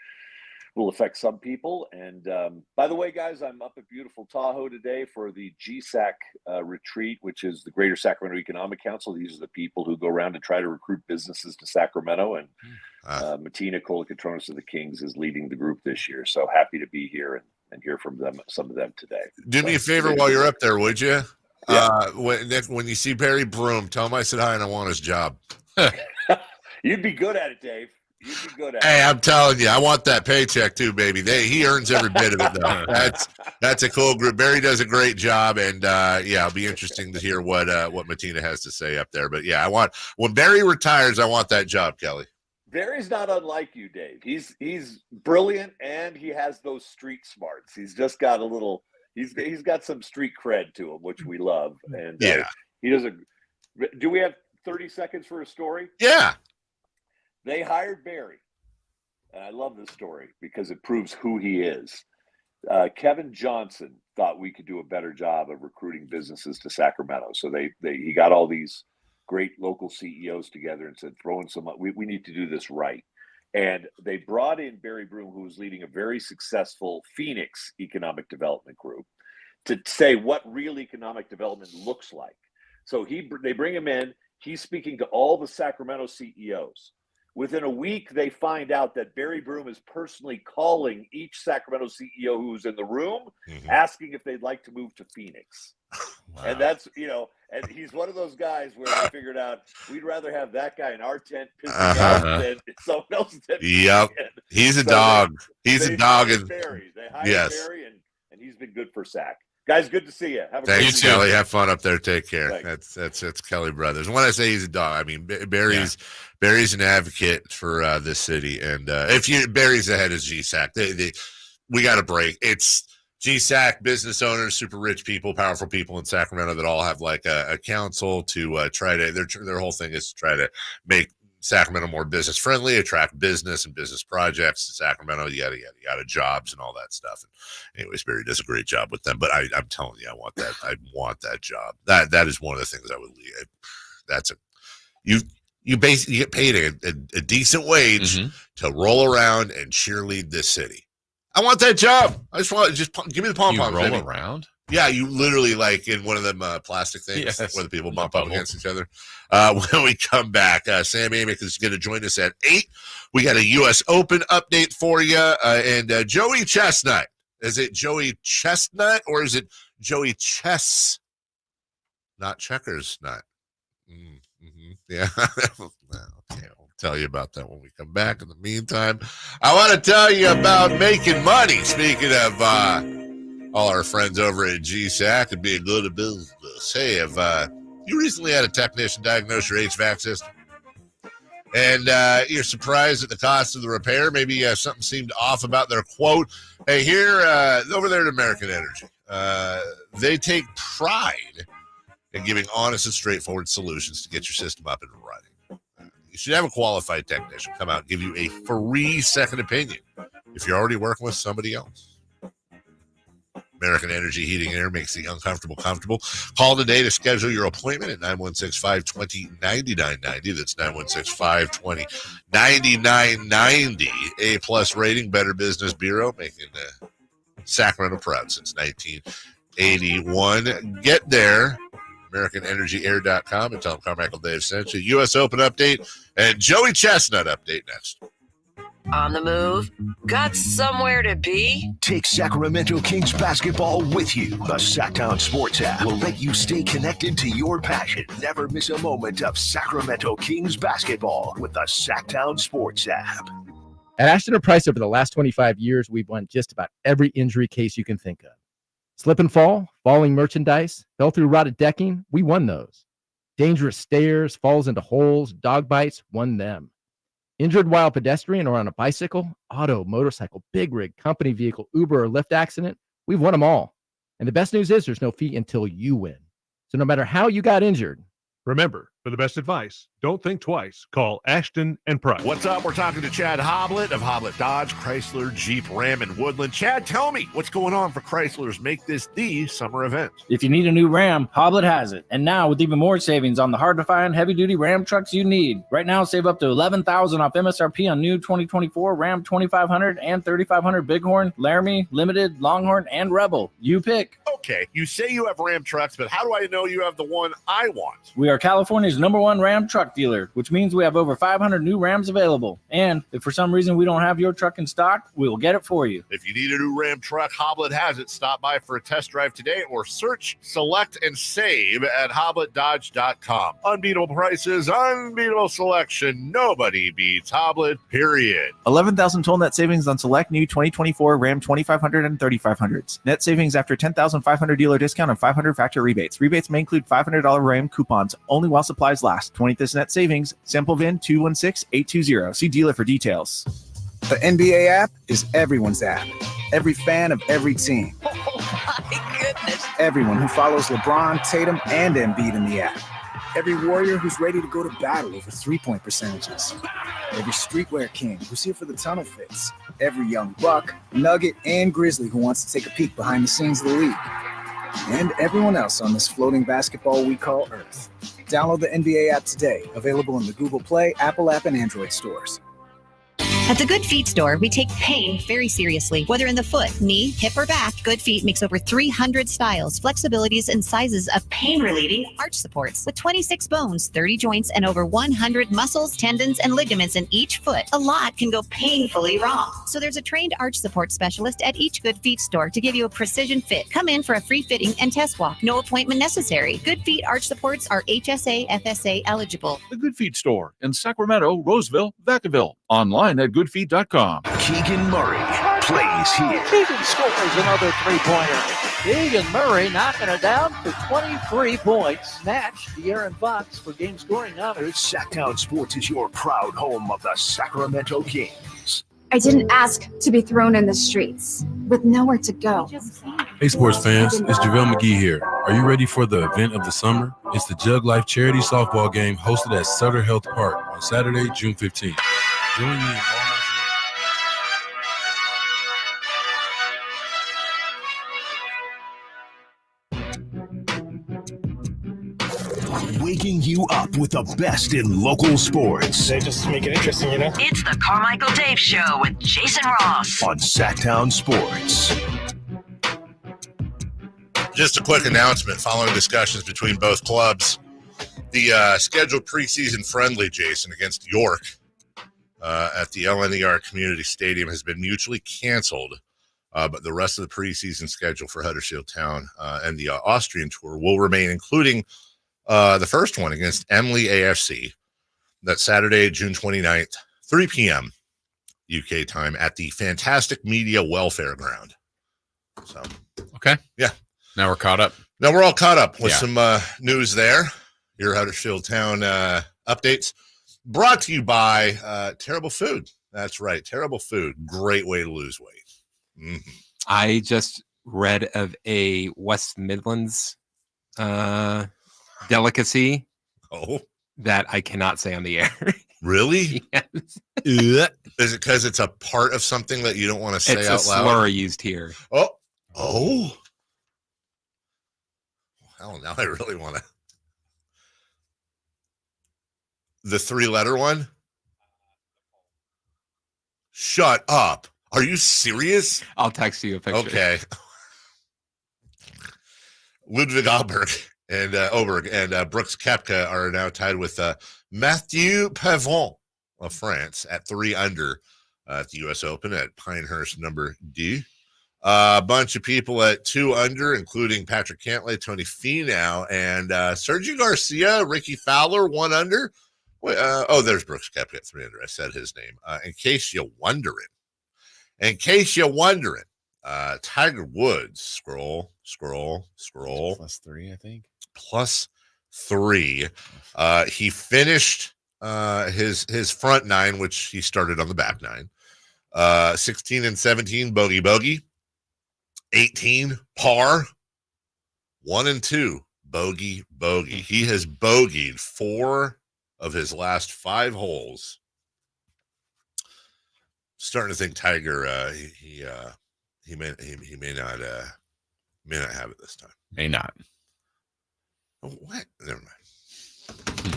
will affect some people. And by the way, guys, I'm up at beautiful Tahoe today for the GSAC retreat, which is the Greater Sacramento Economic Council. These are the people who go around to try to recruit businesses to Sacramento. And Martina Colacatronis of the Kings is leading the group this year. So happy to be here and hear from them, some of them today. Do me a favor while you're up there, would you? Yeah. When you see Barry Broom, tell him I said hi and I want his job. You'd be good at it, Dave. You'd be good at it. Hey, I'm telling you, I want that paycheck too, baby. He earns every bit of it, though. That's a cool group. Barry does a great job, and it'll be interesting to hear what Martina has to say up there. But yeah, when Barry retires, I want that job, Kelly. Barry's not unlike you, Dave. He's brilliant, and he has those street smarts. He's just got a little. He's got some street cred to him, which we love. And he does a. Do we have 30 seconds for a story? Yeah. They hired Barry, and I love this story because it proves who he is. Kevin Johnson thought we could do a better job of recruiting businesses to Sacramento, so he got all these great local CEOs together and said, we need to do this right. And they brought in Barry Broom, who was leading a very successful Phoenix economic development group. to say what real economic development looks like. So they bring him in. He's speaking to all the Sacramento CEOs. Within a week, they find out that Barry Broom is personally calling each Sacramento CEO who's in the room, asking if they'd like to move to Phoenix. Wow. And that's, and he's one of those guys where they figured out we'd rather have that guy in our tent pissing out than someone else's tent. Yep. He's a dog. He's a dog. Barry. They hired Barry, and he's been good for Sac. Guys, good to see you. Have a great Thanks, Kelly. Have fun up there. Take care. Thanks. That's Kelly Brothers. And when I say he's a dog, I mean Barry's an advocate for this city. And Barry's the head of GSAC. We got a break. It's GSAC business owners, super rich people, powerful people in Sacramento that all have like a council to try to. Their whole thing is to try to make Sacramento more business friendly, attract business and business projects to Sacramento, yada jobs and all that stuff. And anyways, Barry does a great job with them. But I'm telling you, I want that job. That is one of the things I would leave. That's you basically get paid a decent wage to roll around and cheerlead this city. I want that job. I just give me the pom poms. Roll around. Yeah, you literally like in one of them plastic things where the people bump up against each other. When we come back, Sam Amick is going to join us at 8. We got a U.S. Open update for you. And Joey Chestnut. Is it Joey Chestnut or is it Joey Chess? Not Checkers Nut. Yeah. Okay, I'll tell you about that when we come back. In the meantime, I want to tell you about making money. Speaking of all our friends over at GSAC and being good at business. Hey, have you recently had a technician diagnose your HVAC system? And you're surprised at the cost of the repair? Maybe something seemed off about their quote. Hey, here, over there at American Energy, they take pride in giving honest and straightforward solutions to get your system up and running. You should have a qualified technician come out and give you a free second opinion if you're already working with somebody else. American Energy Heating and Air makes the uncomfortable comfortable. Call today to schedule your appointment at 916-520-9990. That's 916-520-9990. A+ rating, Better Business Bureau, making Sacramento proud since 1981. Get there, AmericanEnergyAir.com, and tell them Carmichael Dave sent you. U.S. Open update and Joey Chestnut update next. On the move? Got somewhere to be? Take Sacramento Kings basketball with you. The Sacktown Sports app will let you stay connected to your passion. Never miss a moment of Sacramento Kings basketball with the Sacktown Sports app. At Ashton & Price, over the last 25 years, we've won just about every injury case you can think of. Slip and fall, falling merchandise, fell through rotted decking, we won those. Dangerous stairs, falls into holes, dog bites, won them. Injured while pedestrian or on a bicycle, auto, motorcycle, big rig, company vehicle, Uber, or Lyft accident, we've won them all. And the best news is there's no fee until you win. So no matter how you got injured, remember, for the best advice, don't think twice. Call Ashton & Price. What's up? We're talking to Chad Hoblet of Hoblet Dodge, Chrysler, Jeep, Ram, and Woodland. Chad, tell me what's going on for Chrysler's Make This the Summer event. If you need a new Ram, Hoblet has it. And now with even more savings on the hard-to-find heavy-duty Ram trucks you need. Right now, save up to $11,000 off MSRP on new 2024 Ram 2500 and 3500 Bighorn, Laramie, Limited, Longhorn, and Rebel. You pick. Okay, you say you have Ram trucks, but how do I know you have the one I want? We are California's #1 Ram truck dealer, which means we have over 500 new Rams available. And if for some reason we don't have your truck in stock, we will get it for you. If you need a new Ram truck, Hoblet has it. Stop by for a test drive today or search, select, and save at HobletDodge.com. Unbeatable prices, unbeatable selection. Nobody beats Hoblet, period. 11,000 total net savings on select new 2024 Ram 2500 and 3500s. Net savings after 10,500 dealer discount and 500 factory rebates. Rebates may include $500 Ram coupons only while supplies last. 20th net savings. Sample VIN 216820. See dealer for details. The NBA app is everyone's app. Every fan of every team. Oh my goodness. Everyone who follows LeBron, Tatum, and Embiid in the app. Every warrior who's ready to go to battle over three-point percentages. Every streetwear king who's here for the tunnel fits. Every young buck, nugget, and grizzly who wants to take a peek behind the scenes of the league. And everyone else on this floating basketball we call Earth. Download the NBA app today. Available in the Google Play, Apple app, and Android stores. At the Good Feet store, we take pain very seriously. Whether in the foot, knee, hip, or back, Good Feet makes over 300 styles, flexibilities, and sizes of pain-relieving arch supports. With 26 bones, 30 joints, and over 100 muscles, tendons, and ligaments in each foot, a lot can go painfully wrong. So there's a trained arch support specialist at each Good Feet store to give you a precision fit. Come in for a free fitting and test walk. No appointment necessary. Good Feet arch supports are HSA, FSA eligible. The Good Feet store in Sacramento, Roseville, Vacaville. Online at goodfeet.com. Keegan Murray plays here. Keegan scores another three-pointer. Keegan Murray knocking it down for 23 points. Snatch De'Aaron Fox for game scoring honors. Sacktown Sports is your proud home of the Sacramento Kings. I didn't ask to be thrown in the streets with nowhere to go. Hey sports fans, it's JaVale McGee here. Are you ready for the event of the summer? It's the Jug Life Charity Softball Game hosted at Sutter Health Park on Saturday, June 15th. Join me in waking you up with the best in local sports. They just make it interesting, you know? It's the Carmichael Dave Show with Jason Ross on Sacktown Sports. Just a quick announcement following discussions between both clubs. The scheduled preseason friendly, Jason, against York at the LNER Community Stadium has been mutually canceled, but the rest of the preseason schedule for Huddersfield Town and the Austrian tour will remain, including the first one against Emily AFC. That's Saturday, June 29th, 3 p.m. UK time at the Fantastic Media Welfare Ground. So, okay. Yeah. Now we're caught up. Now we're all caught up with some news there. Your Huddersfield Town updates brought to you by Terrible Food. That's right. Terrible Food. Great way to lose weight. Mm-hmm. I just read of a West Midlands delicacy that I cannot say on the air. Really? Yes. Is it because it's a part of something that you don't want to say it's out a loud? slur used here. Oh. Hell, now I really want to. The 3-letter one? Shut up. Are you serious? I'll text you a picture. Okay. Ludwig Oberg and Brooks Koepka are now tied with Mathieu Pavon of France at 3 under at the U.S. Open at Pinehurst number 2. A bunch of people at 2 under, including Patrick Cantlay, Tony Finau, and Sergio Garcia, Ricky Fowler, 1 under. There's Brooks Koepka at 3 under. I said his name. In case you're wondering, Tiger Woods, scroll. +3, I think. +3. He finished his front 9, which he started on the back 9. 16 and 17, bogey. 18, par. 1 and 2, bogey. He has bogeyed 4 of his last 5 holes. Starting to think Tiger, he may not have it this time. May not. What? Never mind.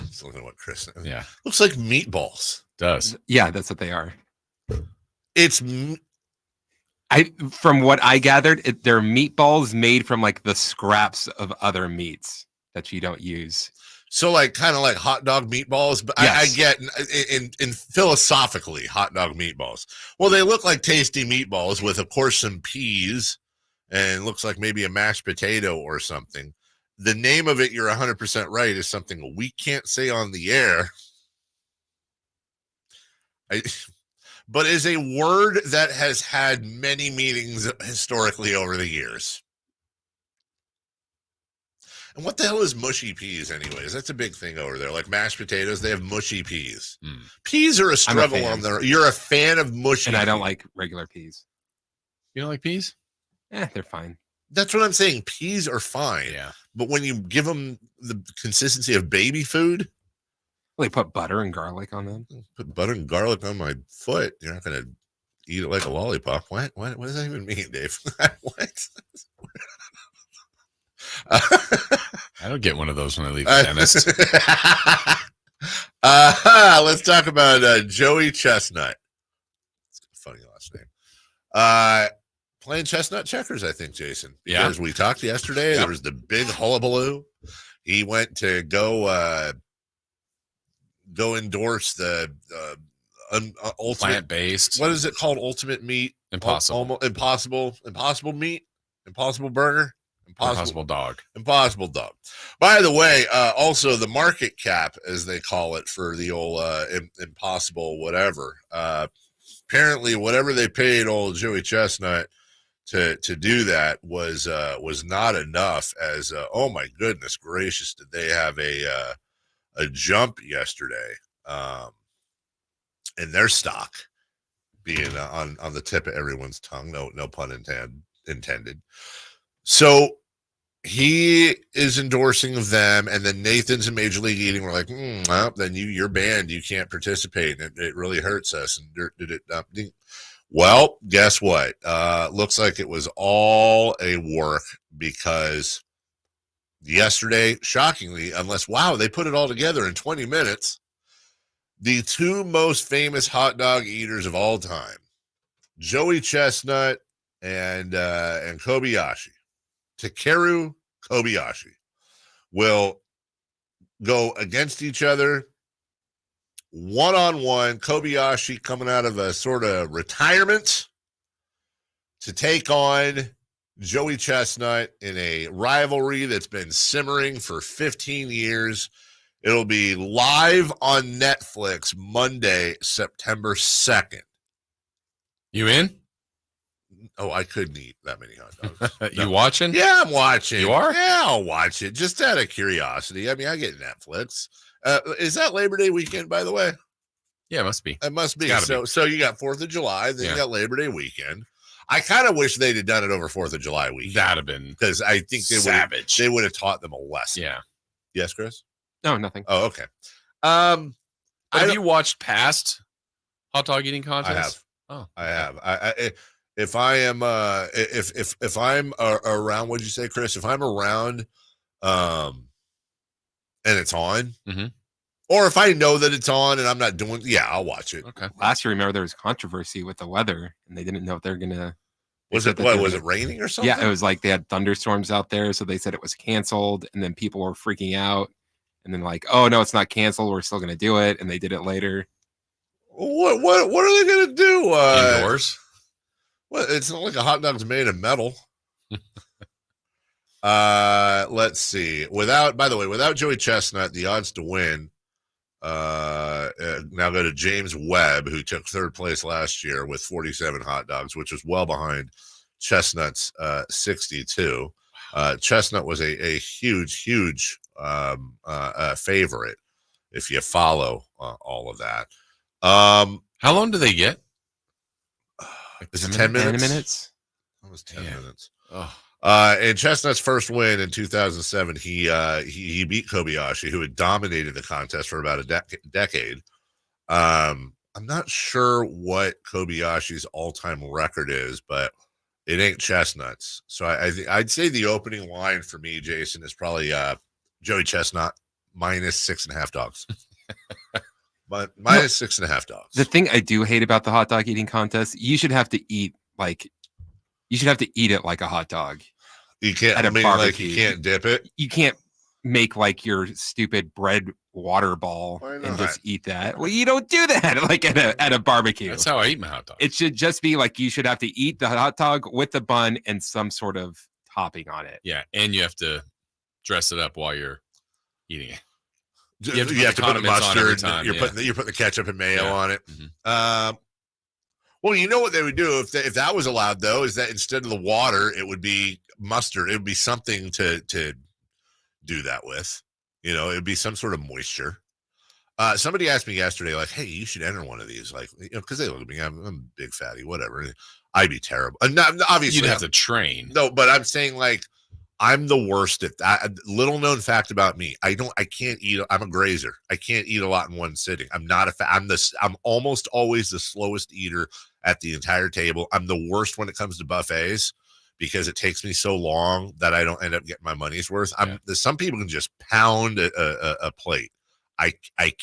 Just looking at what Chris. Yeah. Looks like meatballs. Does. Yeah, that's what they are. It's. From what I gathered, they're meatballs made from like the scraps of other meats that you don't use. So like kind of like hot dog meatballs, but yes. I get in philosophically hot dog meatballs. Well, they look like tasty meatballs with, of course, some peas and looks like maybe a mashed potato or something. The name of it, you're 100% right, is something we can't say on the air. But is a word that has had many meanings historically over the years. And what the hell is mushy peas anyways? That's a big thing over there. Like mashed potatoes, they have mushy peas. Peas are a struggle on there. You're a fan of mushy. And I don't like regular peas. You don't like peas? They're fine. That's what I'm saying. Peas are fine. Yeah. But when you give them the consistency of baby food. Well, they put butter and garlic on them. Put butter and garlic on my foot. You're not going to eat it like a lollipop. What does that even mean, Dave? What? I don't get one of those when I leave the dentist. Let's talk about Joey Chestnut. Playing chestnut checkers, I think, Jason. Yeah. Because we talked yesterday. There was the big hullabaloo. He went to go endorse the ultimate plant-based. What is it called? Ultimate meat? Impossible. Impossible meat? Impossible burger? Impossible dog. Impossible dog. By the way, also the market cap, as they call it, for the old impossible whatever. Apparently, whatever they paid old Joey Chestnut to do that was not enough. As oh my goodness gracious, did they have a jump yesterday in their stock being on the tip of everyone's tongue? No pun intended. So he is endorsing them, and then Nathan's in Major League Eating. We're like, well, then you're banned. You can't participate. And it really hurts us. And well, guess what? Looks like it was all a work, because yesterday, shockingly, they put it all together in 20 minutes. The two most famous hot dog eaters of all time, Joey Chestnut and Kobayashi. Takeru Kobayashi will go against each other one-on-one. Kobayashi coming out of a sort of retirement to take on Joey Chestnut in a rivalry that's been simmering for 15 years. It'll be live on Netflix Monday, September 2nd. You in? Oh, I couldn't eat that many hot dogs. You watching? Yeah, I'm watching. You are? Yeah, I'll watch it just out of curiosity. I mean, I get Netflix. Is that Labor Day weekend, by the way? Yeah, it must be. It must be. So you got 4th of July, then you got Labor Day weekend. I kind of wish they'd have done it over 4th of July weekend. That'd have been because I think they would have taught them a lesson. Yeah. Yes, Chris? No, nothing. Oh, okay. Have you watched past hot dog eating contests? I have. Oh, I have. If I am if I'm around, what'd you say, Chris? If I'm around, and it's on, or if I know that it's on and I'm not doing, I'll watch it. Okay. Last year, remember there was controversy with the weather, and they didn't know if they're gonna. Was it raining or something? Yeah, it was like they had thunderstorms out there, so they said it was canceled, and then people were freaking out, and then like, oh no, it's not canceled. We're still gonna do it, and they did it later. What are they gonna do? Indoors. Well, it's not like a hot dog's made of metal. Let's see. Without Joey Chestnut, the odds to win now go to James Webb, who took 3rd place last year with 47 hot dogs, which was well behind Chestnut's 62. Chestnut was a huge favorite if you follow all of that. How long do they get? Is it 10 minutes? 10 minutes? Almost 10 minutes. Oh. In Chestnut's first win in 2007, he beat Kobayashi, who had dominated the contest for about a decade. I'm not sure what Kobayashi's all-time record is, but it ain't Chestnut's. So I'd say the opening line for me, Jason, is probably Joey Chestnut minus 6.5 dogs. But minus 6.5 dogs. The thing I do hate about the hot dog eating contest, you should have to eat it like a hot dog. You can't. Like you can't dip it. You can't make like your stupid bread water ball and just eat that. Well, you don't do that like at a barbecue. That's how I eat my hot dog. It should just be like you should have to eat the hot dog with the bun and some sort of topping on it. Yeah, and you have to dress it up while you're eating it. You have to put the mustard. You're putting the ketchup and mayo on it. Well, you know what they would do if that was allowed, though, is that instead of the water, it would be mustard. It would be something to do that with. You know, it would be some sort of moisture. Somebody asked me yesterday, like, "Hey, you should enter one of these," like, because they look at me, I'm a big fatty, whatever. I'd be terrible. Obviously, you'd have to train. No, but I'm saying like. I'm the worst at that. Little known fact about me. I can't eat. I'm a grazer. I can't eat a lot in one sitting. I'm not I'm almost always the slowest eater at the entire table. I'm the worst when it comes to buffets because it takes me so long that I don't end up getting my money's worth. Some people can just pound a plate. I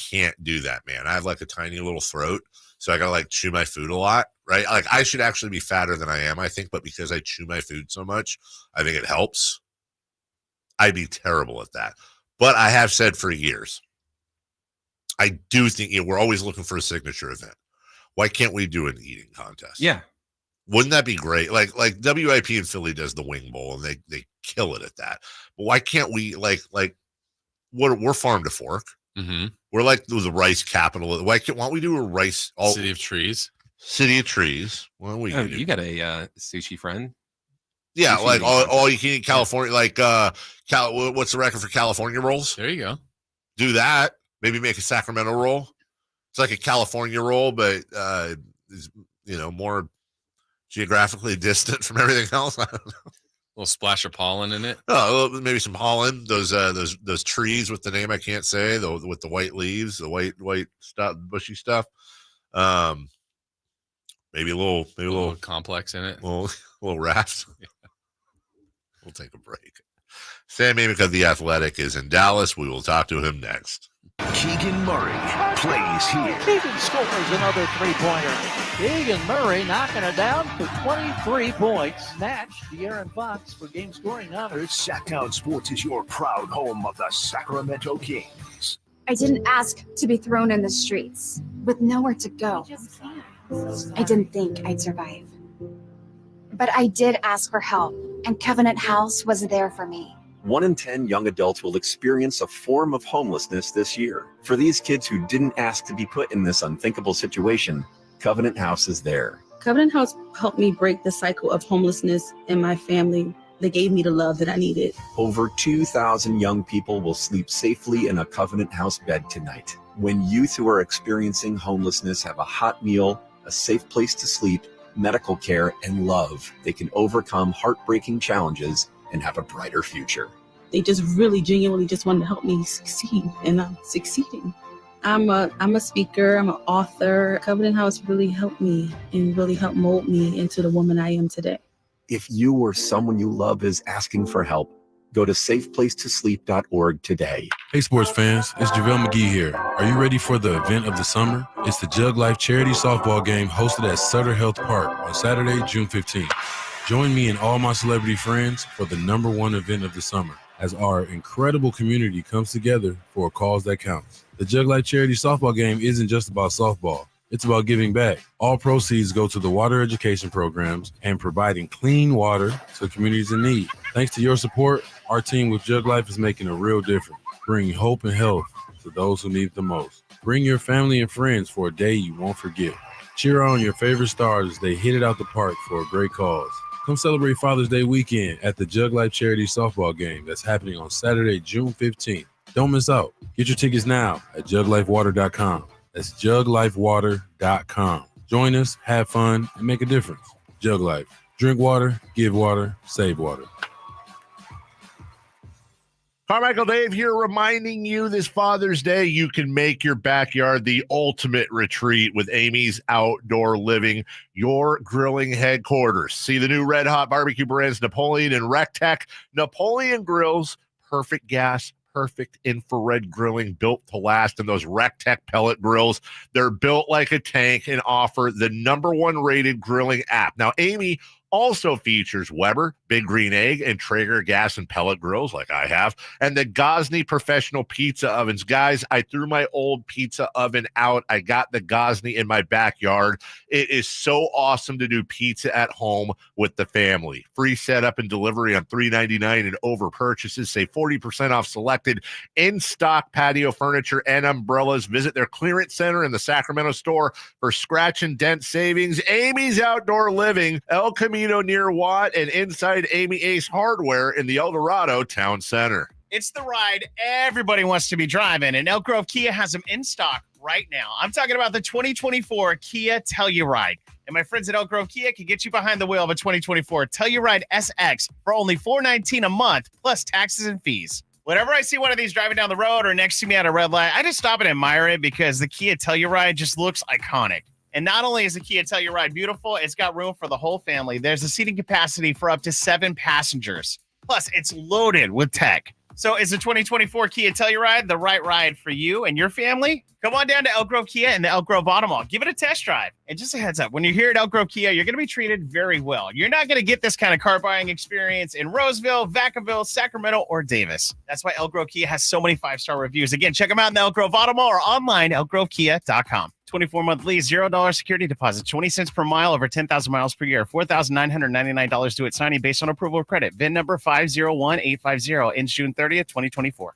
can't do that, man. I have like a tiny little throat, so I gotta like chew my food a lot. right? Like I should actually be fatter than I am, I think, but because I chew my food so much, I think it helps. I'd be terrible at that. But I have said for years, I do think we're always looking for a signature event. Why can't we do an eating contest? Yeah. Wouldn't that be great? Like WIP in Philly does the wing bowl and they kill it at that. But why can't we we're farm to fork? Mm-hmm. We're like the rice capital. Why don't we do a rice City of Trees? City of Trees. Well, you got a sushi friend. Yeah, Sushi like contest. all you can eat California, like what's the record for California rolls? There you go. Do that. Maybe make a Sacramento roll. It's like a California roll, but is more geographically distant from everything else. I don't know. A little splash of pollen in it. Oh, maybe some pollen. Those trees with the name I can't say, with the white leaves, the white stuff, bushy stuff. Maybe a little complex in it. A little raft. Yeah. We'll take a break. Sam Amick of The Athletic is in Dallas. We will talk to him next. Keegan Murray plays here. Keegan scores another three-pointer. Keegan Murray knocking it down to 23 points. Match De'Aaron Fox for game scoring honors. Sacktown Sports is your proud home of the Sacramento Kings. I didn't ask to be thrown in the streets with nowhere to go. I didn't think I'd survive. But I did ask for help, and Covenant House was there for me. 1 in 10 young adults will experience a form of homelessness this year. For these kids who didn't ask to be put in this unthinkable situation, Covenant House is there. Covenant House helped me break the cycle of homelessness in my family. They gave me the love that I needed. Over 2,000 young people will sleep safely in a Covenant House bed tonight. When youth who are experiencing homelessness have a hot meal, a safe place to sleep, medical care, and love, they can overcome heartbreaking challenges and have a brighter future. They just really genuinely just wanted to help me succeed, and I'm succeeding. I'm a speaker, I'm an author. Covenant House really helped me and really helped mold me into the woman I am today. If you or someone you love is asking for help, go to safeplacetosleep.org today. Hey, sports fans, it's JaVale McGee here. Are you ready for the event of the summer? It's the Jug Life Charity Softball Game hosted at Sutter Health Park on Saturday, June 15th. Join me and all my celebrity friends for the #1 event of the summer as our incredible community comes together for a cause that counts. The Jug Life Charity Softball Game isn't just about softball. It's about giving back. All proceeds go to the water education programs and providing clean water to communities in need. Thanks to your support, our team with Jug Life is making a real difference, bringing hope and health to those who need it the most. Bring your family and friends for a day you won't forget. Cheer on your favorite stars as they hit it out the park for a great cause. Come celebrate Father's Day weekend at the Jug Life Charity Softball Game that's happening on Saturday, June 15th. Don't miss out. Get your tickets now at juglifewater.com. That's juglifewater.com. Join us, have fun, and make a difference. Jug Life. Drink water, give water, save water. Carmichael Dave here, reminding you this Father's Day, you can make your backyard the ultimate retreat with Amy's Outdoor Living, your grilling headquarters. See the new Red Hot barbecue brands, Napoleon and Rectech. Napoleon grills, perfect gas, perfect infrared grilling, built to last. And those Rectech pellet grills, they're built like a tank and offer the #1 rated grilling app. Now, Amy also features Weber, Big Green Egg, and Traeger gas and pellet grills like I have, and the Gosney professional pizza ovens. Guys, I threw my old pizza oven out. I got the Gosney in my backyard. It is so awesome to do pizza at home with the family. Free setup and delivery on $3.99 and over purchases. Save 40% off selected in-stock patio furniture and umbrellas. Visit their clearance center in the Sacramento store for scratch and dent savings. Amy's Outdoor Living, El Camino near Watt, and inside Amy Ace Hardware in the El Dorado Town Center. It's the ride everybody wants to be driving, and Elk Grove Kia has them in stock right now. I'm talking about the 2024 Kia Telluride. And my friends at Elk Grove Kia can get you behind the wheel of a 2024 Telluride SX for only $419 a month, plus taxes and fees. Whenever I see one of these driving down the road or next to me at a red light, I just stop and admire it because the Kia Telluride just looks iconic. And not only is the Kia Telluride beautiful, it's got room for the whole family. There's a seating capacity for up to 7 passengers. Plus, it's loaded with tech. So is the 2024 Kia Telluride the right ride for you and your family? Come on down to Elk Grove Kia and the Elk Grove Auto Mall. Give it a test drive. And just a heads up, when you're here at Elk Grove Kia, you're going to be treated very well. You're not going to get this kind of car buying experience in Roseville, Vacaville, Sacramento, or Davis. That's why Elk Grove Kia has so many 5-star reviews. Again, check them out in the Elk Grove Auto Mall or online, elkgrovekia.com. 24-month lease, $0 security deposit, 20 cents per mile over 10,000 miles per year, $4,999 due at signing based on approval of credit. VIN number 501850, ends June 30th, 2024.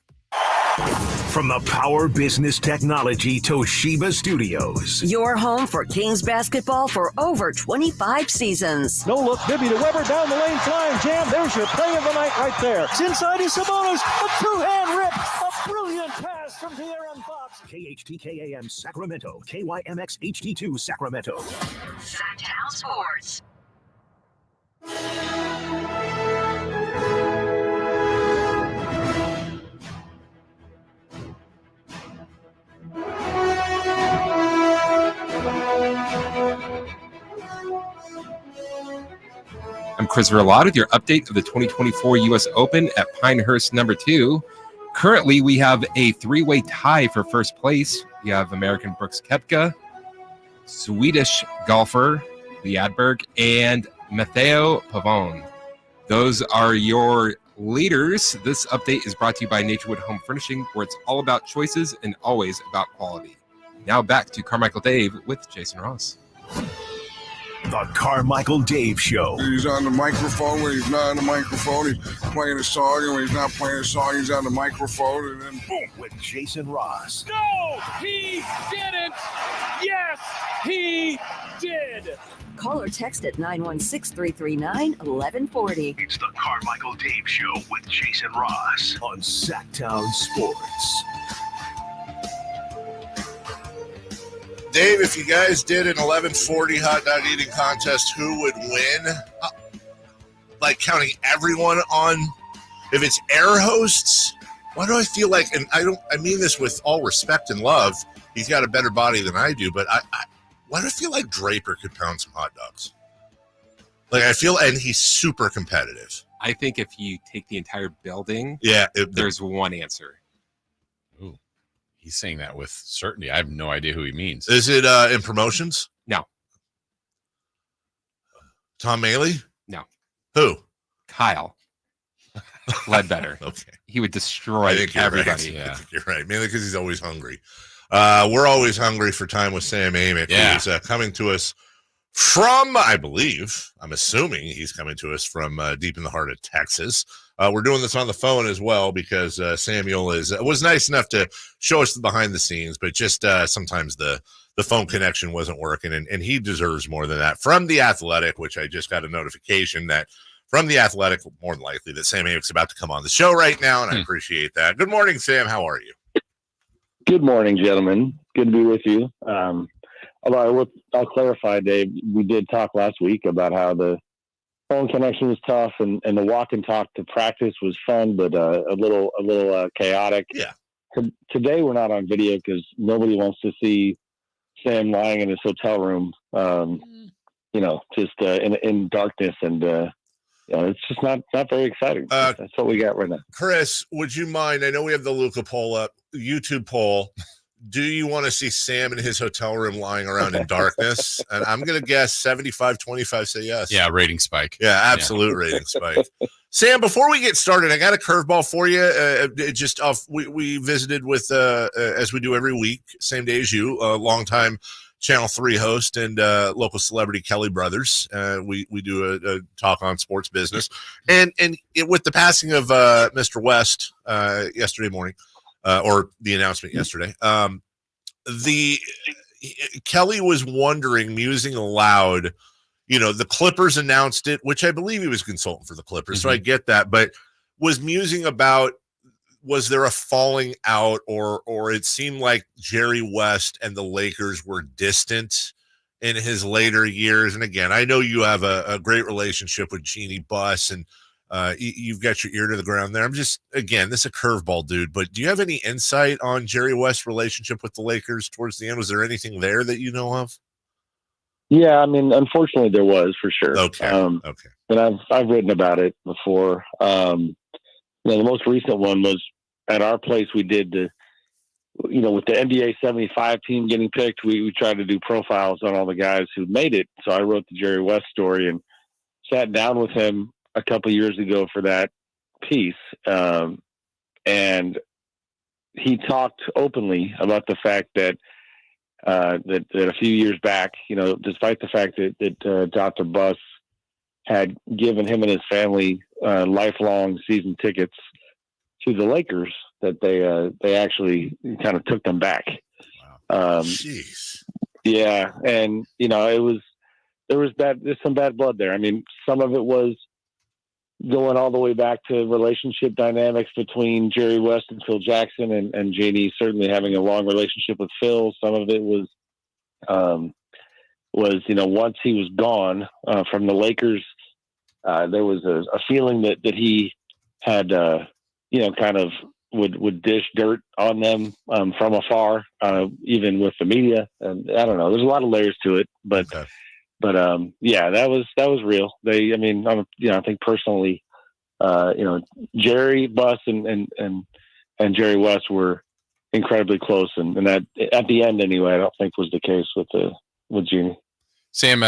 From the Power Business Technology Toshiba Studios. Your home for Kings basketball for over 25 seasons. No look, Bibby to Weber, down the lane, flying jam. There's your play of the night right there. It's inside is Sabonis, a two-hand rip, a brilliant pass from De'Aaron Fox. KHTKAM Sacramento, KYMX HD2 Sacramento. Sacktown Sports. I'm Chris Verlott with your update of the 2024 U.S. Open at Pinehurst No. 2. Currently, we have a three-way tie for first place. We have American Brooks Koepka, Swedish golfer Lee Adberg, and Matteo Pavone. Those are your leaders. This update is brought to you by Naturewood Home Furnishing, where it's all about choices and always about quality. Now back to Carmichael Dave with Jason Ross. The Carmichael Dave Show. He's on the microphone when he's not on the microphone. He's playing a song, and when he's not playing a song, he's on the microphone, and then boom. With Jason Ross. No, he didn't. Yes, he did. Call or text at 916-339-1140. It's the Carmichael Dave Show with Jason Ross on Sacktown Sports. Dave, if you guys did an 1140 hot dog eating contest, who would win? Like counting everyone on, if it's air hosts, why do I feel like, and I mean this with all respect and love, he's got a better body than I do, but why do I feel like Draper could pound some hot dogs? Like I feel, and he's super competitive. I think if you take the entire building, there's one answer. He's saying that with certainty. I have no idea who he means. Is it in promotions? No. Tom Maley? No. Who? Kyle Ledbetter. Okay. He would destroy everybody. Right. Yeah. I think you're right. Mainly because he's always hungry. We're always hungry for time with Sam Amick. Yeah. Who's coming to us from, I'm assuming he's coming to us from deep in the heart of Texas. We're doing this on the phone as well because Samuel was nice enough to show us the behind the scenes, but just sometimes the phone connection wasn't working, and he deserves more than that. From The Athletic, which I just got a notification that from The Athletic, more than likely that Sam Amick's about to come on the show right now, and I appreciate that. Good morning, Sam. How are you? Good morning, gentlemen. Good to be with you. Although I'll clarify, Dave, we did talk last week about how the phone connection was tough and the walk and talk to practice was fun, but a little chaotic. Yeah. Today we're not on video because nobody wants to see Sam lying in his hotel room, just in darkness, and it's just not very exciting. That's what we got right now. Chris, would you mind? I know we have the Luka poll up, YouTube poll. Do you want to see Sam in his hotel room lying around in darkness? And I'm going to guess 75-25 say yes. Yeah, rating spike. Yeah, absolute rating spike. Sam, before we get started, I got a curveball for you. We visited with, as we do every week, same day as you, a longtime Channel 3 host and local celebrity Kelly Brothers. We do a talk on sports business. And with the passing of Mr. West yesterday morning, or the announcement yesterday, Kelly was wondering, musing aloud, the Clippers announced it, which I believe he was consultant for the Clippers. So I get that, but was musing about, was there a falling out or it seemed like Jerry West and the Lakers were distant in his later years. And again, I know you have a great relationship with Jeannie Buss and you've got your ear to the ground there. This is a curveball, dude, but do you have any insight on Jerry West's relationship with the Lakers towards the end? Was there anything there that you know of? Yeah, I mean, unfortunately there was, for sure. Okay. And I've written about it before. the most recent one was at our place. We did with the NBA 75 team getting picked, we tried to do profiles on all the guys who made it. So I wrote the Jerry West story and sat down with him a couple years ago for that piece. And he talked openly about the fact that a few years back, despite the fact that Dr. Buss had given him and his family lifelong season tickets to the Lakers, that they actually kind of took them back. Jeez. Yeah, and there's some bad blood there. I mean, some of it was going all the way back to relationship dynamics between Jerry West and Phil Jackson, and Jeannie certainly having a long relationship with Phil. Some of it was once he was gone from the Lakers, there was a feeling that he had kind of would dish dirt on them from afar, even with the media. And I don't know, there's a lot of layers to it, but yeah, that was real. I think personally, Jerry Buss and Jerry West were incredibly close, and that at the end anyway, I don't think was the case with Jeannie. Sam,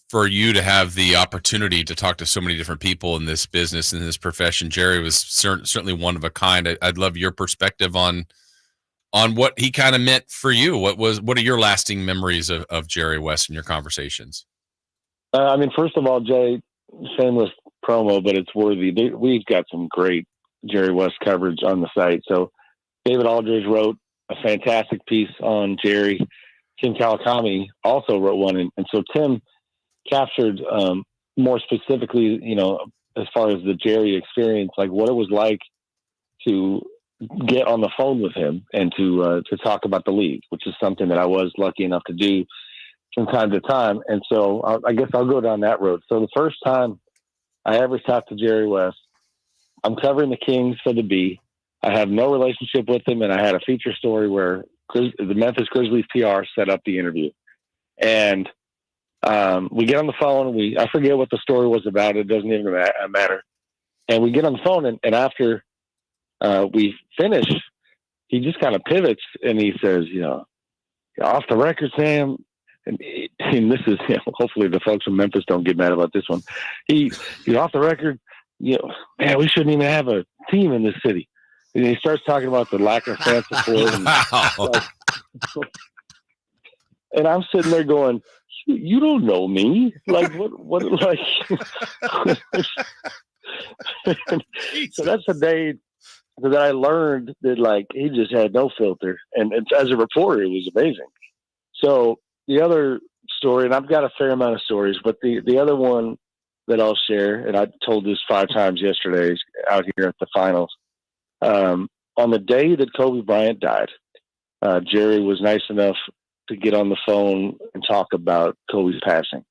for you to have the opportunity to talk to so many different people in this business, in this profession, Jerry was certainly one of a kind. I'd love your perspective on what he kind of meant for you. What are your lasting memories of Jerry West in your conversations? First of all, Jay, shameless promo, but it's worthy. We've got some great Jerry West coverage on the site. So David Aldridge wrote a fantastic piece on Jerry. Tim Kawakami also wrote one. And so Tim captured more specifically, as far as the Jerry experience, like what it was like to get on the phone with him and to talk about the league, which is something that I was lucky enough to do from time to time. And so I guess I'll go down that road. So the first time I ever talked to Jerry West, I'm covering the Kings for the B. I have no relationship with him, and I had a feature story where the Memphis Grizzlies PR set up the interview. And we get on the phone. I forget what the story was about. It doesn't even matter. And we get on the phone, and after we finish, he just kind of pivots and he says, off the record, Sam. And this is, hopefully the folks from Memphis don't get mad about this one. He's off the record, man, we shouldn't even have a team in this city. And he starts talking about the lack of fan support. And I'm sitting there going, you don't know me. Like, what, like, so that's the day that I learned that, like, he just had no filter. And as a reporter, it was amazing. So the other story, and I've got a fair amount of stories, but the other one that I'll share, and I told this 5 times yesterday out here at the finals, on the day that Kobe Bryant died, Jerry was nice enough to get on the phone and talk about Kobe's passing.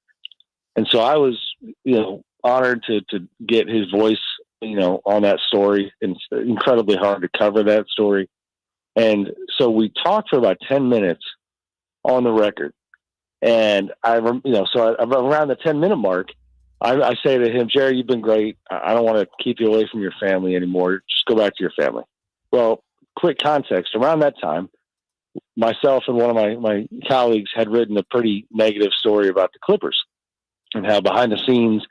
And so I was, honored to get his voice, on that story. And it's incredibly hard to cover that story. And so we talked for about 10 minutes on the record. And around the 10-minute mark, I say to him, Jerry, you've been great. I don't want to keep you away from your family anymore. Just go back to your family. Well, quick context. Around that time, myself and one of my colleagues had written a pretty negative story about the Clippers and how behind the scenes,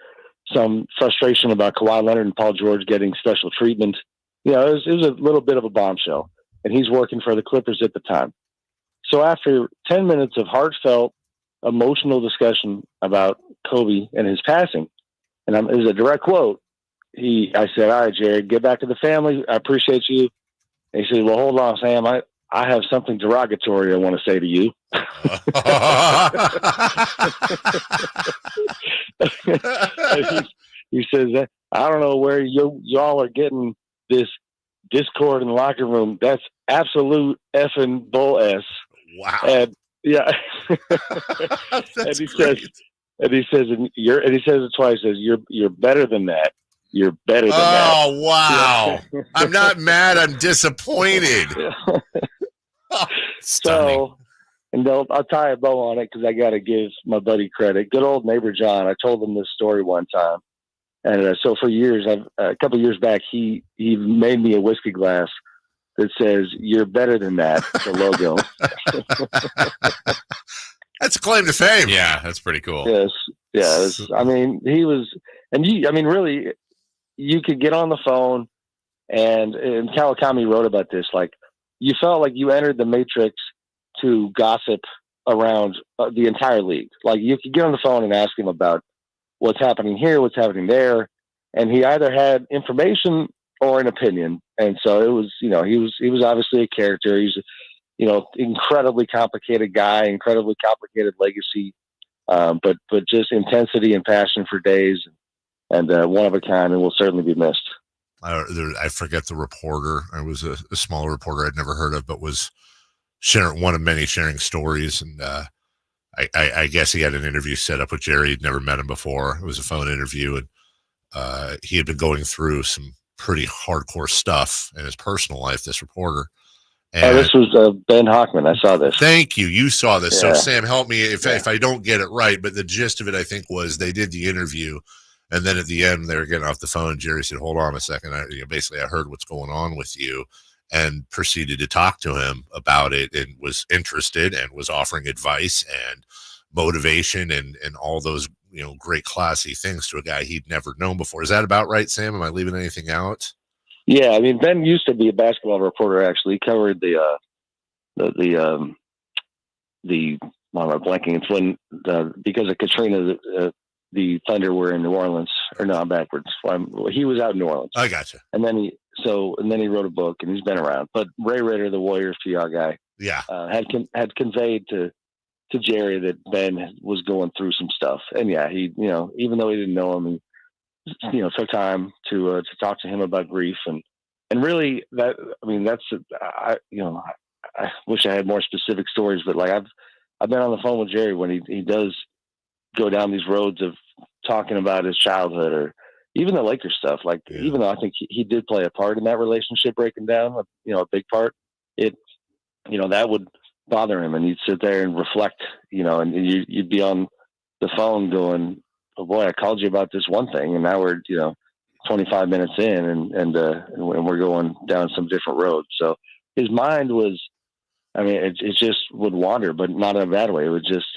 some frustration about Kawhi Leonard and Paul George getting special treatment. It was a little bit of a bombshell, and he's working for the Clippers at the time. So after 10 minutes of heartfelt, emotional discussion about Kobe and his passing, and it was a direct quote. I said, all right, Jared, get back to the family. I appreciate you. And he said, well, hold on, Sam. I have something derogatory I want to say to you. He says, I don't know where y'all are getting this discord in the locker room. That's absolute effing bull S. Wow. And yeah. That's he says it twice. He says, you're better than that. You're better than that. Oh, wow. Yeah. I'm not mad. I'm disappointed. So, and I'll tie a bow on it because I got to give my buddy credit. Good old neighbor John. I told him this story one time, And so for years, a couple of years back, he made me a whiskey glass that says "You're better than that." The logo. That's a claim to fame. Yeah, that's pretty cool. Yes, yeah. I mean, he was, and really, you could get on the phone, and Kawakami wrote about this. Like, you felt like you entered the Matrix to gossip around the entire league. Like, you could get on the phone and ask him about what's happening here, what's happening there, and he either had information or an opinion. And so it was, he was obviously a character. He's, incredibly complicated guy, incredibly complicated legacy, but just intensity and passion for days, and one of a kind, and will certainly be missed. I forget the reporter. I was a small reporter I'd never heard of, but was one of many sharing stories. And I guess he had an interview set up with Jerry. He'd never met him before. It was a phone interview, and he had been going through some pretty hardcore stuff in his personal life, this reporter. And this was Ben Hockman. I saw this. Thank you. You saw this. Yeah. So Sam, help me if I don't get it right, but the gist of it, I think, was they did the interview, and then at the end they were getting off the phone. Jerry said, "Hold on a second. I heard what's going on with you," and proceeded to talk to him about it, and was interested and was offering advice and motivation and all those, great classy things to a guy he'd never known before. Is that about right, Sam? Am I leaving anything out? Yeah, I mean, Ben used to be a basketball reporter. Actually, he covered the I'm blanking. It's when because of Katrina, the Thunder were in New Orleans. Or no, I'm backwards. He was out in New Orleans. I gotcha. And then he wrote a book, and he's been around. But Ray Ritter, the Warriors PR guy, had conveyed to Jerry that Ben was going through some stuff. And yeah, he, even though he didn't know him, he, took time to talk to him about grief, and really I wish I had more specific stories, but like I've been on the phone with Jerry when he does go down these roads of talking about his childhood, or even the Lakers stuff. Like, even though I think he did play a part in that relationship breaking down, a big part, that would bother him, and he'd sit there and reflect, and you'd be on the phone going, "Oh boy, I called you about this one thing, and now we're 25 minutes in, and we're going down some different road." So his mind was, it just would wander, but not in a bad way. It was just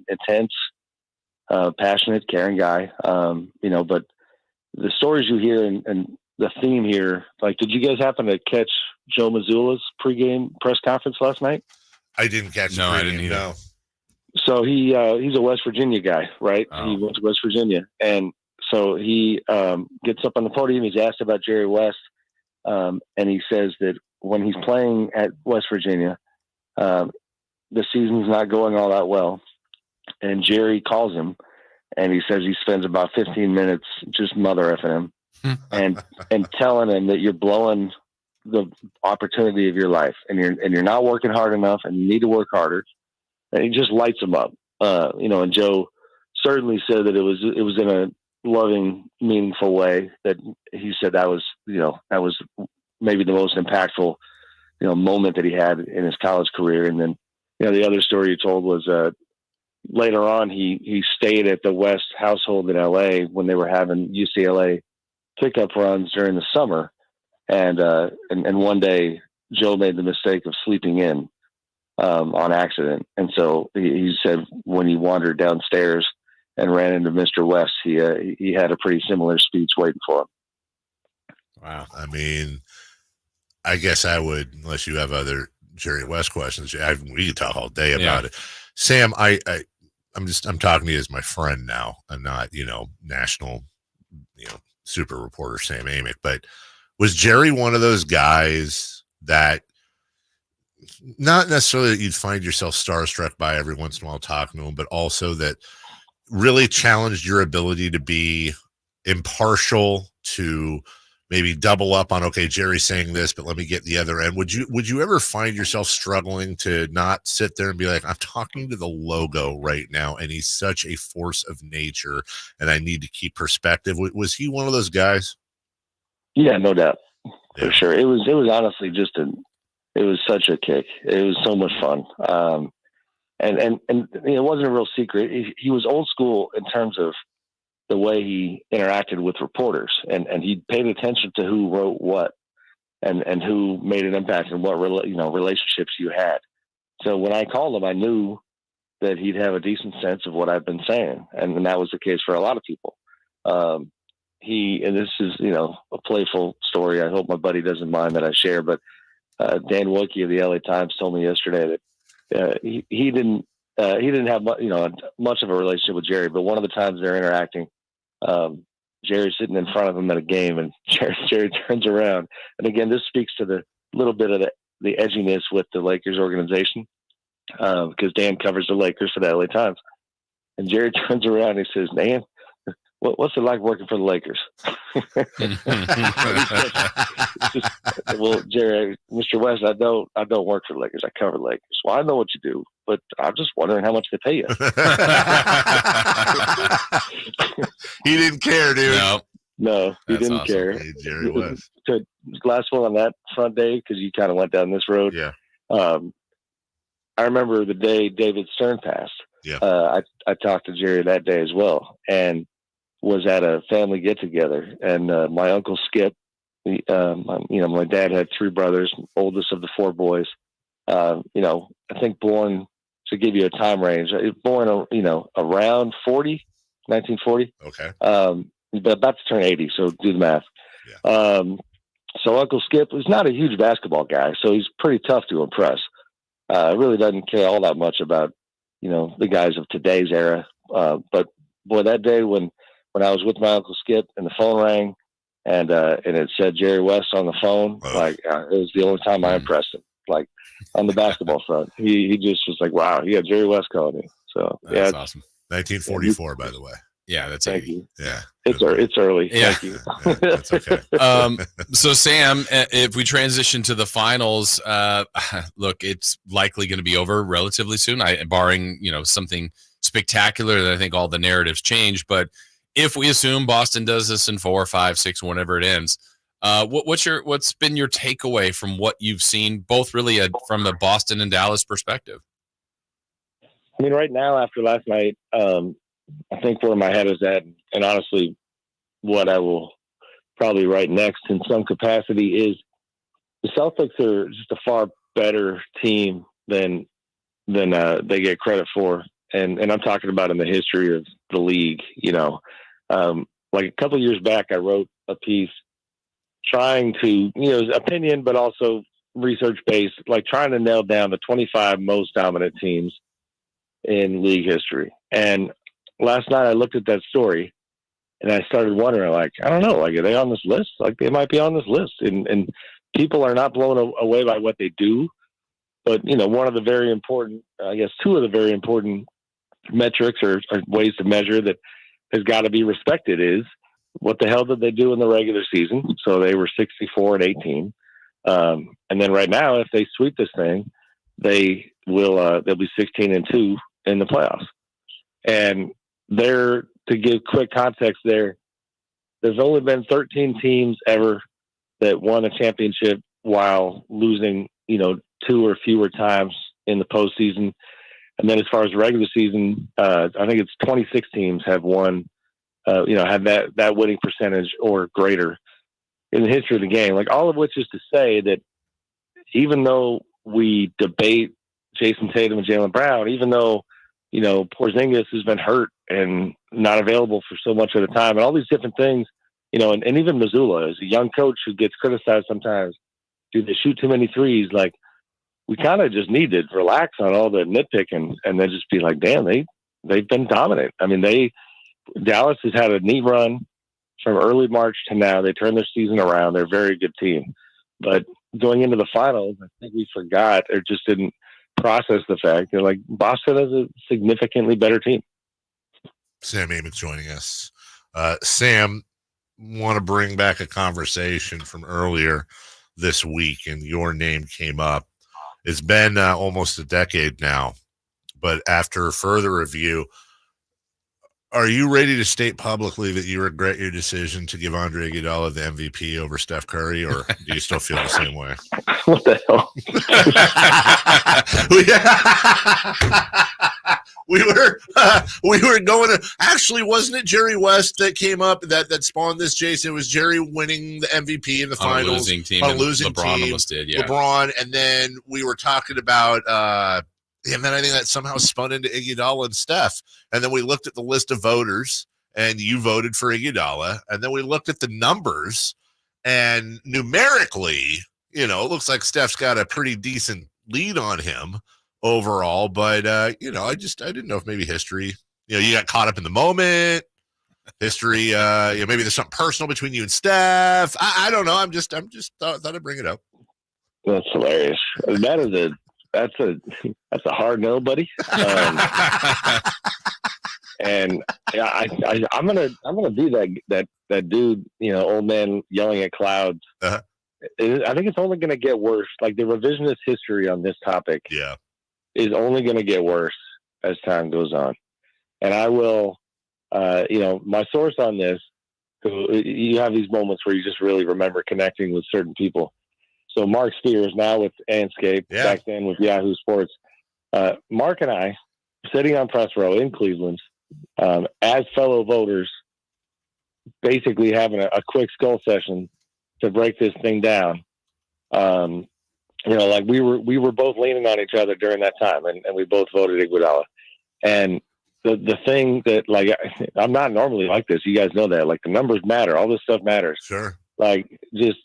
intense, passionate, caring guy. But the stories you hear and the theme here, like, did you guys happen to catch Joe Mazzulla's pregame press conference last night? I didn't catch. No, I didn't either. No. So he's a West Virginia guy, right? Oh. He went to West Virginia, and so he gets up on the podium. He's asked about Jerry West, and he says that when he's playing at West Virginia, the season's not going all that well, and Jerry calls him, and he says he spends about 15 minutes just mother effing him, and telling him that you're blowing the opportunity of your life, and you're not working hard enough, and you need to work harder. And he just lights him up, and Joe certainly said that it was in a loving, meaningful way, that he said that was maybe the most impactful, moment that he had in his college career. And then, the other story he told was, later on, he stayed at the West household in LA when they were having UCLA pickup runs during the summer. And one day Joe made the mistake of sleeping in, on accident. And so he said when he wandered downstairs and ran into Mr. West, he had a pretty similar speech waiting for him. Wow. I guess I would, unless you have other Jerry West questions. We could talk all day about it. Sam, I'm talking to you as my friend now, and not, national, super reporter Sam Amick. But was Jerry one of those guys that, not necessarily that you'd find yourself starstruck by every once in a while talking to him, but also that really challenged your ability to be impartial, to maybe double up on, okay, Jerry's saying this, but let me get the other end? Would you ever find yourself struggling to not sit there and be like, I'm talking to the logo right now, and he's such a force of nature, and I need to keep perspective? Was he one of those guys? Yeah, no doubt. For sure. It was honestly it was such a kick. It was so much fun. And it wasn't a real secret. He was old school in terms of the way he interacted with reporters, and he paid attention to who wrote what and who made an impact and what relationships you had. So when I called him, I knew that he'd have a decent sense of what I've been saying, and that was the case for a lot of people. And this is a playful story. I hope my buddy doesn't mind that I share, but Dan Wojcicki of the LA Times told me yesterday that he didn't have much of a relationship with Jerry, but one of the times they're interacting, Jerry's sitting in front of him at a game, and Jerry turns around. And again, this speaks to the little bit of the edginess with the Lakers organization, because Dan covers the Lakers for the LA Times. And Jerry turns around and he says, "Dan, what's it like working for the Lakers?" Well, Jerry, Mr. West, I don't work for the Lakers. I cover the Lakers. Well, I know what you do, but I'm just wondering how much they pay you. He didn't care, dude. No, he didn't care. Hey, Jerry West. Last one on that front, Dave, because you kind of went down this road. Yeah. I remember the day David Stern passed. Yeah. I talked to Jerry that day as well, and was at a family get together, and my uncle Skip, my dad had 3 brothers, oldest of the 4 boys. I think born, to give you a time range, born around 1940. Okay. But about to turn 80, so do the math. Yeah. So Uncle Skip was not a huge basketball guy, so he's pretty tough to impress. Really doesn't care all that much about the guys of today's era. But boy, that day when I was with my Uncle Skip and the phone rang and it said Jerry West on the phone, it was the only time I impressed him. Like on the basketball front, he just was like, "Wow, yeah, Jerry West calling me." So that's awesome. 1944, by the way. Yeah, that's Thank 80. you. Yeah, it's early. Yeah. Thank you. That's okay. So Sam, if we transition to the finals, look, it's likely going to be over relatively soon, barring something spectacular that I think all the narratives change. But if we assume Boston does this in 4, 5, 6, whenever it ends, what's been your takeaway from what you've seen, both really from the Boston and Dallas perspective? I mean, right now after last night, I think where my head is at, and honestly, what I will probably write next in some capacity, is the Celtics are just a far better team than they get credit for. And I'm talking about in the history of the league. Like a couple of years back, I wrote a piece trying to, opinion, but also research based, like trying to nail down the 25 most dominant teams in league history. And last night I looked at that story and I started wondering, like, I don't know, like, are they on this list? Like, they might be on this list. And people are not blown away by what they do. But, one of the very important, I guess, 2 of the very important metrics or ways to measure that has got to be respected is what the hell did they do in the regular season? So they were 64-18. And then right now, if they sweep this thing, they'll be 16-2 in the playoffs. And to give quick context there's only been 13 teams ever that won a championship while losing, 2 or fewer times in the postseason. And then as far as the regular season, I think it's 26 teams have won, have that winning percentage or greater in the history of the game. Like, all of which is to say that even though we debate Jason Tatum and Jaylen Brown, even though, Porzingis has been hurt and not available for so much of the time and all these different things, and even Missoula is a young coach who gets criticized sometimes. Do they shoot too many threes? Like, we kind of just need to relax on all the nitpicking and then just be like, damn, they've been dominant. I mean, Dallas has had a neat run from early March to now. They turned their season around. They're a very good team. But going into the finals, I think we forgot or just didn't process the fact that, like, Boston is a significantly better team. Sam Amick joining us. Sam, want to bring back a conversation from earlier this week, and your name came up. It's been almost a decade now, but after further review, are you ready to state publicly that you regret your decision to give Andre Iguodala the MVP over Steph Curry, or do you still feel the same way? What the hell? we were going to, actually, wasn't it Jerry West that came up that spawned this, Jason? It was Jerry winning the MVP in the On finals. a losing team. On a losing LeBron team. almost did, yeah. LeBron, and then we were talking about, and then I think that somehow spun into Iguodala and Steph. And then we looked at the list of voters, and you voted for Iguodala. And then we looked at the numbers, and numerically, it looks like Steph's got a pretty decent lead on him overall. But, I didn't know if maybe history, you got caught up in the moment. History, maybe there's something personal between you and Steph. I don't know. I'm just thought I'd bring it up. That's hilarious. That's a hard no, buddy. And I'm gonna be that dude, old man yelling at clouds. Uh-huh. I think it's only gonna get worse. Like the revisionist history on this topic, is only gonna get worse as time goes on. And I will, my source on this. You have these moments where you just really remember connecting with certain people. So Mark Spears, now with Anscape, back then with Yahoo Sports. Mark and I, sitting on press row in Cleveland, as fellow voters, basically having a quick skull session to break this thing down. Like we were both leaning on each other during that time, and we both voted Iguodala. And the thing that, like, I'm not normally like this. You guys know that. Like, the numbers matter. All this stuff matters. Sure. Like, just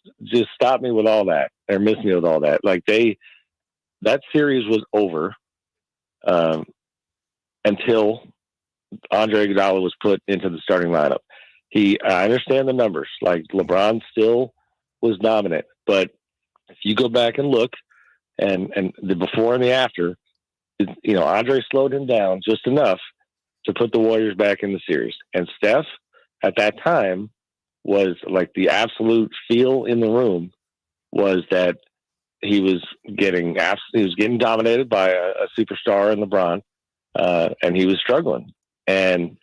stop me with all that, or miss me with all that. Like, that series was over until Andre Iguodala was put into the starting lineup. I understand the numbers. Like, LeBron still was dominant, but if you go back and look, and the before and the after, Andre slowed him down just enough to put the Warriors back in the series. And Steph, at that time, was like the absolute feel in the room was that he was getting dominated by a superstar in LeBron, and he was struggling. And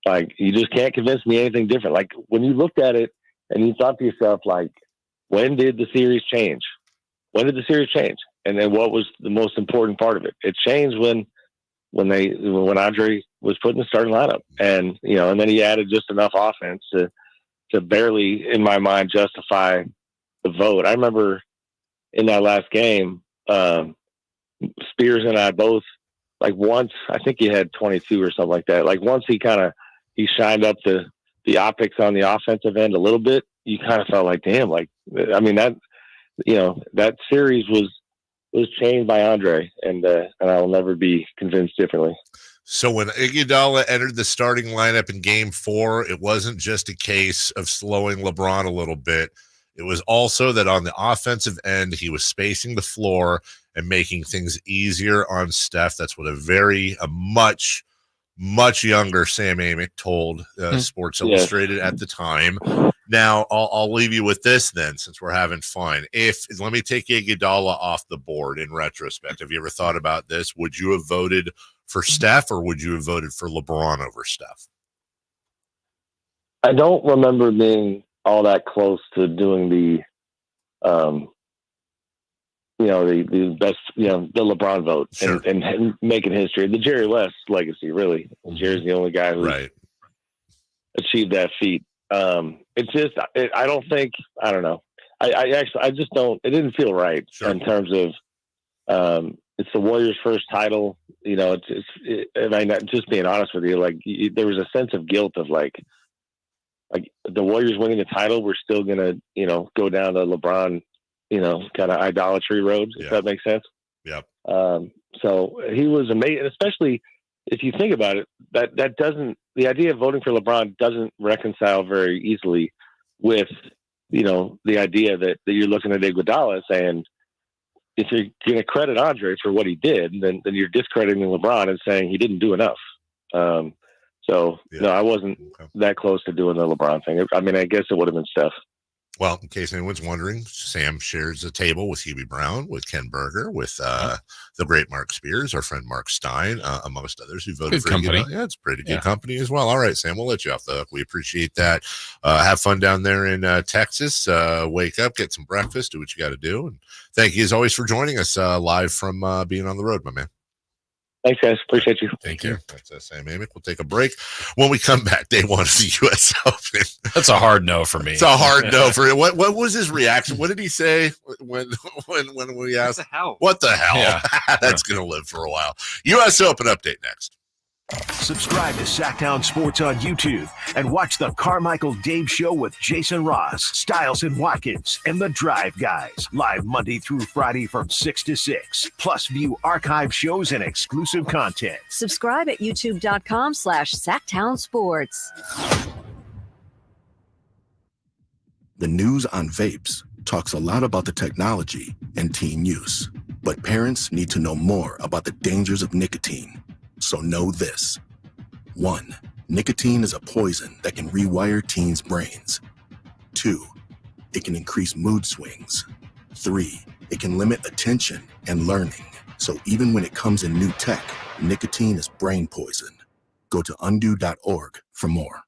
like, you just can't convince me anything different. Like, when you looked at it and you thought to yourself, like, when did the series change? When did the series change? And then what was the most important part of it? It changed when Andre was put in the starting lineup, and and then he added just enough offense to barely, in my mind, justify the vote. I remember in that last game, Spears and I both, like, once, I think he had 22 or something like that. Like, once he shined up the optics on the offensive end a little bit, you kind of felt like, damn, like, I mean, that series was changed by Andre, and I will never be convinced differently. So when Iguodala entered the starting lineup in Game 4, it wasn't just a case of slowing LeBron a little bit. It was also that on the offensive end, he was spacing the floor and making things easier on Steph. That's what a much, much younger Sam Amick told Sports Illustrated at the time. Now, I'll leave you with this then, since we're having fun. Let me take Iguodala off the board in retrospect. Have you ever thought about this? Would you have voted for Steph, or would you have voted for LeBron over Steph? I don't remember being all that close to doing the best, the LeBron vote, sure, and making history. The Jerry West legacy, really. Jerry's the only guy who achieved that feat. It's just, I don't think, I don't know. I just don't, it didn't feel right in terms of, it's the Warriors' first title. Just being honest with you, like, there was a sense of guilt of like the Warriors winning the title, we're still going to, go down the LeBron, kind of idolatry road, if that makes sense. Yep. So he was amazing, especially if you think about it, that doesn't, the idea of voting for LeBron doesn't reconcile very easily with, the idea that you're looking at Iguodala saying, if you're going to credit Andre for what he did, then you're discrediting LeBron and saying he didn't do enough. No, I wasn't that close to doing the LeBron thing. I mean, I guess it would have been Steph. Well, in case anyone's wondering, Sam shares a table with Hubie Brown, with Ken Berger, with the great Mark Spears, our friend Mark Stein, amongst others who voted for company. Yeah, it's pretty good company as well. All right, Sam, we'll let you off the hook. We appreciate that. Have fun down there in Texas. Wake up, get some breakfast, do what you got to do. And thank you, as always, for joining us live from being on the road, my man. Thanks, guys. Appreciate you. Take care. That's Sam Amick. We'll take a break. When we come back, day one of the U.S. Open. That's a hard no for me. It's a hard no for him. What was his reaction? What did he say when we asked? What the hell? Yeah. That's going to live for a while. U.S. Open update next. Subscribe to Sacktown Sports on YouTube and watch the Carmichael Dave Show with Jason Ross, Stiles and Watkins, and the Drive Guys. Live Monday through Friday from 6 to 6. Plus view archive shows and exclusive content. Subscribe at youtube.com/Sacktown Sports. The news on vapes talks a lot about the technology and teen use, but parents need to know more about the dangers of nicotine. So know this. 1. Nicotine is a poison that can rewire teens' brains. 2. It can increase mood swings. 3. It can limit attention and learning. So even when it comes in new tech, nicotine is brain poison. Go to undo.org for more.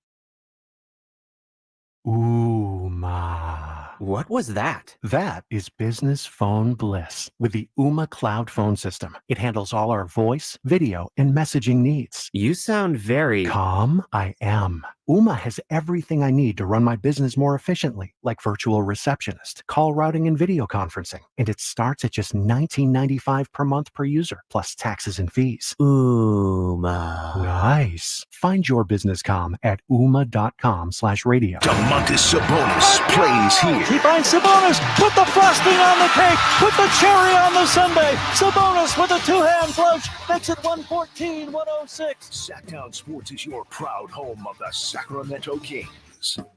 Ooma. What was that? That is business phone bliss with the Ooma cloud phone system. It handles all our voice, video, and messaging needs. You sound very calm. I am. Ooma has everything I need to run my business more efficiently, like virtual receptionist, call routing, and video conferencing. And it starts at just $19.95 per month per user, plus taxes and fees. Ooma. Nice. Find your business comm at ooma.com/radio. Domantas Sabonis plays here. He finds Sabonis. Put the frosting on the cake. Put the cherry on the sundae. Sabonis with a two-hand float makes it 114-106. Sacktown Sports is your proud home of the Sacramento Kings.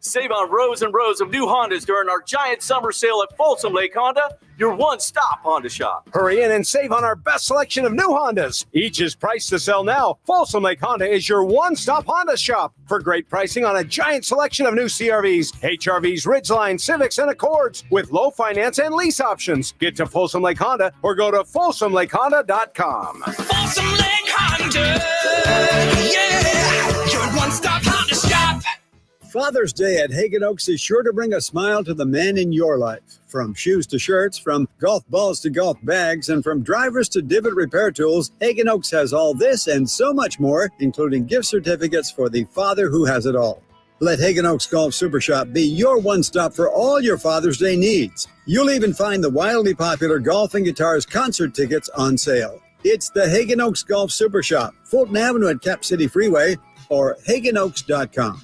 Save on rows and rows of new Hondas during our giant summer sale at Folsom Lake Honda, your one-stop Honda shop. Hurry in and save on our best selection of new Hondas. Each is priced to sell now. Folsom Lake Honda is your one-stop Honda shop for great pricing on a giant selection of new CRVs, HRVs, Ridgeline, Civics, and Accords with low finance and lease options. Get to Folsom Lake Honda or go to folsomlakehonda.com. Folsom Lake Honda, yeah, your one-stop Honda shop. Father's Day at Hagen Oaks is sure to bring a smile to the men in your life. From shoes to shirts, from golf balls to golf bags, and from drivers to divot repair tools, Hagen Oaks has all this and so much more, including gift certificates for the father who has it all. Let Hagen Oaks Golf Super Shop be your one-stop for all your Father's Day needs. You'll even find the wildly popular Golf and Guitars concert tickets on sale. It's the Hagen Oaks Golf Super Shop, Fulton Avenue at Cap City Freeway, or hagenoaks.com.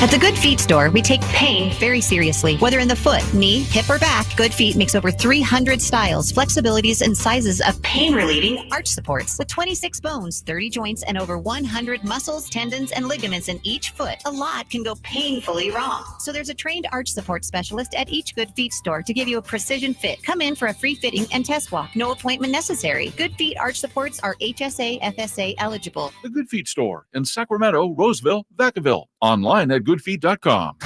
At the Good Feet store, we take pain very seriously. Whether in the foot, knee, hip, or back, Good Feet makes over 300 styles, flexibilities, and sizes of pain-relieving arch supports. With 26 bones, 30 joints, and over 100 muscles, tendons, and ligaments in each foot, a lot can go painfully wrong. So there's a trained arch support specialist at each Good Feet store to give you a precision fit. Come in for a free fitting and test walk. No appointment necessary. Good Feet arch supports are HSA, FSA eligible. The Good Feet store in Sacramento, Roseville, Vacaville. Online at goodfeet.com.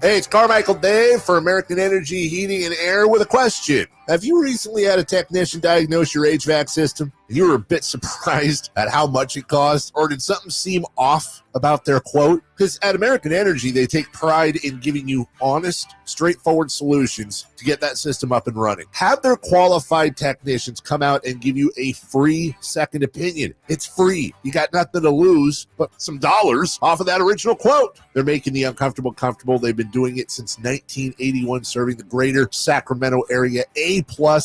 Hey, it's Carmichael Dave for American Energy Heating and Air with a question. Have you recently had a technician diagnose your HVAC system and you were a bit surprised at how much it cost? Or did something seem off about their quote? Because at American Energy, they take pride in giving you honest, straightforward solutions to get that system up and running. Have their qualified technicians come out and give you a free second opinion. It's free. You got nothing to lose but some dollars off of that original quote. They're making the uncomfortable comfortable. They've been doing it since 1981, serving the greater Sacramento area. A+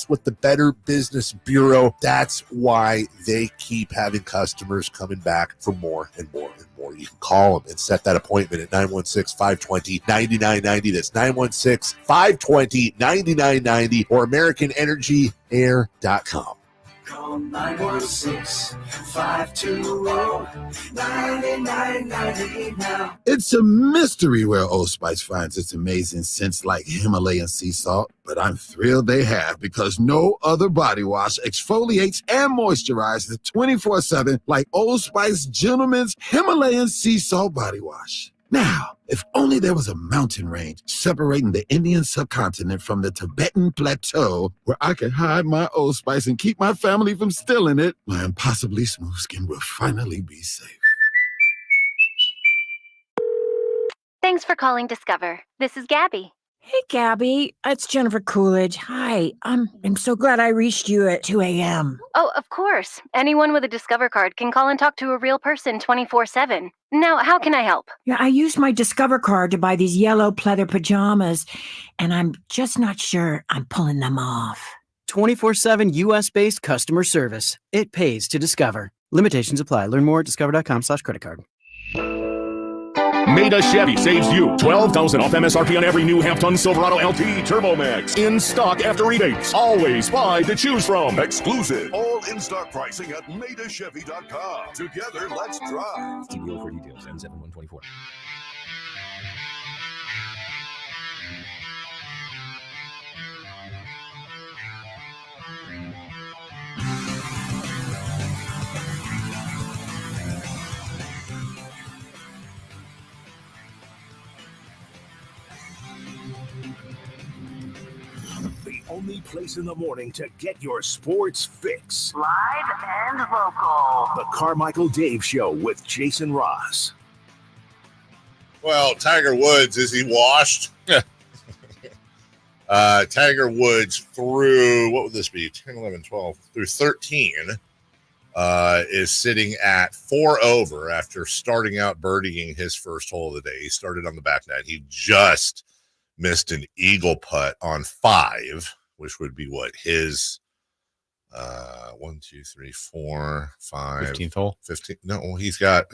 with the Better Business Bureau. That's why they keep having customers coming back for more and more and more. You can call them and set that appointment at 916-520-9990. That's 916-520-9990 or AmericanEnergyAir.com. Call 916-520-9990 now. It's a mystery where Old Spice finds its amazing scents like Himalayan sea salt, but I'm thrilled they have because no other body wash exfoliates and moisturizes 24/7 like Old Spice Gentleman's Himalayan sea salt body wash. Now, if only there was a mountain range separating the Indian subcontinent from the Tibetan plateau where I could hide my Old Spice and keep my family from stealing it, my impossibly smooth skin will finally be safe. Thanks for calling Discover. This is Gabby. Hey, Gabby. It's Jennifer Coolidge. Hi. I'm so glad I reached you at 2 a.m. Oh, of course. Anyone with a Discover card can call and talk to a real person 24/7. Now, how can I help? Yeah, I used my Discover card to buy these yellow pleather pajamas, and I'm just not sure I'm pulling them off. 24/7 U.S.-based customer service. It pays to Discover. Limitations apply. Learn more at discover.com/creditcard. Maida Chevy saves you $12,000 off MSRP on every new half-ton Silverado LT Turbo Max. In stock after rebates. Always 5 to choose from. Exclusive. All in-stock pricing at MaidaChevy.com. Together, let's drive. See dealer for details. N7124. The only place in the morning to get your sports fix. Live and local. The Carmichael Dave Show with Jason Ross. Well, Tiger Woods, is he washed? Tiger Woods through, what would this be? 10, 11, 12, through 13 is sitting at 4 over after starting out birdieing his first hole of the day. He started on the back nine. He just missed an eagle putt on 5, which would be what his 1, 2, 3, 4, 5, 15th hole. 15. No, he's got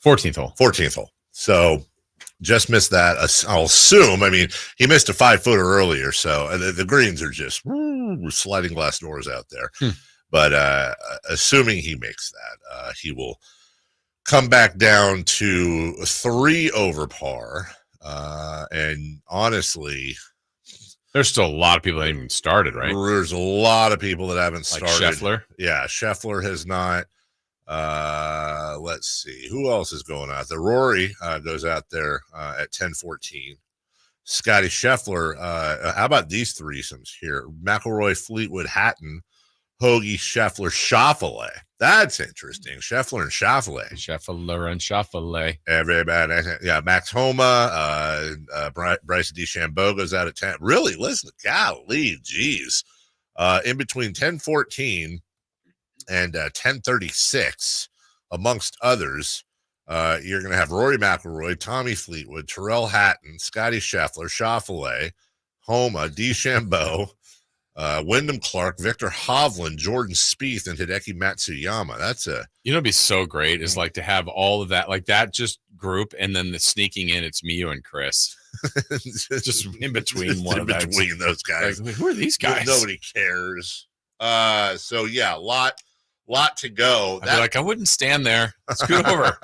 14th hole. 14th hole. So just missed that. I'll assume. I mean, he missed a 5-footer earlier, so the greens are just sliding glass doors out there. But assuming he makes that, he will come back down to 3 over par. And honestly, there's still a lot of people that haven't even started, right? There's a lot of people that haven't Like started. Scheffler? Yeah, Scheffler has not. Let's see. Who else is going out there? Rory goes out there at 10:14. Scotty Scheffler. How about these threesomes here? McIlroy, Fleetwood, Hatton, Hoagie, Scheffler, Schauffele. That's interesting. Scheffler and Schauffele. Scheffler and Schauffele. Everybody. Yeah, Max Homa, Bryce DeChambeau goes out at 10. Really? Listen, golly, geez. In between 10:14 and 10:36, amongst others, you're going to have Rory McIlroy, Tommy Fleetwood, Terrell Hatton, Scotty Scheffler, Schauffele, Homa, DeChambeau, Wyndham Clark, Victor Hovland, Jordan Spieth, and Hideki Matsuyama. That's it'd be so great is like to have all of that, like that just group, and then the sneaking in, it's me, you, and Chris. just in between one in of between those guys. Like, who are these guys? Nobody cares. So yeah, lot to go. I wouldn't stand there. Scoot over.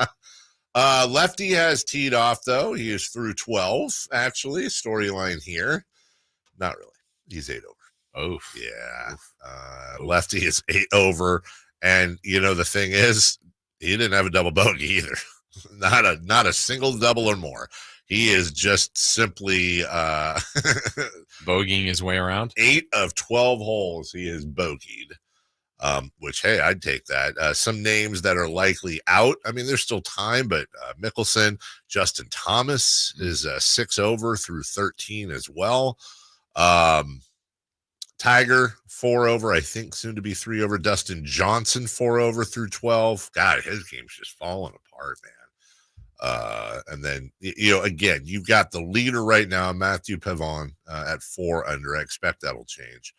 Lefty has teed off though. He is through 12. Actually, storyline here. Not really. He's 8 over. Oh yeah. Lefty is 8 over, and you know the thing is, he didn't have a double bogey either. not a single double or more. He is just simply bogeying his way around. 8 of 12 holes he is bogeyed. Which, hey, I'd take that. Some names that are likely out. I mean, there's still time, but Mickelson, Justin Thomas is 6 over through 13 as well. Tiger 4 over, I think soon to be 3 over. Dustin Johnson 4 over through 12. God, his game's just falling apart, man. And then, you know, again, you've got the leader right now, Matthew Pavon, at 4 under. I expect that'll change.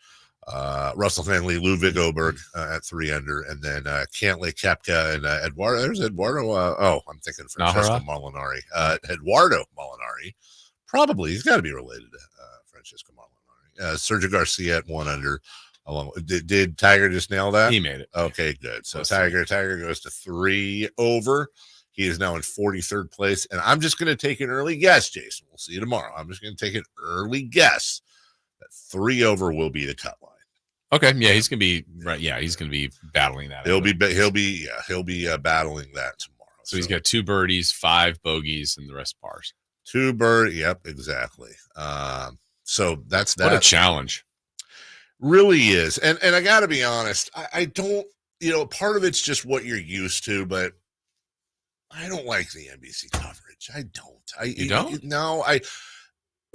Russell Henley, Ludwig Oberg at 3 under, and then Cantlay, Koepka, and Eduardo. There's Eduardo. I'm thinking Francesco Molinari. Eduardo Molinari. Probably. He's got to be related to Francesco Molinari. Sergio Garcia at 1 under. Did Tiger just nail that? He made it. Okay, good. So Tiger goes to 3 over. He is now in 43rd place. And I'm just going to take an early guess, Jason. We'll see you tomorrow. I'm just going to take an early guess that 3 over will be the cut line. Okay, yeah, he's gonna be right. Yeah, he's gonna be battling that. He'll be battling that tomorrow. So he's got 2 birdies, 5 bogeys, and the rest pars. 2 bird. Yep, exactly. So that's that. What a challenge. Really is. And I got to be honest. I don't. You know, part of it's just what you're used to, but I don't like the NBC coverage. I don't. You don't? No,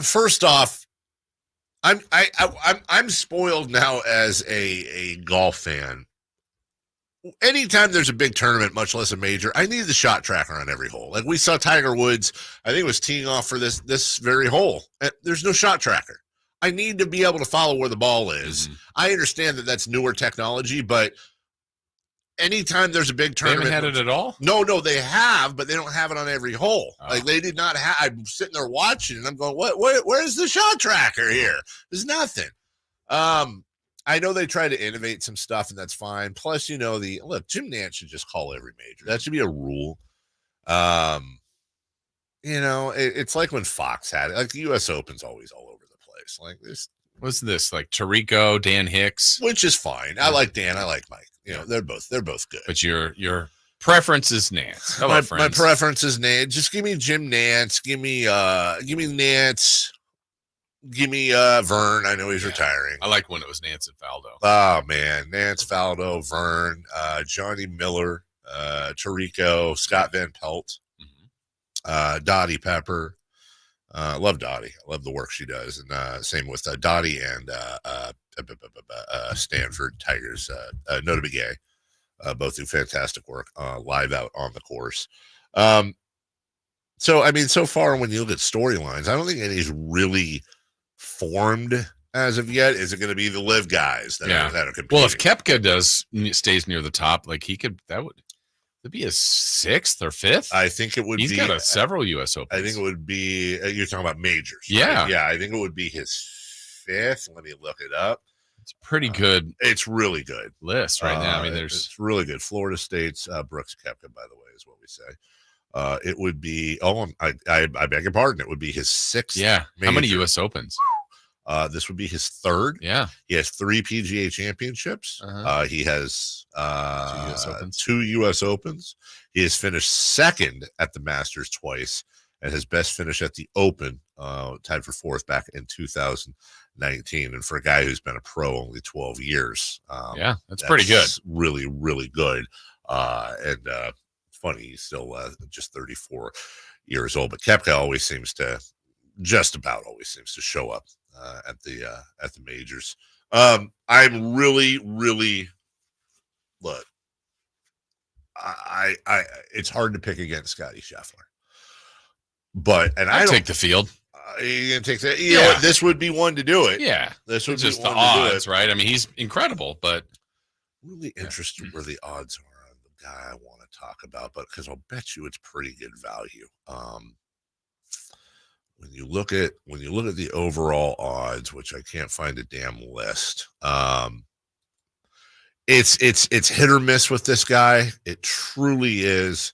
first off, I'm spoiled now as a golf fan. Anytime there's a big tournament, much less a major, I need the shot tracker on every hole. Like we saw Tiger Woods, I think it was teeing off for this very hole. There's no shot tracker. I need to be able to follow where the ball is. Mm-hmm. I understand that that's newer technology, but anytime there's a big tournament, they haven't had it at all. No, they have, but they don't have it on every hole. Oh. Like they did not have. I'm sitting there watching, and I'm going, "What? Where's the shot tracker here? There's nothing." I know they try to innovate some stuff, and that's fine. Plus, Jim Nantz should just call every major. That should be a rule. It's like when Fox had it. Like the U.S. Open's always all over the place. Like this. What's this? Like Tirico, Dan Hicks, which is fine. I like Dan. I like Mike. They're both good. But your preference is Nantz. My preference is Nantz. Just give me Jim Nantz. Give me Nantz. Give me Vern. I know he's retiring. I like when it was Nantz and Faldo. Oh man, Nantz, Faldo, Vern, Johnny Miller, Tirico, Scott Van Pelt, Dottie Pepper. Love Dottie. I love the work she does, and same with Dottie and Stanford Tigers. Nota Begay, both do fantastic work live out on the course. So far when you look at storylines, I don't think any's really formed as of yet. Is it going to be the live guys that are competing? Well, if Koepka stays near the top, like that'd be his 6th or 5th. I think it would be. He's got several U.S. Opens. I think it would be. You're talking about majors. Yeah, right? Yeah. I think it would be his 5th. Let me look it up. It's pretty good. It's really good list right now. It's really good. Florida State's Brooks Koepka, by the way, is what we say. It would be. I beg your pardon. It would be his 6th. Yeah. Major. How many U.S. Opens? This would be his 3rd. Yeah. He has 3 PGA championships. He has 2 U.S. Opens. He has finished 2nd at the Masters twice, and his best finish at the Open, tied for 4th back in 2019. And for a guy who's been a pro only 12 years, that's pretty good. Really, really good. And funny, he's still just 34 years old. But Koepka always seems to show up at the majors. I'm really, really look. I it's hard to pick against Scotty Scheffler, but I take the field. You're gonna take that. You know what, this would be one to do it. Yeah, this would just be the one odds, to do it. right? I mean, he's incredible, but really interested where the odds are on the guy I want to talk about, but because I'll bet you it's pretty good value. When you look at the overall odds, which I can't find a damn list, it's hit or miss with this guy. It truly is.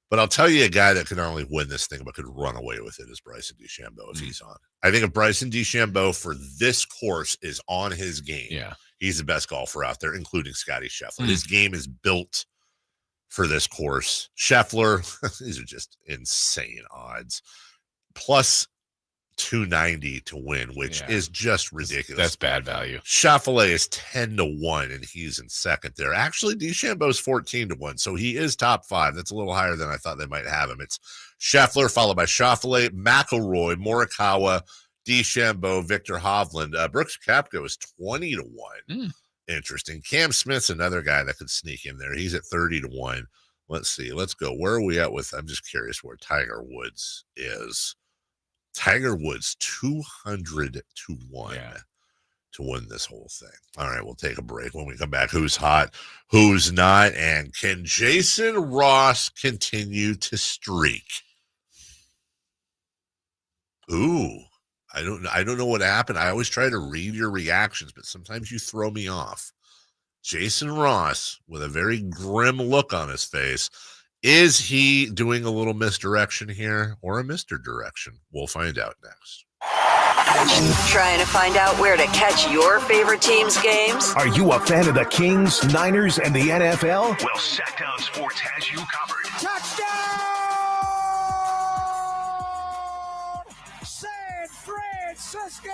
But I'll tell you a guy that could not only win this thing, but could run away with it is Bryson DeChambeau if he's on. I think if Bryson DeChambeau for this course is on his game, he's the best golfer out there, including Scotty Scheffler. His game is built for this course. Scheffler, these are just insane odds. Plus 290 to win, which is just ridiculous. That's bad value. Schauffele is 10-1, and he's in 2nd there. Actually, DeChambeau's 14-1, so he is top 5. That's a little higher than I thought they might have him. It's Scheffler, followed by Schauffele, McIlroy, Morikawa, DeChambeau, Victor Hovland. Brooks Koepka is 20-1. Interesting. Cam Smith's another guy that could sneak in there. He's at 30-1. Let's see. Let's go. Where are we at with? I'm just curious where Tiger Woods is. Tiger Woods 200-1 to win this whole thing. All right, we'll take a break. When we come back, who's hot, who's not, and can Jason Ross continue to streak? Ooh, I don't know what happened. I always try to read your reactions, but sometimes you throw me off. Jason Ross with a very grim look on his face. Is he doing a little misdirection here or a misdirection? We'll find out next. Trying to find out where to catch your favorite team's games? Are you a fan of the Kings, Niners, and the NFL? Well, Sacktown Sports has you covered. Touchdown! San Francisco!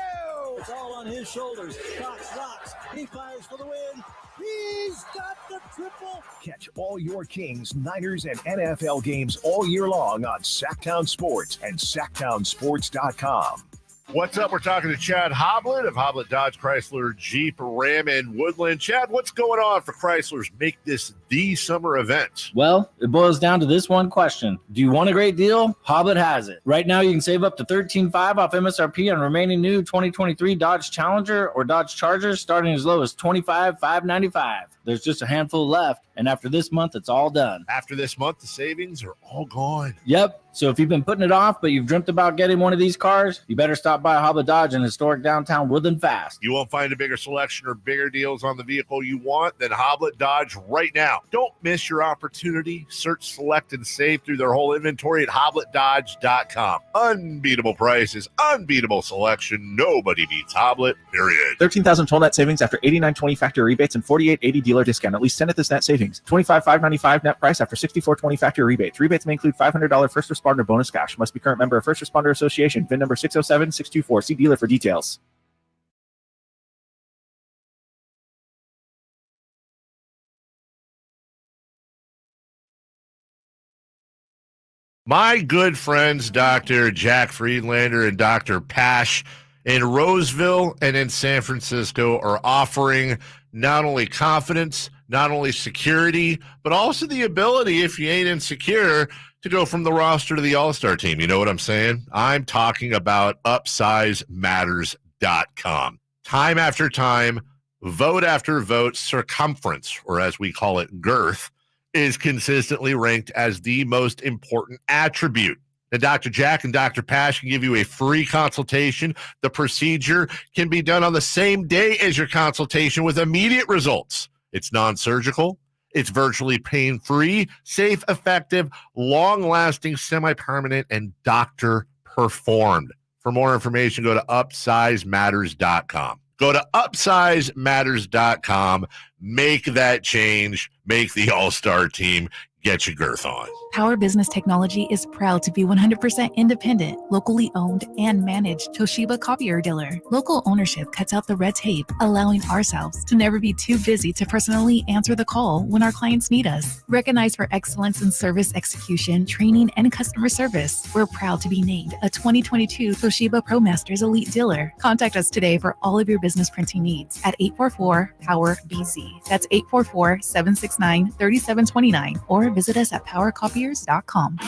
It's all on his shoulders. Cox rocks. He fires for the win. He's got the triple. Catch all your Kings, Niners, and NFL games all year long on Sacktown Sports and SacktownSports.com. What's up? We're talking to Chad Hoblet of Hoblet Dodge Chrysler Jeep Ram and Woodland. Chad, what's going on for Chrysler's Make This the Summer event? Well, it boils down to this one question. Do you want a great deal? Hoblet has it. Right now, you can save up to $13,500 off MSRP on remaining new 2023 Dodge Challenger or Dodge Charger, starting as low as $25,595. There's just a handful left, and after this month, it's all done. After this month, the savings are all gone. Yep. So if you've been putting it off, but you've dreamt about getting one of these cars, you better stop by Hoblet Dodge in historic downtown Woodland fast. You won't find a bigger selection or bigger deals on the vehicle you want than Hoblet Dodge right now. Don't miss your opportunity. Search, select, and save through their whole inventory at HobletDodge.com. Unbeatable prices, unbeatable selection. Nobody beats Hoblet, period. 13,000 total net savings after $89.20 factory rebates and $48.80 dealer discount. At least 10 at this net savings. $25,595 net price after $64.20 factory rebates. Rebates may include $500 first responder bonus cash. Must be current member of First Responder Association. VIN number 607624. See dealer for details. My good friends, Dr. Jack Friedlander and Dr. Pash in Roseville and in San Francisco are offering not only confidence, not only security, but also the ability, if you ain't insecure, to go from the roster to the all-star team. You know what I'm saying? I'm talking about UpsizeMatters.com. Time after time, vote after vote, circumference, or as we call it, girth, is consistently ranked as the most important attribute. And Dr. Jack and Dr. Pash can give you a free consultation. The procedure can be done on the same day as your consultation with immediate results. It's non-surgical. It's virtually pain-free, safe, effective, long-lasting, semi-permanent, and doctor-performed. For more information, go to UpsizeMatters.com. Go to UpsizeMatters.com. Make that change. Make the all-star team. Get your girth on. Power Business Technology is proud to be 100% independent, locally owned, and managed Toshiba copier dealer. Local ownership cuts out the red tape, allowing ourselves to never be too busy to personally answer the call when our clients need us. Recognized for excellence in service execution, training, and customer service, we're proud to be named a 2022 Toshiba ProMasters Elite Dealer. Contact us today for all of your business printing needs at 844-POWER-BZ. That's 844-769-3729, or visit us at powercopiers.com.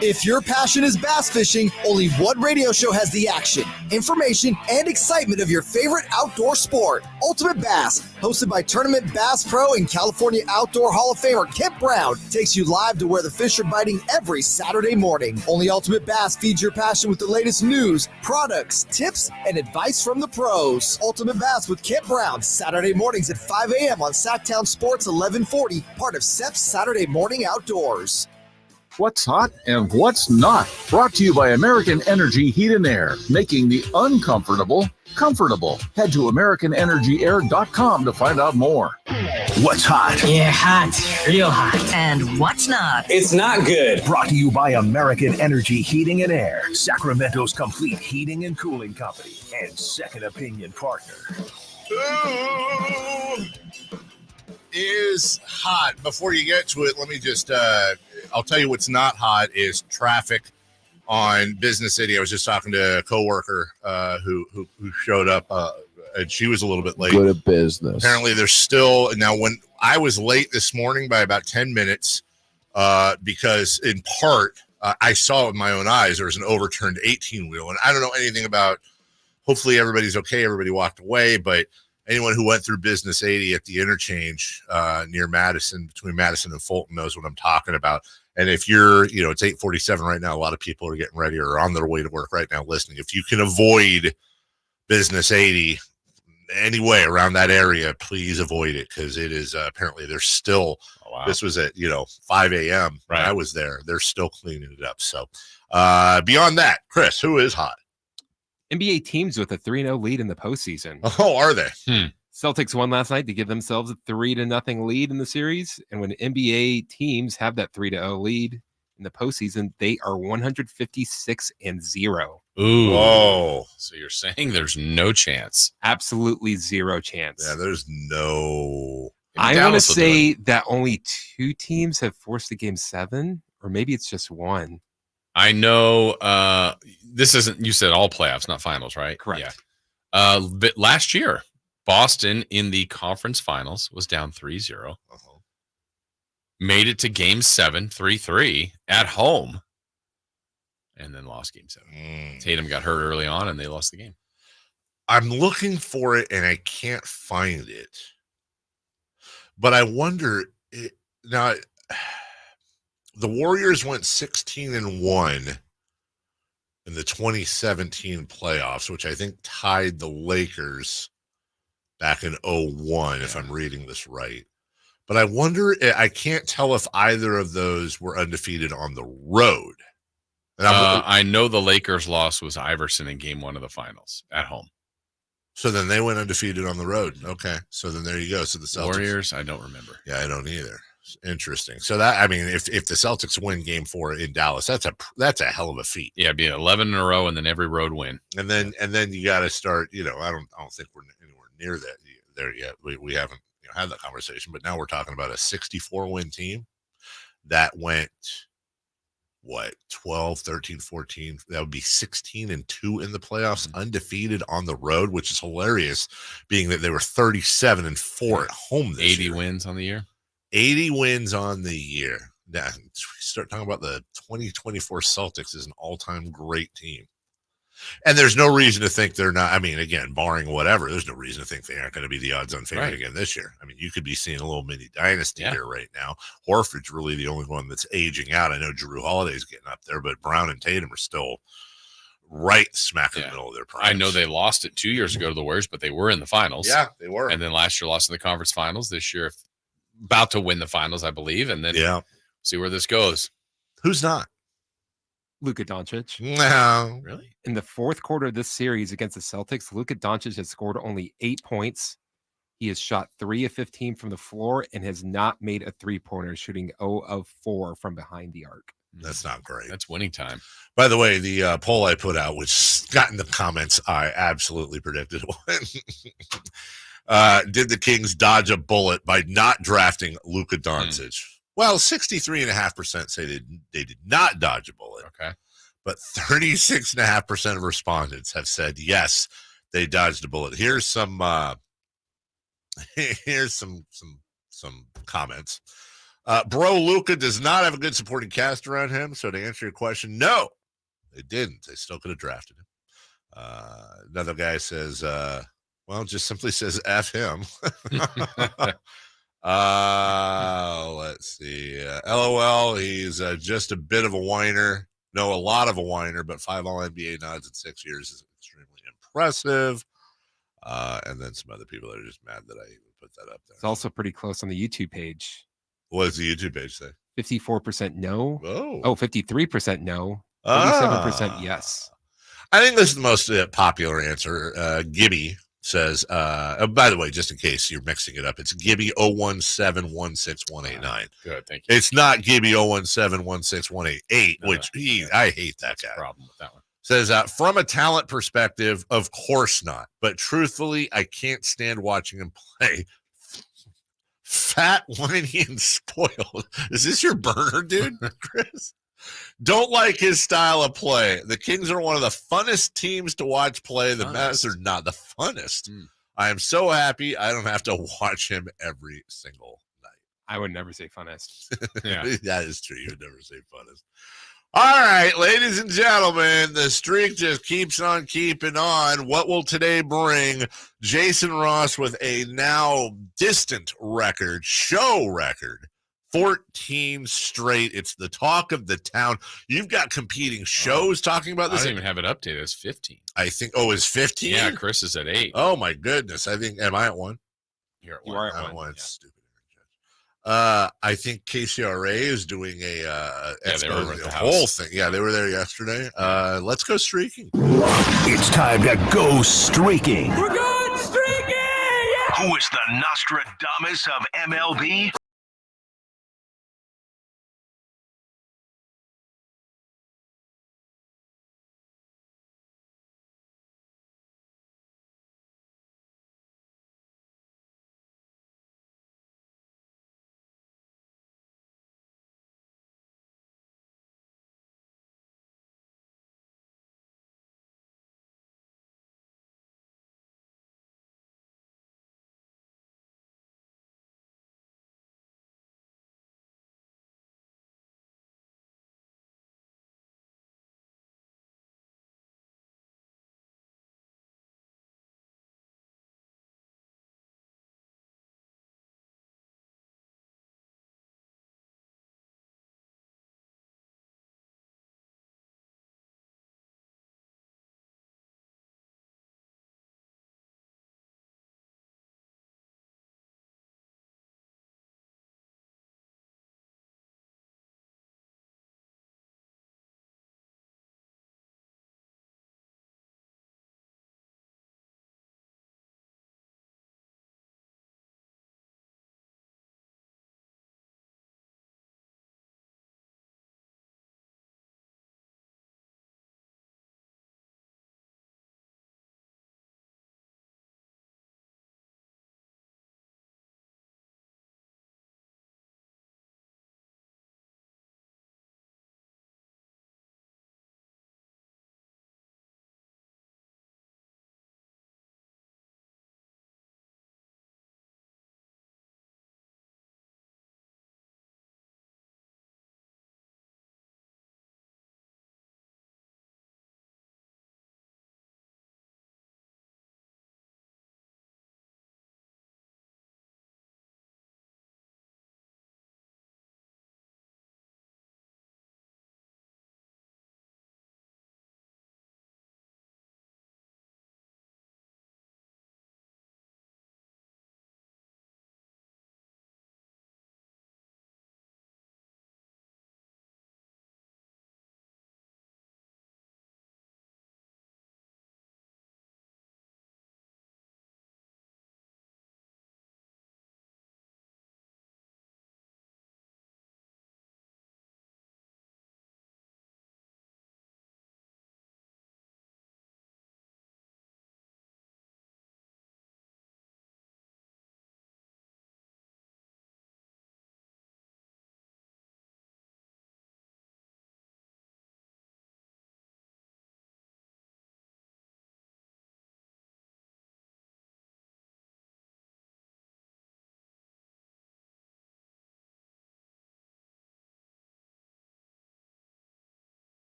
If your passion is bass fishing, only one radio show has the action, information, and excitement of your favorite outdoor sport. Ultimate Bass, hosted by Tournament Bass Pro and California Outdoor Hall of Famer Kip Brown, takes you live to where the fish are biting every Saturday morning. Only Ultimate Bass feeds your passion with the latest news, products, tips, and advice from the pros. Ultimate Bass with Kip Brown, Saturday mornings at 5 a.m. on Sacktown Sports 1140, part of SEP's Saturday Morning Outdoors. What's hot and what's not. Brought to you by American Energy Heat and Air, making the uncomfortable comfortable. Head to AmericanEnergyAir.com to find out more. What's hot? Yeah, hot. Real hot. And what's not? It's not good. Brought to you by American Energy Heating and Air, Sacramento's complete heating and cooling company and second opinion partner. Is hot. Before you get to it, let me just I'll tell you what's not hot is traffic on Business City. I was just talking to a coworker who showed up and she was a little bit late. Go to business. Apparently there's still now when I was late this morning by about 10 minutes because in part I saw with my own eyes there was an overturned 18-wheel, and I don't know anything about. Hopefully everybody's okay. Everybody walked away, but anyone who went through Business 80 at the interchange near Madison, between Madison and Fulton, knows what I'm talking about. And if you're, it's 8:47 right now. A lot of people are getting ready or on their way to work right now listening. If you can avoid Business 80 anyway around that area, please avoid it, because it is apparently there's still. Oh, wow. This was at 5 a.m. Right. I was there. They're still cleaning it up. So beyond that, Chris, who is hot? NBA teams with a 3-0 lead in the postseason. Oh, are they? Celtics won last night to give themselves a 3-0 lead in the series. And when NBA teams have that 3-0 lead in the postseason, they are 156-0. Ooh. Whoa. So you're saying there's no chance? Absolutely zero chance. Yeah, there's no. I want to say that only 2 teams have forced a game 7, or maybe it's just one. I know this isn't, you said all playoffs, not finals, right? Correct. Yeah. But last year, Boston in the conference finals was down 3-0. Made it to game 7, 3-3 at home, and then lost game 7. Tatum got hurt early on, and they lost the game. I'm looking for it, and I can't find it. But I wonder, now, the Warriors went 16-1 in the 2017 playoffs, which I think tied the Lakers back in 2001, if I'm reading this right. But I wonder, I can't tell if either of those were undefeated on the road. And I know the Lakers' loss was Iverson in game 1 of the finals at home. So then they went undefeated on the road. Okay. So then there you go. So the Celtics. Warriors, I don't remember. Yeah, I don't either. Interesting. So that, I mean, if the Celtics win game 4 in Dallas, that's a hell of a feat. Yeah, it'd be 11 in a row and then every road win. And then you got to start, I don't think we're anywhere near that there yet. We haven't had that conversation, but now we're talking about a 64-win team that went 12, 13, 14. That would be 16-2 in the playoffs, undefeated on the road, which is hilarious, being that they were 37-4 at home this 80 year. wins on the year. 80 wins on the year. Now, we start talking about the 2024 Celtics as an all-time great team. And there's no reason to think they're not. I mean, again, barring whatever, there's no reason to think they aren't going to be the odds-on favorite again this year. I mean, you could be seeing a little mini dynasty here right now. Horford's really the only one that's aging out. I know Jrue Holiday's getting up there, but Brown and Tatum are still right smack in the middle of their prime. I know they lost it 2 years ago to the Warriors, but they were in the finals. Yeah, they were. And then last year lost in the conference finals. This year, about to win the finals, I believe. And then see where this goes. Who's not? Luka Doncic. No. Really? In the fourth quarter of this series against the Celtics, Luka Doncic has scored only 8 points. He has shot 3 of 15 from the floor and has not made a three-pointer, shooting 0 of 4 from behind the arc. That's not great. That's winning time. By the way, the poll I put out, which got in the comments, I absolutely predicted one. Did the Kings dodge a bullet by not drafting Luka Doncic? Well, 63.5% say they did not dodge a bullet. Okay. But 36.5% of respondents have said yes, they dodged a bullet. Here's some comments. Bro, Luka does not have a good supporting cast around him. So to answer your question, no, they didn't. They still could have drafted him. Another guy says, just simply says F him. Let's see. LOL, he's just a bit of a whiner. No, a lot of a whiner, but 5 All-NBA nods in 6 years is extremely impressive. And then some other people that are just mad that I even put that up there. It's also pretty close on the YouTube page. What does the YouTube page say? 54% no. Oh, 53% no. 37% yes. I think this is the most popular answer. Gibby says, by the way, just in case you're mixing it up, it's Gibby 017161189. Good, thank you. It's not Gibby 017161188, which I hate that guy. Problem with that one. Says, from a talent perspective, of course not. But truthfully, I can't stand watching him play. Fat, whiny, and spoiled. Is this your burner, dude, Chris? Don't like his style of play. The Kings are one of the funnest teams to watch play. The Mavs are not the funnest. I am so happy I don't have to watch him every single night. I would never say funnest. Yeah. That is true. You would never say funnest. All right, ladies and gentlemen, the streak just keeps on keeping on. What will today bring? Jason Ross with a now distant record, show record, 14 straight. It's the talk of the town. You've got competing shows talking about this. I don't even have it updated. It's 15. I think, it's 15? Yeah, Chris is at 8. Oh, my goodness. Am I at 1? You're at 1. You are at 1. I'm at 1. Yeah. Stupid. I think KCRA is doing a whole thing. Yeah, they were there yesterday. Let's go streaking. It's time to go streaking. We're going streaking! Yeah! Who is the Nostradamus of MLB?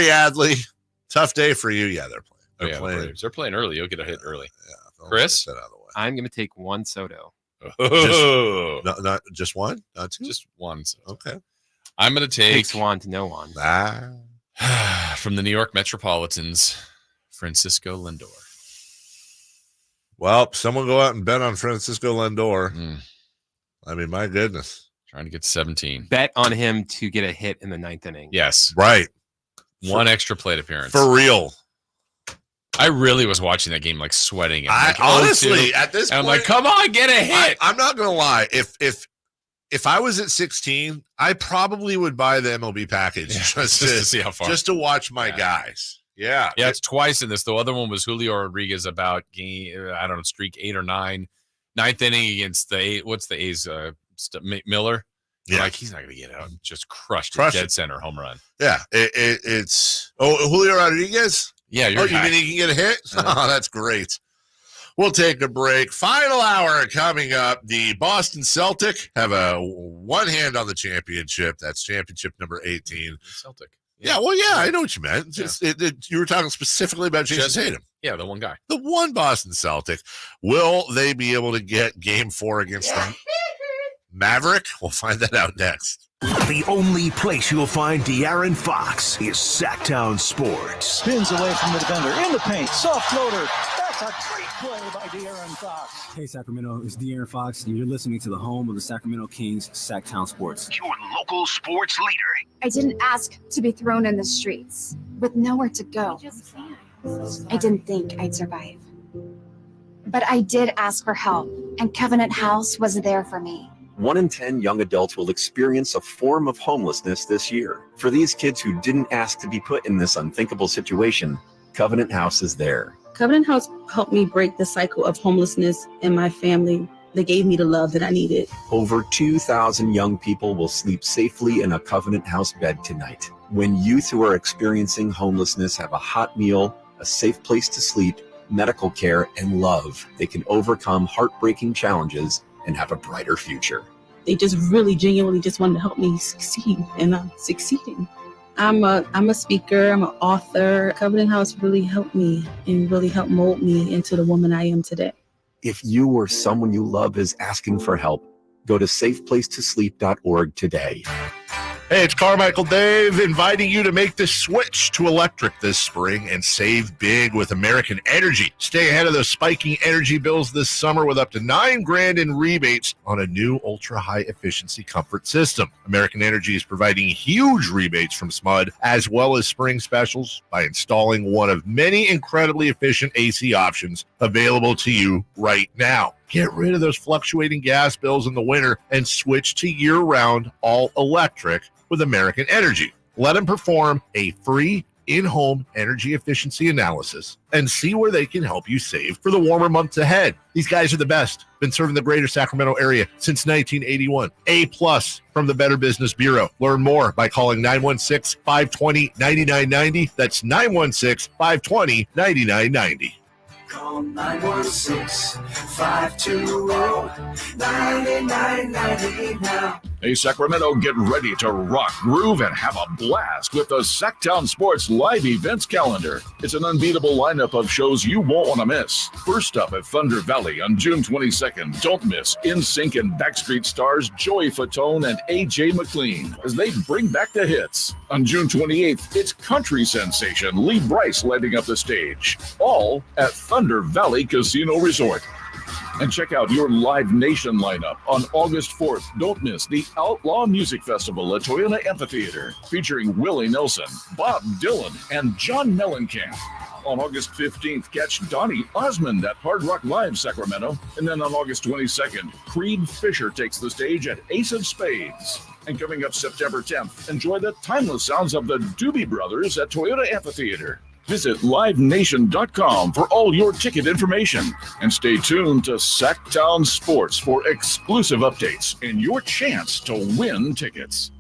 Adley, tough day for you. Yeah, they're playing. They're playing. They're playing early. You'll get a hit early. Yeah, Chris? I'm going to take one Soto. Not just one? Not two? Just one. Soto. Okay. I'm going to take... Takes one to no one. From the New York Metropolitans, Francisco Lindor. Well, someone go out and bet on Francisco Lindor. I mean, my goodness. Trying to get 17. Bet on him to get a hit in the 9th inning. Yes. Right. One extra plate appearance. For real. I really was watching that game like sweating. Honestly, at this point, I'm like, come on, get a hit. I'm not going to lie. If I was at 16, I probably would buy the MLB package just to see how far. Just to watch my guys. Yeah. Yeah, it's twice in this. The other one was Julio Rodriguez about streak 8 or 9. 9th inning against what's the A's? Miller. Yeah, like he's not going to get out. Just crushed dead center home run. Yeah, it's Julio Rodriguez. Yeah, you mean he can get a hit? Oh, that's great. We'll take a break. Final hour coming up. The Boston Celtics have a one hand on the championship. That's championship number 18. Celtic. Yeah, I know what you meant. Just you were talking specifically about Jason Tatum. Yeah, the one guy. The one Boston Celtic. Will they be able to get game 4 against them? Maverick? We'll find that out next. The only place you'll find De'Aaron Fox is Sacktown Sports. Spins away from the defender in the paint. Soft floater. That's a great play by De'Aaron Fox. Hey, Sacramento. It's De'Aaron Fox, and you're listening to the home of the Sacramento Kings, Sacktown Sports. Your local sports leader. I didn't ask to be thrown in the streets with nowhere to go. I didn't think I'd survive. But I did ask for help, and Covenant House was there for me. 1 in 10 young adults will experience a form of homelessness this year. For these kids who didn't ask to be put in this unthinkable situation, Covenant House is there. Covenant House helped me break the cycle of homelessness in my family. They gave me the love that I needed. Over 2,000 young people will sleep safely in a Covenant House bed tonight. When youth who are experiencing homelessness have a hot meal, a safe place to sleep, medical care, and love, they can overcome heartbreaking challenges and have a brighter future. They just really genuinely just wanted to help me succeed, and I'm succeeding. I'm a speaker, I'm an author. Covenant House really helped me and really helped mold me into the woman I am today. If you or someone you love is asking for help, go to safeplacetosleep.org today. Hey, it's Carmichael Dave inviting you to make the switch to electric this spring and save big with American Energy. Stay ahead of those spiking energy bills this summer with up to $9,000 in rebates on a new ultra-high efficiency comfort system. American Energy is providing huge rebates from SMUD as well as spring specials by installing one of many incredibly efficient AC options available to you right now. Get rid of those fluctuating gas bills in the winter and switch to year-round all-electric with American Energy. Let them perform a free in-home energy efficiency analysis and see where they can help you save for the warmer months ahead. These guys are the best. Been serving the greater Sacramento area since 1981. A+ from the Better Business Bureau. Learn more by calling 916-520-9990. That's 916-520-9990. Call 916-520-9990 now. Hey, Sacramento, get ready to rock, groove, and have a blast with the Sacktown Sports Live Events Calendar. It's an unbeatable lineup of shows you won't want to miss. First up at Thunder Valley on June 22nd, don't miss NSYNC and Backstreet stars Joey Fatone and AJ McLean as they bring back the hits. On June 28th, it's country sensation Lee Brice lighting up the stage. All at Thunder Valley Casino Resort. And check out your Live Nation lineup on August 4th. Don't miss the Outlaw Music Festival at Toyota Amphitheater, featuring Willie Nelson, Bob Dylan, and John Mellencamp. On August 15th, catch Donnie Osmond at Hard Rock Live Sacramento. And then on August 22nd, Creed Fisher takes the stage at Ace of Spades. And coming up September 10th, enjoy the timeless sounds of the Doobie Brothers at Toyota Amphitheater. Visit livenation.com for all your ticket information. And stay tuned to Sacktown Sports for exclusive updates and your chance to win tickets.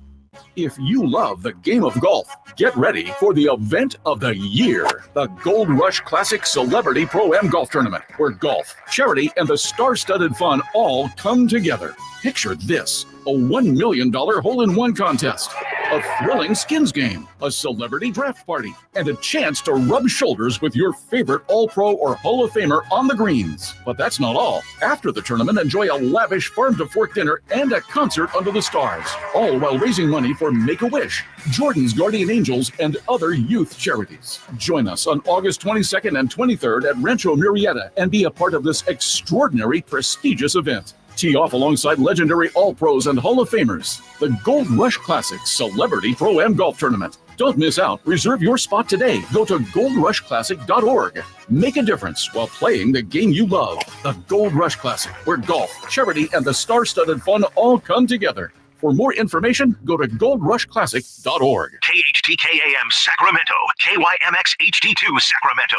If you love the game of golf, get ready for the event of the year, the Gold Rush Classic Celebrity Pro-Am Golf Tournament, where golf, charity, and the star-studded fun all come together. Picture this: a $1 million hole-in-one contest, a a thrilling skins game, a celebrity draft party, and a chance to rub shoulders with your favorite All-Pro or Hall of Famer on the greens. But that's not all. After the tournament, enjoy a lavish farm-to-fork dinner and a concert under the stars, all while raising money for Make-A-Wish, Jordan's Guardian Angels, and other youth charities. Join us on August 22nd and 23rd at Rancho Murrieta and be a part of this extraordinary, prestigious event. Tee off alongside legendary All-Pros and Hall of Famers. The Gold Rush Classic Celebrity Pro-Am Golf Tournament. Don't miss out. Reserve your spot today. Go to goldrushclassic.org. Make a difference while playing the game you love. The Gold Rush Classic, where golf, charity, and the star-studded fun all come together. For more information, go to goldrushclassic.org. KHTKAM Sacramento, KYMX HD2 Sacramento.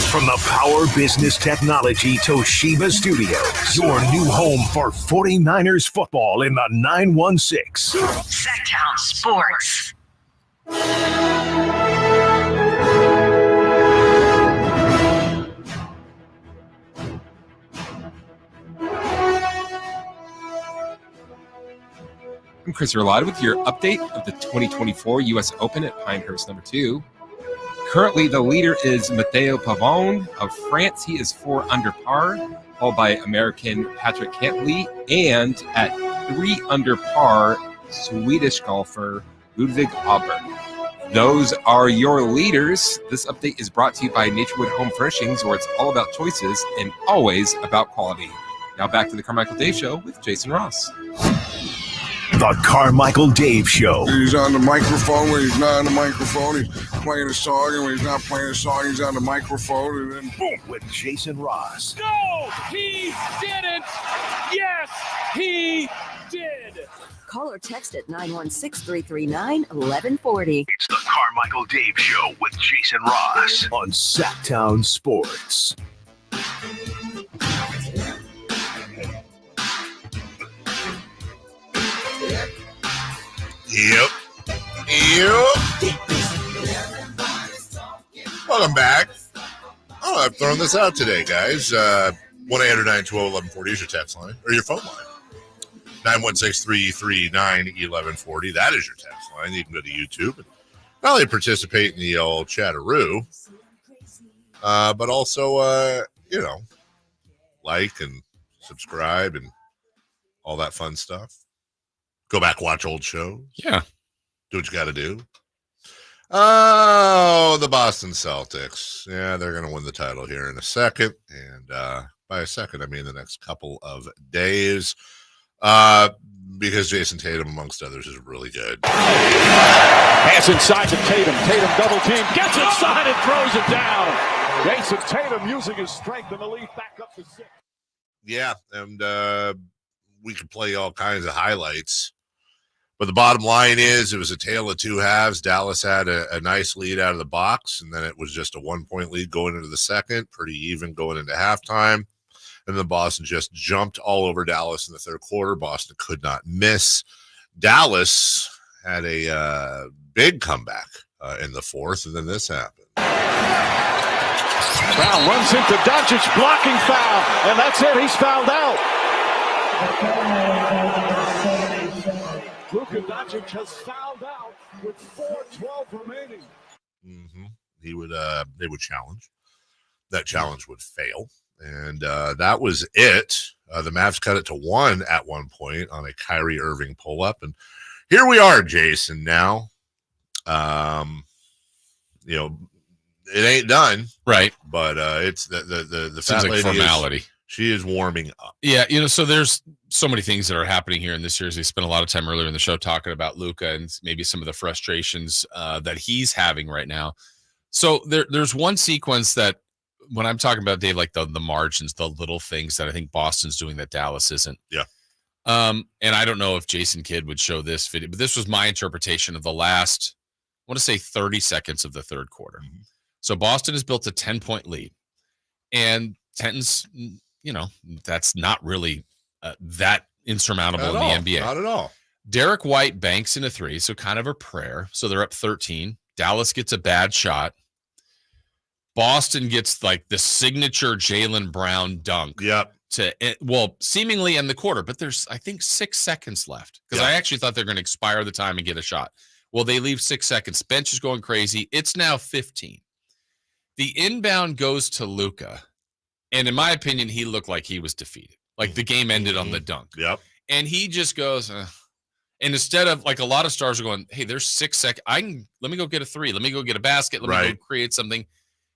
From the Power Business Technology Toshiba Studios, your new home for 49ers football in the 916. Sacktown Sports. I'm Chris Erlada with your update of the 2024 U.S. Open at Pinehurst No. 2. Currently, the leader is Matteo Pavone of France. He is 4 under par, followed by American Patrick Cantley, and at 3 under par, Swedish golfer Ludvig Åberg. Those are your leaders. This update is brought to you by Naturewood Home Furnishings, where it's all about choices and always about quality. Now back to the Carmichael Dave Show with Jason Ross. The Carmichael Dave Show. He's on the microphone when he's not on the microphone. He's playing a song, and when he's not playing a song, he's on the microphone. And then boom, with Jason Ross. No, he didn't. Yes, he did. Call or text at 916-339-1140. It's the Carmichael Dave Show with Jason Ross on Sacktown Sports. Yep. Welcome back. Oh, I've thrown this out today, guys. 1-800-912-1140 is your text line, or your phone line. 916-339-1140. That is your text line. You can go to YouTube and not only participate in the old chatteroo, but also, like and subscribe and all that fun stuff. Go back, watch old shows. Yeah. Do what you got to do. Oh, the Boston Celtics. Yeah, they're going to win the title here in a second. And by a second, I mean the next couple of days. Because Jason Tatum, amongst others, is really good. Pass inside to Tatum. Tatum double team. Gets inside and throws it down. Jason Tatum using his strength in the lead back up to 6. Yeah, and we could play all kinds of highlights. But the bottom line is it was a tale of two halves. Dallas had a nice lead out of the box, and then it was just a 1-point lead going into the second, pretty even going into halftime. And then Boston just jumped all over Dallas in the third quarter. Boston could not miss. Dallas had a big comeback in the fourth, and then this happened. Brown runs into Doncic, blocking foul, and that's it. He's fouled out. Luka Doncic has fouled out with 4:12 remaining. Mm-hmm. They would challenge. That challenge would fail. And that was it. The Mavs cut it to 1 at one point on a Kyrie Irving pull-up. And here we are, Jason, now. It ain't done. Right. But it's the seems fat like lady formality. She is warming up. Yeah, so there's so many things that are happening here in this series. We spent a lot of time earlier in the show talking about Luka and maybe some of the frustrations that he's having right now. So there's one sequence that when I'm talking about, Dave, like the margins, the little things that I think Boston's doing that Dallas isn't. Yeah. And I don't know if Jason Kidd would show this video, but this was my interpretation of the last, I want to say 30 seconds of the third quarter. Mm-hmm. So Boston has built a 10-point lead. And Tenton's, that's not really that insurmountable in the NBA. Not at all. Derek White banks in a 3, so kind of a prayer. So they're up 13. Dallas gets a bad shot. Boston gets like the signature Jaylen Brown dunk seemingly end the quarter, but there's, I think, 6 seconds left because I actually thought they're going to expire the time and get a shot. Well, they leave 6 seconds. Bench is going crazy. It's now 15. The inbound goes to Luka, and in my opinion, he looked like he was defeated. Like the game ended on the dunk. Yep. And he just goes, and instead of like a lot of stars are going, hey, there's 6 seconds. Let me go get a three. Let me go get a basket. Let me go create something.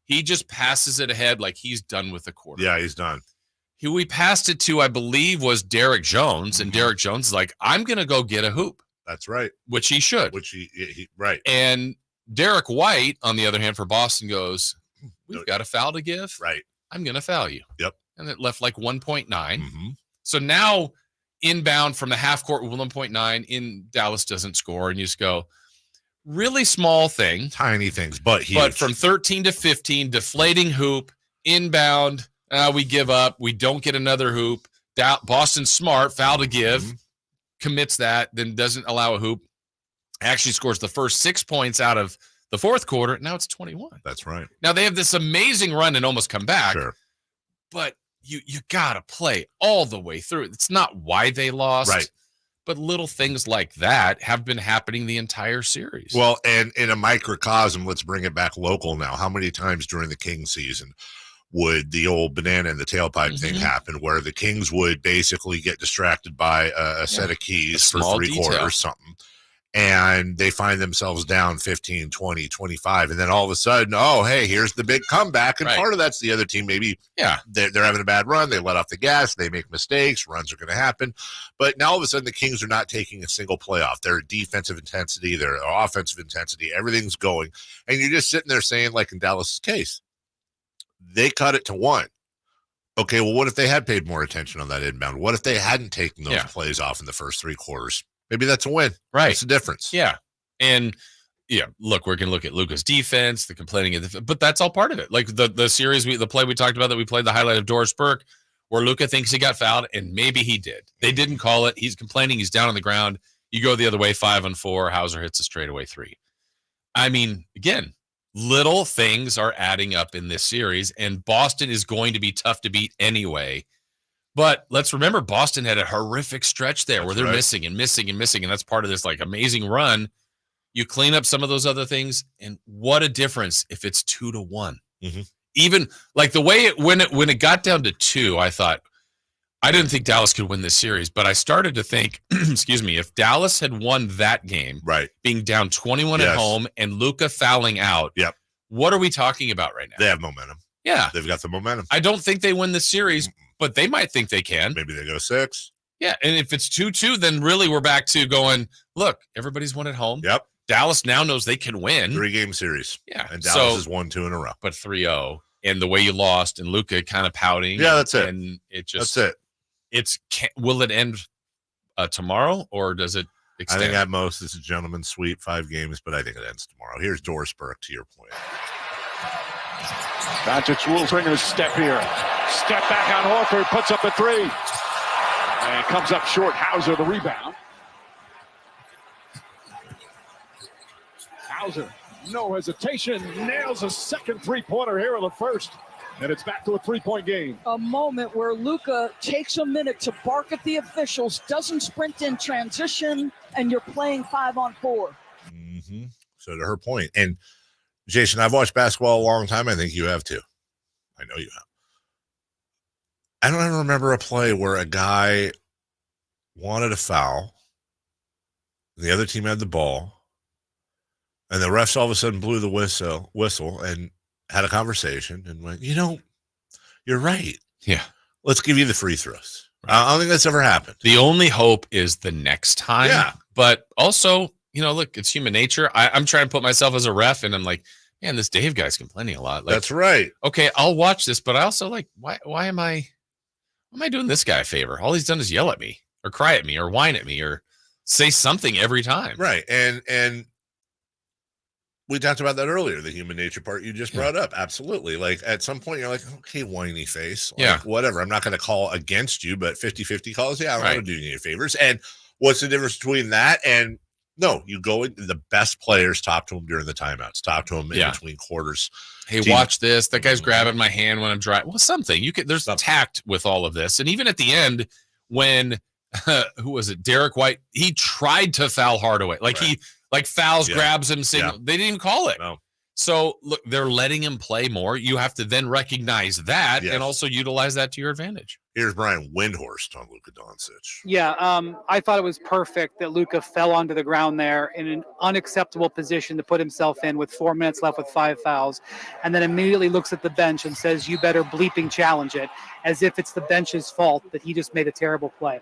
He just passes it ahead like he's done with the quarter. Yeah, he's done. Who we passed it to, I believe, was Derek Jones. And Derek Jones is like, I'm going to go get a hoop. That's right. Which he should. Which he right. And Derek White, on the other hand, for Boston goes, we've got a foul to give. Right. I'm going to foul you. Yep. And it left like 1.9. So now inbound from the half court with 1.9 in Dallas doesn't score. And you just go, really small thing. Tiny things, but huge. But from 13 to 15, deflating hoop, inbound, we give up. We don't get another hoop. Boston smart, foul to give, commits that, then doesn't allow a hoop. Actually scores the first 6 points out of the fourth quarter. Now it's 21. That's right. Now they have this amazing run and almost come back. Sure. But you got to play all the way through. It's not why they lost. Right. But little things like that have been happening the entire series. Well, and in a microcosm, let's bring it back local now. How many times during the Kings season would the old banana in the tailpipe thing happen where the Kings would basically get distracted by a set of keys for 3 quarters, something, and they find themselves down 15, 20, 25, and then all of a sudden, oh, hey, here's the big comeback, and part of that's the other team. Maybe they're having a bad run, they let off the gas, they make mistakes, runs are going to happen, but now all of a sudden the Kings are not taking a single playoff. Their defensive intensity, their offensive intensity, everything's going, and you're just sitting there saying, like in Dallas' case, they cut it to 1. Okay, well, what if they had paid more attention on that inbound? What if they hadn't taken those plays off in the first 3 quarters? Maybe that's a win. Right. It's a difference. Yeah. And look, we're going to look at Luka's defense, the complaining, but that's all part of it. Like the series, the play we talked about that we played, the highlight of Doris Burke, where Luka thinks he got fouled, and maybe he did. They didn't call it. He's complaining. He's down on the ground. You go the other way, 5-on-4. Hauser hits a straightaway 3. I mean, again, little things are adding up in this series, and Boston is going to be tough to beat anyway. But let's remember, Boston had a horrific stretch there where they're missing and missing and missing, and that's part of this like amazing run. You clean up some of those other things, and what a difference if it's 2-1. Even like the way when it got down to 2, I thought I didn't think Dallas could win this series, but I started to think, excuse me, if Dallas had won that game, being down 21 at home and Luka fouling out, what are we talking about right now? They have momentum. Yeah. They've got the momentum. I don't think they win the series, but they might think they can. Maybe they go 6. Yeah, and if it's 2-2, then really we're back to going, look, everybody's won at home. Yep. Dallas now knows they can win. 3-game series. Yeah. And Dallas has won 2 in a row. But 3-0, and the way you lost, and Luka kind of pouting. Yeah, that's it. And it just that's it. Will it end tomorrow, or does it extend? I think at most it's a gentleman's sweep, 5 games, but I think it ends tomorrow. Here's Doris Burke to your point. Doncic will bring a step here. Step back on Horford, puts up a 3. And comes up short. Hauser the rebound. Hauser, no hesitation, nails a second 3-pointer here in the first. And it's back to a 3-point game. A moment where Luka takes a minute to bark at the officials, doesn't sprint in transition, and you're playing 5-on-4. So to her point, and Jason, I've watched basketball a long time. I think you have too. I know you have. I don't ever remember a play where a guy wanted a foul, the other team had the ball, and the refs all of a sudden blew the whistle and had a conversation and went, you're right. Yeah. Let's give you the free throws. I don't think that's ever happened. The only hope is the next time. Yeah. But also, look, it's human nature. I'm trying to put myself as a ref, and I'm like, man, this Dave guy's complaining a lot. Like, that's right. Okay, I'll watch this, but I also like, why am I doing this guy a favor? All he's done is yell at me or cry at me or whine at me or say something every time. Right. And we talked about that earlier, the human nature part you just brought up. Absolutely. Like at some point you're like, okay, whiny face. Like, whatever. I'm not going to call against you, but 50-50 calls. Yeah, I don't want to do you any favors. And what's the difference between that and no, you go in, the best players talk to them during the timeouts, talk to them in between quarters. Hey, watch this. That guy's grabbing my hand when I'm driving. Well, something. There's tact with all of this. And even at the end, when who was it? Derek White, he tried to foul Hardaway. He fouls, grabs him, they didn't even call it. No. So look, they're letting him play more. You have to then recognize that and also utilize that to your advantage. Here's Brian Windhorst on Luka Doncic. Yeah, I thought it was perfect that Luka fell onto the ground there in an unacceptable position to put himself in with 4 minutes left with 5 fouls, and then immediately looks at the bench and says, "You better bleeping challenge it," as if it's the bench's fault that he just made a terrible play.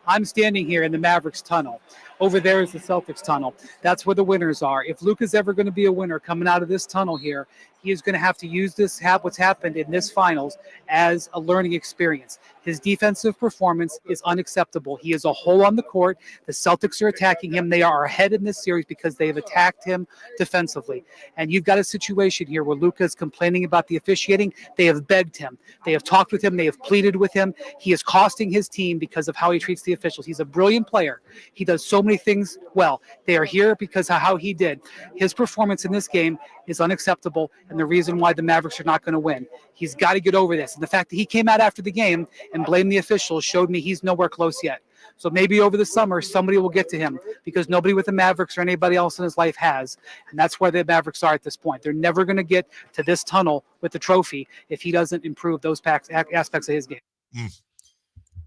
I'm standing here in the Mavericks tunnel. Over there is the Celtics tunnel. That's where the winners are. If Luka's ever going to be a winner coming out of this tunnel here, he is going to have to use what's happened in this finals as a learning experience. His defensive performance is unacceptable. He is a hole on the court. The Celtics are attacking him. They are ahead in this series because they have attacked him defensively. And you've got a situation here where Luka is complaining about the officiating. They have begged him. They have talked with him. They have pleaded with him. He is costing his team because of how he treats the officials. He's a brilliant player. He does so many things well. They are here because of how he did. His performance in this game is unacceptable, and the reason why the Mavericks are not going to win. He's got to get over this. And the fact that he came out after the game and blamed the officials showed me he's nowhere close yet. So maybe over the summer, somebody will get to him because nobody with the Mavericks or anybody else in his life has. And that's where the Mavericks are at this point. They're never going to get to this tunnel with the trophy if he doesn't improve those aspects of his game.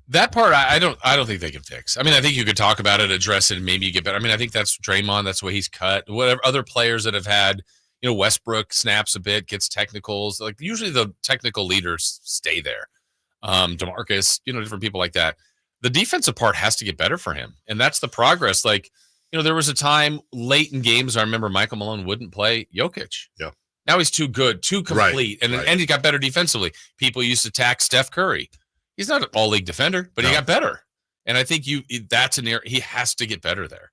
That part, I don't think they can fix. I mean, I think you could talk about it, address it, and maybe you get better. I mean, I think that's Draymond. That's why he's cut. Whatever other players that have had, Westbrook snaps a bit, gets technicals. Like usually the technical leaders stay there. DeMarcus, different people like that. The defensive part has to get better for him, and that's the progress. There was a time late in games I remember Michael Malone wouldn't play Jokic. Yeah. Now he's too good, too complete, and he got better defensively. People used to attack Steph Curry. He's not an all-league defender, but he got better. And I think that's an area he has to get better there.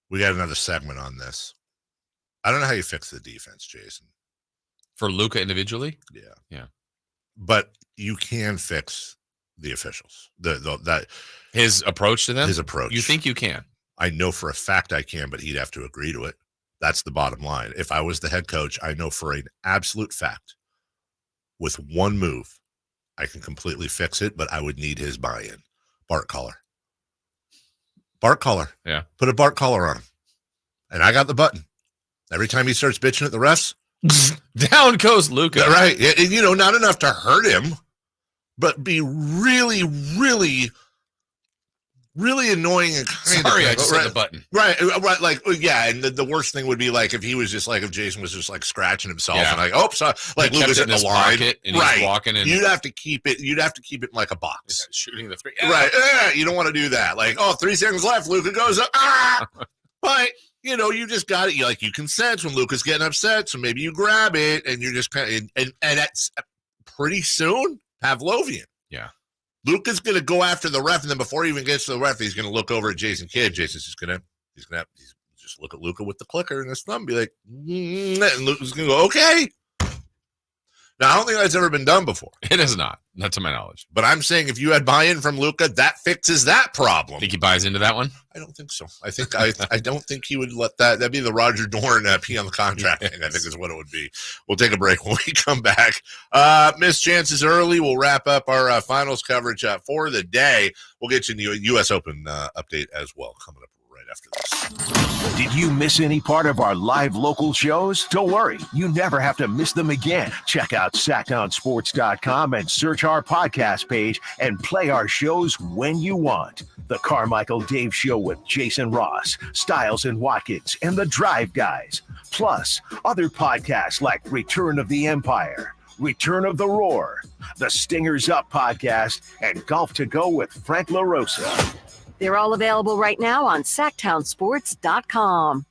We got another segment on this. I don't know how you fix the defense, Jason. For Luka individually? Yeah. But you can fix the officials. That his approach to them? His approach. You think you can? I know for a fact I can, but he'd have to agree to it. That's the bottom line. If I was the head coach, I know for an absolute fact, with one move, I can completely fix it, but I would need his buy-in. Bart collar. Yeah. Put a Bart collar on him. And I got the button. Every time he starts bitching at the refs, down goes Luka. Right. And, not enough to hurt him, but be really, really, really annoying and kind Sorry, of. I just hit the button. Right. And the worst thing would be if he was just if Jason was just scratching himself and sorry, Luka's in the line. And he's walking in. You'd have to keep it in like a box. Shooting the three. Right. You don't want to do that. 3 seconds left. Luka goes up. But, you just got it. You can sense when Luka's getting upset. So maybe you grab it and you're just kind of, and that's pretty soon Pavlovian. Yeah. Luka's going to go after the ref, and then before he even gets to the ref, he's going to look over at Jason Kidd. Jason's just going to just look at Luka with the clicker and his thumb, and be like, and Luka's going to go, okay. Now, I don't think that's ever been done before. It is not to my knowledge. But I'm saying if you had buy-in from Luka, that fixes that problem. Think he buys into that one? I don't think so. I think I don't think he would let that'd be the Roger Dorn pee on the contract thing, I think is what it would be. We'll take a break when we come back. Missed chances early. We'll wrap up our finals coverage for the day. We'll get you the U.S. Open update as well coming up right after this. Did you miss any part of our live local shows? Don't worry, you never have to miss them again. Check out sacktownsports.com and search our podcast page and play our shows when you want. The Carmichael Dave Show with Jason Ross, Stiles and Watkins, and the Drive Guys. Plus, other podcasts like Return of the Empire, Return of the Roar, the Stingers Up podcast, and Golf to Go with Frank LaRosa. They're all available right now on sacktownsports.com.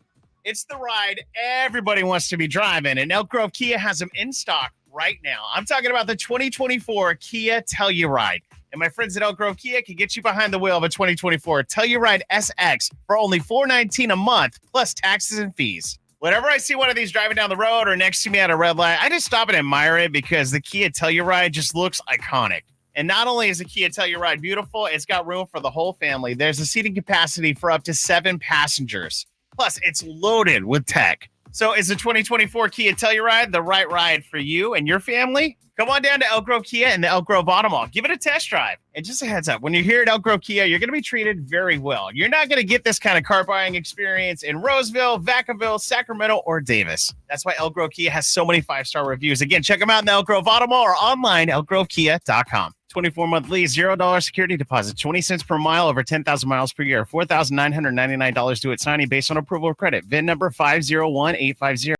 It's the ride everybody wants to be driving, and Elk Grove Kia has them in stock right now. I'm talking about the 2024 Kia Telluride. And my friends at Elk Grove Kia can get you behind the wheel of a 2024 Telluride SX for only $419 a month, plus taxes and fees. Whenever I see one of these driving down the road or next to me at a red light, I just stop and admire it because the Kia Telluride just looks iconic. And not only is the Kia Telluride beautiful, it's got room for the whole family. There's a seating capacity for up to 7 passengers. Plus, it's loaded with tech. So is the 2024 Kia Telluride the right ride for you and your family? Come on down to Elk Grove Kia and the Elk Grove Auto Mall. Give it a test drive. And just a heads up, when you're here at Elk Grove Kia, you're going to be treated very well. You're not going to get this kind of car buying experience in Roseville, Vacaville, Sacramento, or Davis. That's why Elk Grove Kia has so many 5-star reviews. Again, check them out in the Elk Grove Auto Mall or online, elkgrovekia.com. 24-month lease, $0 security deposit, 20 cents per mile over 10,000 miles per year, $4,999 due at signing based on approval of credit. VIN number 501850.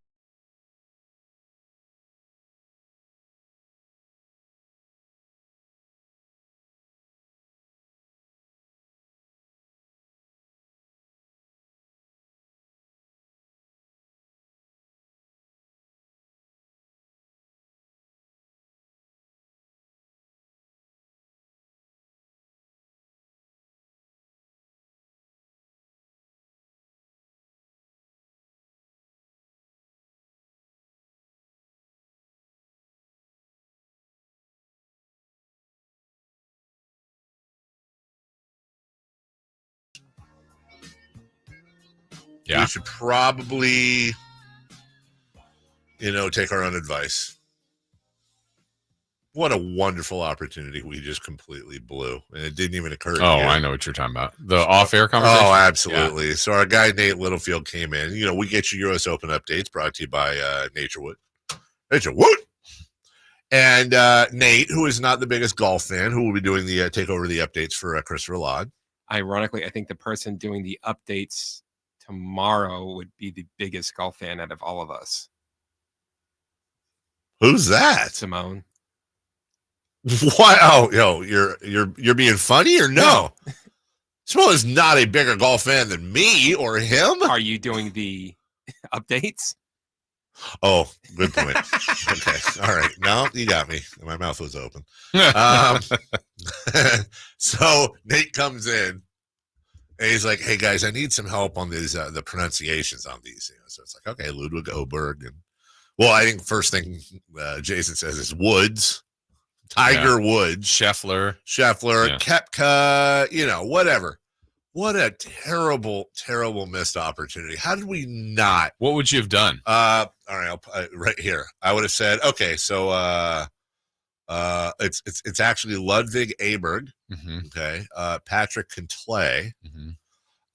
Yeah. We should probably, take our own advice. What a wonderful opportunity we just completely blew. And it didn't even occur to you. I know what you're talking about. The off-air conversation? Oh, absolutely. Yeah. So our guy, Nate Littlefield, came in. We get your U.S. Open updates brought to you by Naturewood. Naturewood! And Nate, who is not the biggest golf fan, who will be doing the take over the updates for Christopher Laud. Ironically, I think the person doing the updates tomorrow would be the biggest golf fan out of all of us. Who's that? Simone. What? Oh, you're being funny or no? Simone is not a bigger golf fan than me or him. Are you doing the updates? Oh, good point. Okay. All right. No, you got me. My mouth was open. So Nate comes in. And he's like, "Hey guys, I need some help on these the pronunciations on these." So it's like, okay, Ludwig Oberg, and I think first thing Jason says is Woods, Tiger Woods, Scheffler, Koepka, whatever. What a terrible, terrible missed opportunity. How did we not? What would you have done? All right, right here. I would have said, okay, so it's actually Ludwig Aberg, okay, Patrick Cantlay,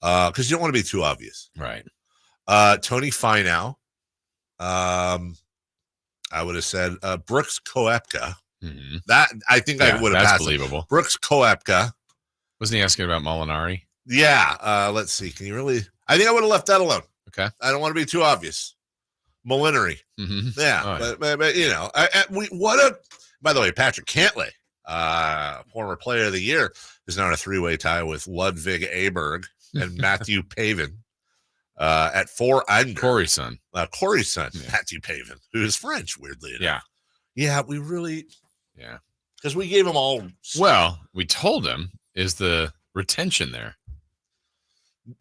because you don't want to be too obvious, right? Tony Finau, I would have said Brooks Koepka. That I think I would have passed. Believable. Brooks Koepka. Wasn't he asking about Molinari? Yeah. Let's see. Can you really? I think I would have left that alone. Okay. I don't want to be too obvious. Molinari. Yeah, but By the way, Patrick Cantlay, former player of the year, is now in a 3-way tie with Ludwig Aberg and Matthew Pavin at 4 under. Corey's son. Matthew Pavin, who is French, weirdly enough. Yeah. Yeah, we really. Yeah. Because we gave him all. Well, we told him, is the retention there?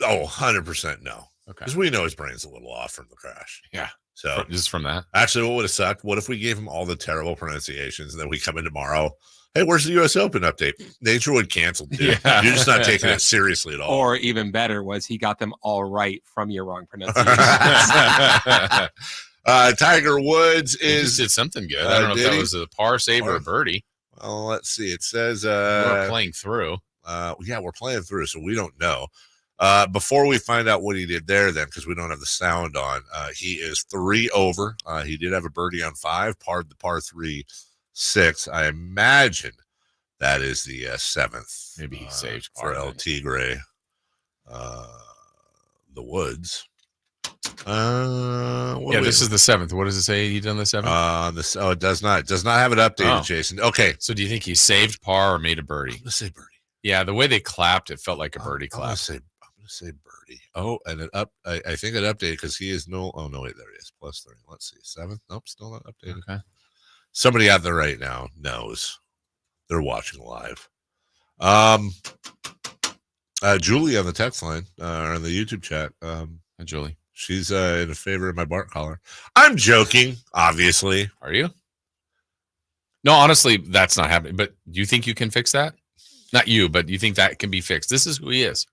Oh, 100% no. Okay. Because we know his brain's a little off from the crash. Yeah. So just from that. Actually, what would have sucked? What if we gave him all the terrible pronunciations and then we come in tomorrow? Hey, where's the U.S. Open update? Naturewood canceled, dude. Yeah. You're just not taking it seriously at all. Or even better was he got them all right from your wrong pronunciation. Tiger Woods did something good. I don't know if that was a par save or a birdie. Well, let's see. It says we're playing through. We're playing through, so we don't know. Before we find out what he did there, then, because we don't have the sound on, he is 3 over. He did have a birdie on 5, parred the par 3 6. I imagine that is the 7th. Maybe he saved for El Tigre, the Woods. This is the 7th. What does it say he done the 7th? It does not. It does not have it updated, Jason. Okay. So do you think he saved par or made a birdie? Let's say birdie. Yeah, the way they clapped, it felt like a birdie clap. I'm gonna say birdie. Oh, and it up. I think it updated because he is no. Oh no, wait, there he is. +3. Let's see, 7th. Nope, still not updated. Okay. Somebody out there right now knows. They're watching live. Julie on the text line or on the YouTube chat. Hi, Julie. She's in favor of my Bart collar. I'm joking, obviously. Are you? No, honestly, that's not happening. But do you think you can fix that? Not you, but you think that can be fixed? This is who he is.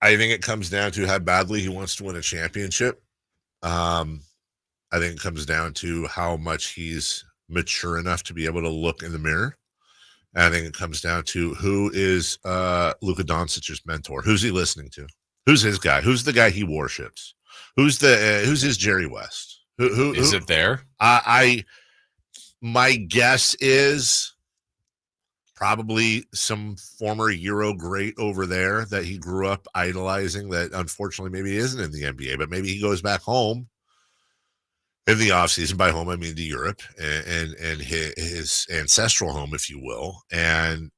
I think it comes down to how badly he wants to win a championship. I think it comes down to how much he's mature enough to be able to look in the mirror. And I think it comes down to who is Luka Doncic's mentor. Who's he listening to? Who's his guy? Who's the guy he worships? Who's his Jerry West? Who is it there? My guess is probably some former Euro great over there that he grew up idolizing that unfortunately maybe isn't in the NBA, but maybe he goes back home in the offseason. By home, I mean to Europe and his ancestral home, if you will. And,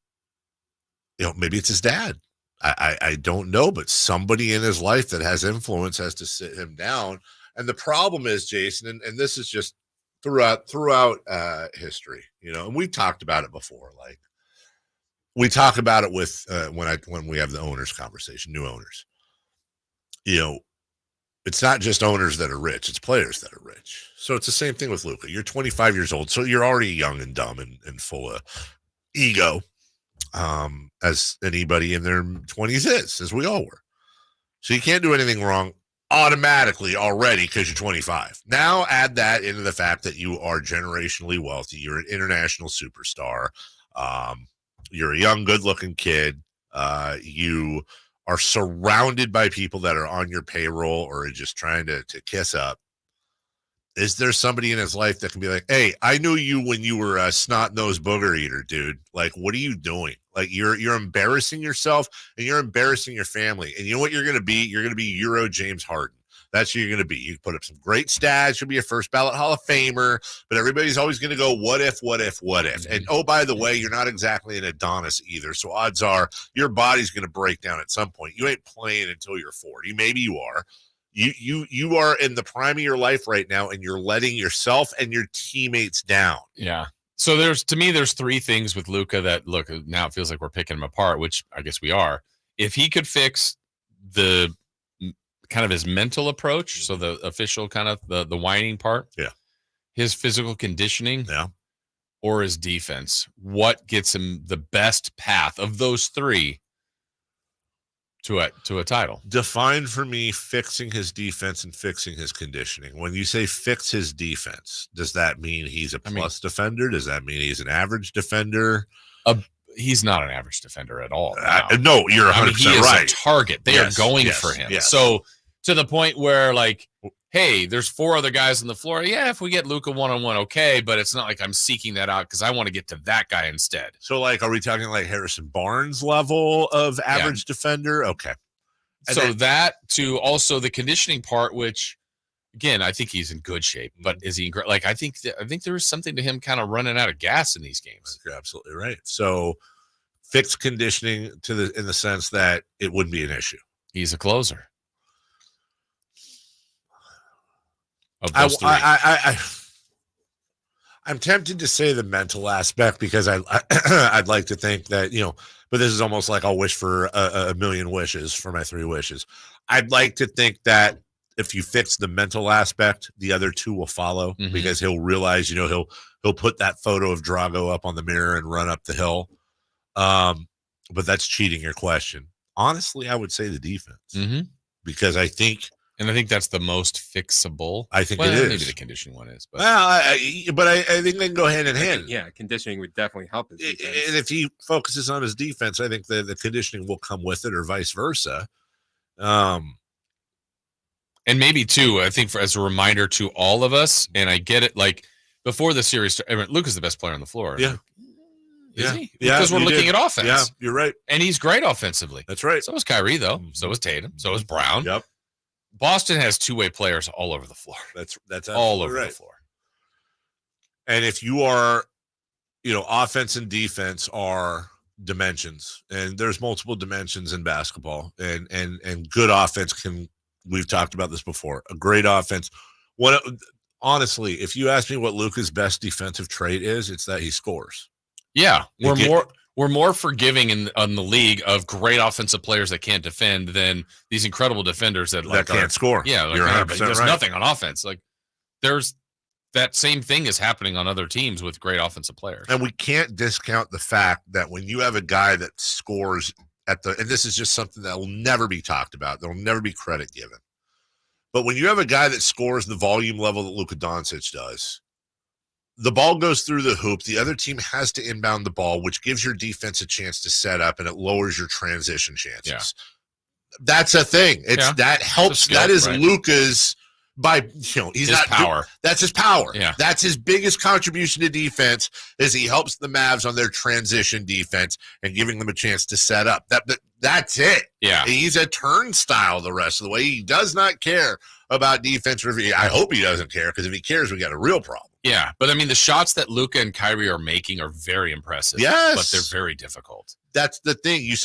maybe it's his dad. I don't know, but somebody in his life that has influence has to sit him down. And the problem is, Jason, and this is just throughout history, and we've talked about it before. Like we talk about it with when we have the owners conversation, new owners. It's not just owners that are rich; it's players that are rich. So it's the same thing with Luka. You're 25 years old, so you're already young and dumb and full of ego, as anybody in their 20s is, as we all were. So you can't do anything wrong automatically already because you're 25. Now add that into the fact that you are generationally wealthy. You're an international superstar. You're a young, good-looking kid. You are surrounded by people that are on your payroll or are just trying to kiss up. Is there somebody in his life that can be like, hey, I knew you when you were a snot-nosed booger eater, dude. Like, what are you doing? Like, you're embarrassing yourself and you're embarrassing your family. And you know what you're going to be? You're going to be Euro James Harden. That's who you're going to be. You put up some great stats. You'll be a first ballot Hall of Famer. But everybody's always going to go, what if? And, oh, by the way, you're not exactly an Adonis either. So odds are your body's going to break down at some point. You ain't playing until you're 40. Maybe you are. You are in the prime of your life right now, and you're letting yourself and your teammates down. Yeah. So there's three things with Luka that, look, now it feels like we're picking him apart, which I guess we are. If he could fix the kind of his mental approach, so the official kind of the whining part, yeah, his physical conditioning, yeah, or his defense, what gets him the best path of those three to a title? Define for me fixing his defense and fixing his conditioning. When you say fix his defense, does that mean he's a plus defender? Does that mean he's an average defender? He's not an average defender at all. No, you're 100% he is right. A target. They are going for him. Yes. So to the point where, like, hey, there's four other guys on the floor. Yeah, if we get Luka one-on-one, okay, but it's not like I'm seeking that out because I want to get to that guy instead. So, like, are we talking like Harrison Barnes level of average defender? Okay. And so that to also the conditioning part, which, again, I think he's in good shape, but is he like? I think there is something to him kind of running out of gas in these games. You're absolutely right. So, fix conditioning in the sense that it wouldn't be an issue. He's a closer. I'm tempted to say the mental aspect because I'd like to think that, but this is almost like I'll wish for a million wishes for my three wishes. I'd like to think that if you fix the mental aspect, the other two will follow because he'll realize, he'll put that photo of Drago up on the mirror and run up the hill. But that's cheating your question. Honestly, I would say the defense because I think that's the most fixable. I think it is. Maybe the conditioning one is, but I think they can go hand in hand. Yeah, conditioning would definitely help his defense. And if he focuses on his defense, I think the conditioning will come with it, or vice versa. And maybe too, I think as a reminder to all of us, and I get it. Like before the series, Luka's the best player on the floor. Yeah. Is he? Because we're looking at offense. Yeah, you're right. And he's great offensively. That's right. So is Kyrie, though. So is Tatum. So is Brown. Yep. Boston has two-way players all over the floor. That's all over the floor. And if you are, offense and defense are dimensions, and there's multiple dimensions in basketball, and good offense we've talked about this before. A great offense. Honestly, if you ask me what Luka's best defensive trait is, it's that he scores. Yeah, we're more forgiving on the league of great offensive players that can't defend than these incredible defenders that can't score. Yeah, you're 100% there's right. nothing on offense. Like there's that same thing is happening on other teams with great offensive players. And we can't discount the fact that when you have a guy that scores and this is just something that will never be talked about, there will never be credit given. But when you have a guy that scores the volume level that Luka Doncic does, the ball goes through the hoop. The other team has to inbound the ball, which gives your defense a chance to set up, and it lowers your transition chances. Yeah. That's a thing. That helps. Skill, that is right. Luka's he's His not power. That's his power. Yeah. That's his biggest contribution to defense is he helps the Mavs on their transition defense and giving them a chance to set up. That's it. Yeah. He's a turnstile the rest of the way. He does not care about defense review. I hope he doesn't care, because if he cares, we got a real problem. Yeah, but I mean, the shots that Luka and Kyrie are making are very impressive. Yes. But they're very difficult. That's the thing. You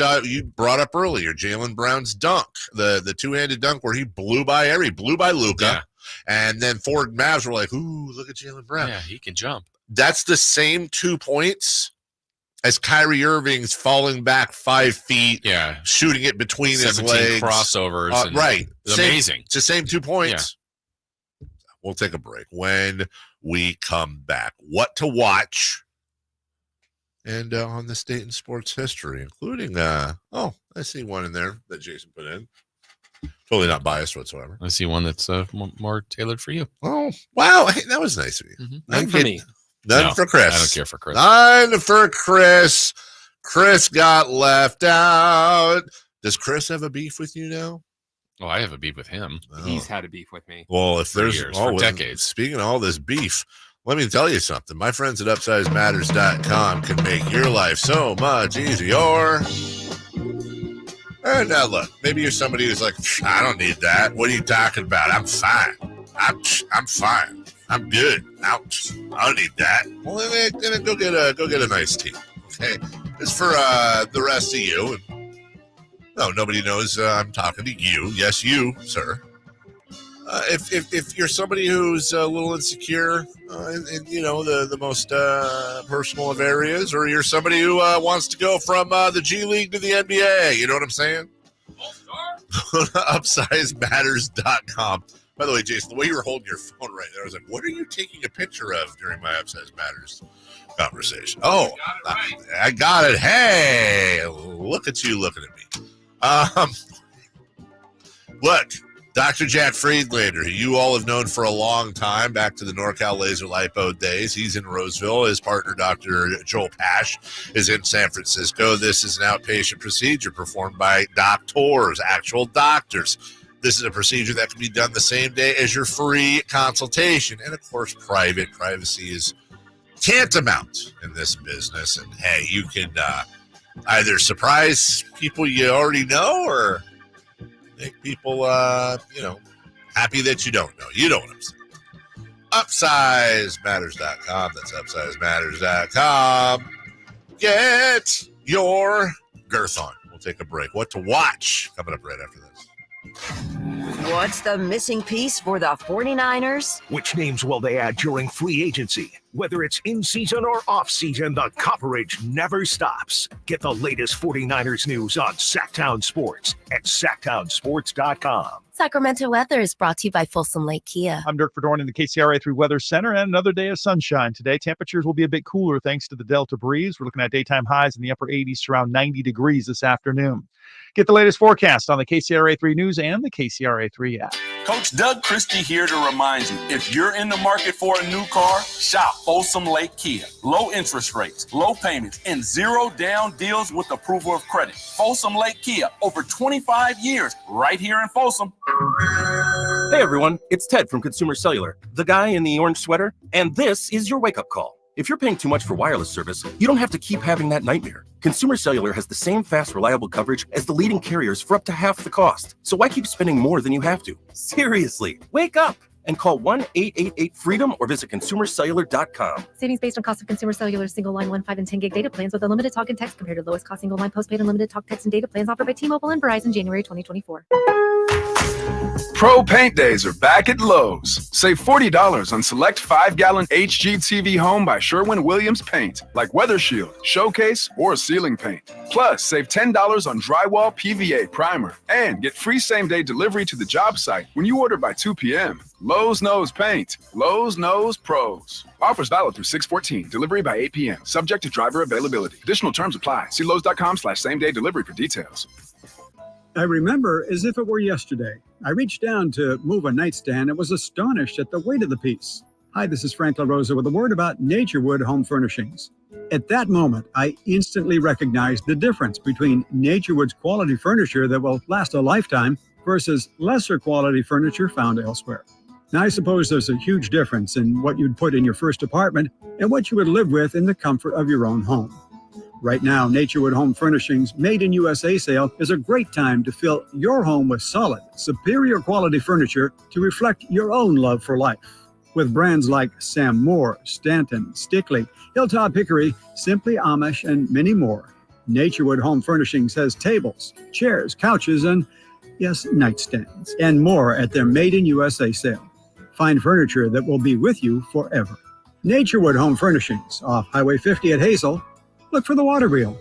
brought up earlier, Jaylen Brown's dunk, the two-handed dunk where he blew by Luka. Yeah. And then Ford Mavs were like, ooh, look at Jaylen Brown. Yeah, he can jump. That's the same 2 points as Kyrie Irving's falling back 5 feet, shooting it between his legs. Crossovers. Right. It's amazing. It's the same 2 points. Yeah. We'll take a break. When we come back, what to watch and on this date in sports history, including, I see one in there that Jason put in. Totally not biased whatsoever. I see one that's more tailored for you. Oh, wow. Hey, that was nice of you. Mm-hmm. None for me. None for Chris. I don't care for Chris. None for Chris. Chris got left out. Does Chris have a beef with you now? Oh, I have a beef with him. Oh. He's had a beef with me. Well, if there's for decades. Speaking of all this beef, let me tell you something. My friends at UpsizeMatters.com can make your life so much easier. And now look, maybe you're somebody who's like, I don't need that. What are you talking about? I'm fine. I'm fine. I'm good. I don't need that. Well, then go get a nice tea. Okay, it's for the rest of you. No, nobody knows I'm talking to you. Yes, you, sir. If you're somebody who's a little insecure in the most personal of areas, or you're somebody who wants to go from the G League to the NBA, you know what I'm saying? UpsizeMatters.com. By the way, Jason, the way you were holding your phone right there, I was like, what are you taking a picture of during my Upsize Matters conversation? Oh, I got it. Hey, look at you looking at me. Look, Dr. Jack Friedlander, who you all have known for a long time, back to the NorCal Laser Lipo days. He's in Roseville. His partner, Dr. Joel Pash, is in San Francisco. This is an outpatient procedure performed by doctors, actual doctors. This is a procedure that can be done the same day as your free consultation. And, of course, privacy is tantamount in this business. And, hey, you can either surprise people you already know or make people, happy that you don't know. You know what I'm saying. UpsizeMatters.com. That's UpsizeMatters.com. Get your girth on. We'll take a break. What to watch coming up right after this. What's the missing piece for the 49ers? Which names will they add during free agency? Whether it's in season or off season, the coverage never stops. Get the latest 49ers news on Sacktown Sports at SacktownSports.com. Sacramento weather is brought to you by Folsom Lake Kia. I'm Dirk Fedorn in the KCRA3 Weather Center, and another day of sunshine today. Temperatures will be a bit cooler thanks to the Delta breeze. We're looking at daytime highs in the upper 80s to around 90 degrees this afternoon. Get the latest forecast on the KCRA3 News and the KCRA3 app. Coach Doug Christie here to remind you, if you're in the market for a new car, shop Folsom Lake Kia. Low interest rates, low payments, and zero down deals with approval of credit. Folsom Lake Kia, over 25 years, right here in Folsom. Hey everyone, it's Ted from Consumer Cellular, the guy in the orange sweater, and this is your wake-up call. If you're paying too much for wireless service, you don't have to keep having that nightmare. Consumer Cellular has the same fast, reliable coverage as the leading carriers for up to half the cost. So why keep spending more than you have to? Seriously, wake up and call 1-888-FREEDOM or visit consumercellular.com. Savings based on cost of Consumer Cellular single line 1, 5, and 10 gig data plans with unlimited talk and text compared to lowest cost single line postpaid unlimited talk, text, and data plans offered by T-Mobile and Verizon January 2024. Pro Paint Days are back at Lowe's. Save $40 on select 5-gallon HGTV Home by Sherwin-Williams paint, like Weather Shield, Showcase, or ceiling paint. Plus, save $10 on drywall PVA primer and get free same-day delivery to the job site when you order by 2 p.m. Lowe's knows paint. Lowe's knows pros. Offers valid through 6/14. Delivery by 8 p.m. Subject to driver availability. Additional terms apply. See Lowe's.com/same-day delivery for details. I remember as if it were yesterday. I reached down to move a nightstand and was astonished at the weight of the piece. Hi, this is Frank LaRosa with a word about Naturewood Home Furnishings. At that moment, I instantly recognized the difference between Naturewood's quality furniture that will last a lifetime versus lesser quality furniture found elsewhere. Now, I suppose there's a huge difference in what you'd put in your first apartment and what you would live with in the comfort of your own home. Right now, Naturewood Home Furnishings Made in USA sale is a great time to fill your home with solid, superior quality furniture to reflect your own love for life. With brands like Sam Moore, Stanton, Stickley, Hilltop Hickory, Simply Amish, and many more, Naturewood Home Furnishings has tables, chairs, couches, and, yes, nightstands, and more at their Made in USA sale. Find furniture that will be with you forever. Naturewood Home Furnishings, off Highway 50 at Hazel. Look for the water wheel.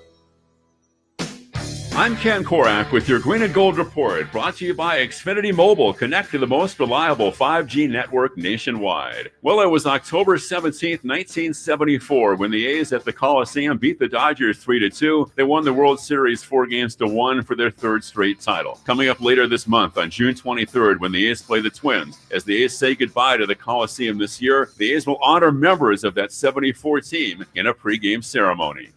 I'm Ken Korak with your Green and Gold Report, brought to you by Xfinity Mobile. Connect to the most reliable 5G network nationwide. Well, it was October 17th, 1974, when the A's at the Coliseum beat the Dodgers 3-2. They won the World Series 4-1 for their third straight title. Coming up later this month on June 23rd, when the A's play the Twins. As the A's say goodbye to the Coliseum this year, the A's will honor members of that 74 team in a pregame ceremony.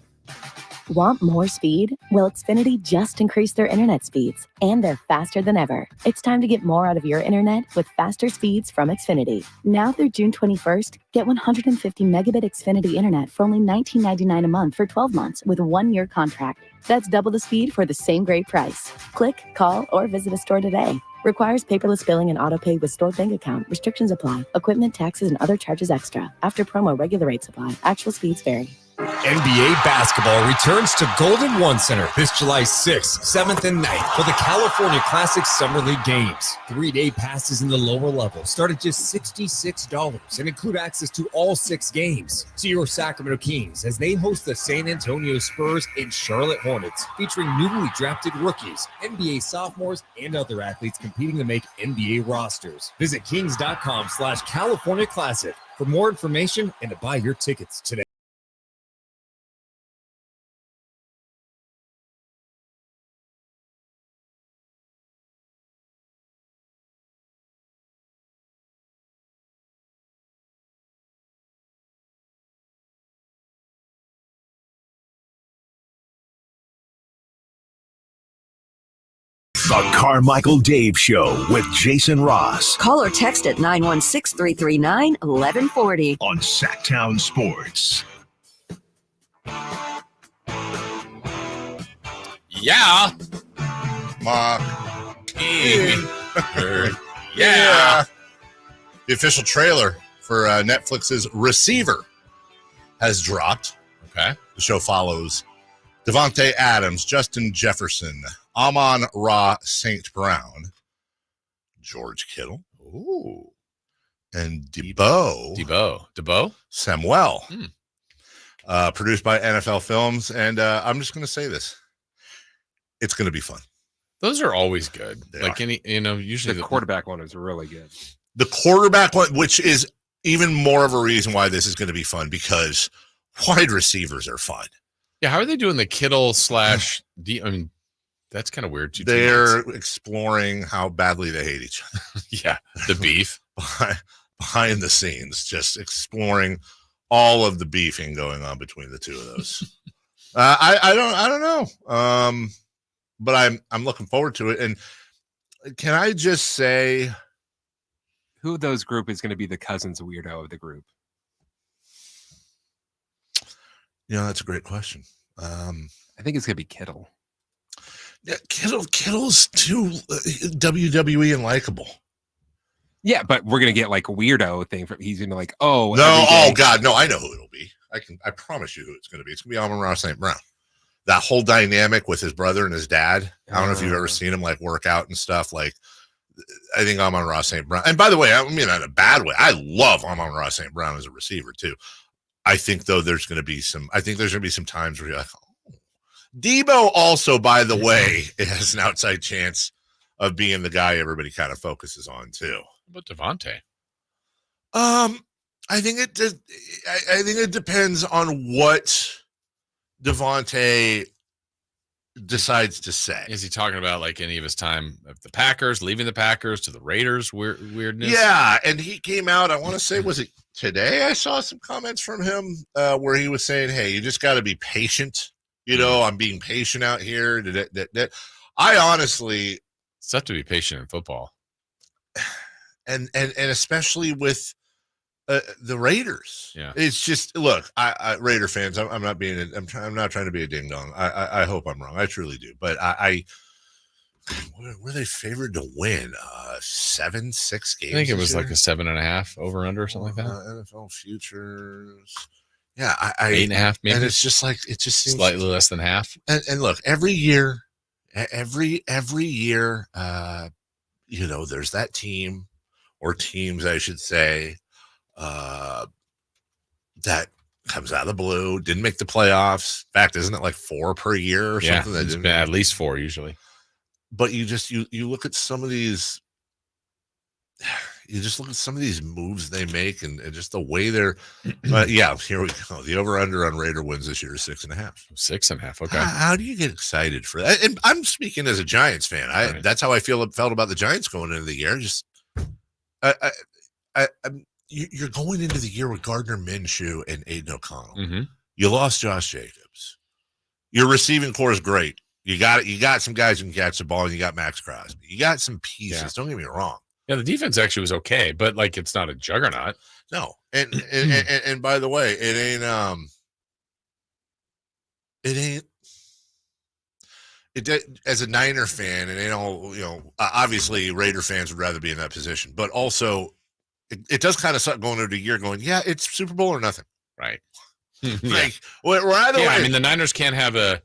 Want more speed? Well, Xfinity just increased their internet speeds, and they're faster than ever. It's time to get more out of your internet with faster speeds from Xfinity. Now through June 21st, get 150 megabit Xfinity internet for only $19.99 a month for 12 months with a 1-year contract. That's double the speed for the same great price. Click, call, or visit a store today. Requires paperless billing and autopay with stored bank account. Restrictions apply. Equipment, taxes, and other charges extra. After promo, regular rates apply. Actual speeds vary. NBA basketball returns to Golden One Center this July 6th, 7th, and 9th for the California Classic Summer League Games. 3-day passes in the lower level start at just $66 and include access to all 6 games. See your Sacramento Kings as they host the San Antonio Spurs and Charlotte Hornets, featuring newly drafted rookies, NBA sophomores, and other athletes competing to make NBA rosters. Visit kings.com/California Classic for more information and to buy your tickets today. The Carmichael Dave Show with Jason Ross. Call or text at 916-339-1140. On Sacktown Sports. Yeah. Mark. Yeah. The official trailer for Netflix's Receiver has dropped. Okay. The show follows Devontae Adams, Justin Jefferson, Amon-Ra St. Brown, George Kittle, and Debo Samuel. Produced by NFL Films, and I'm just going to say this. It's going to be fun. Those are always good. Usually the quarterback one is really good. The quarterback one, which is even more of a reason why this is going to be fun, because wide receivers are fun. Yeah, how are they doing the Kittle / D? I mean, that's kind of weird. They're exploring how badly they hate each other. Yeah, the beef behind the scenes, just exploring all of the beefing going on between the two of those. I don't know, but I'm looking forward to it. And can I just say, who of those group is going to be the Cousins weirdo of the group? That's a great question. I think it's going to be Kittle. Yeah, Kittle's too WWE and likable. Yeah, but we're gonna get like a weirdo thing from. He's gonna like, no, God, no, I know who it'll be. I promise you who it's gonna be. It's gonna be Amon-Ra St. Brown. That whole dynamic with his brother and his dad. I don't know if you've ever seen him like work out and stuff. Like, I think Amon-Ra St. Brown. And by the way, I mean in a bad way. I love Amon-Ra St. Brown as a receiver too. I think though there's gonna be some times where you're like, Debo also, by the way, has an outside chance of being the guy everybody kind of focuses on too. What about Devontae? I think it depends on what Devontae decides to say. Is he talking about like any of his time of the Packers, leaving the Packers to the Raiders weirdness? Yeah, and he came out, I want to say, was it today? I saw some comments from him where he was saying, hey, you just got to be patient. You know, I'm being patient out here. I honestly... It's tough to be patient in football. And especially with the Raiders. Yeah. It's just, look, I Raider fans, I'm not trying to be a ding dong. I hope I'm wrong. I truly do. But were they favored to win 7-6 games? I think it was like a 7.5 over under or something like that. NFL futures. Yeah. 8.5 maybe. And it's just like, it just seems slightly less than half. And look, every year, you know, there's that team or teams, I should say, that comes out of the blue, didn't make the playoffs. In fact, isn't it like 4 per year or something? Yeah, it's been at least 4 usually. But you look at some of these, moves they make and just the way they're, yeah, here we go. The over-under on Raider wins this year is 6.5. 6.5, okay. How do you get excited for that? And I'm speaking as a Giants fan. Right. That's how I felt about the Giants going into the year. Just, you're going into the year with Gardner Minshew and Aiden O'Connell. Mm-hmm. You lost Josh Jacobs. Your receiving core is great. You got some guys who can catch the ball, and you got Max Crosby. You got some pieces. Yeah. Don't get me wrong. Yeah, the defense actually was okay, but like it's not a juggernaut. No, and by the way, it ain't. As a Niner fan, it ain't all, you know. Obviously, Raider fans would rather be in that position, but also, it does kind of suck going into the year, going, yeah, it's Super Bowl or nothing, right? Like, we're either way. I mean, the Niners can't have a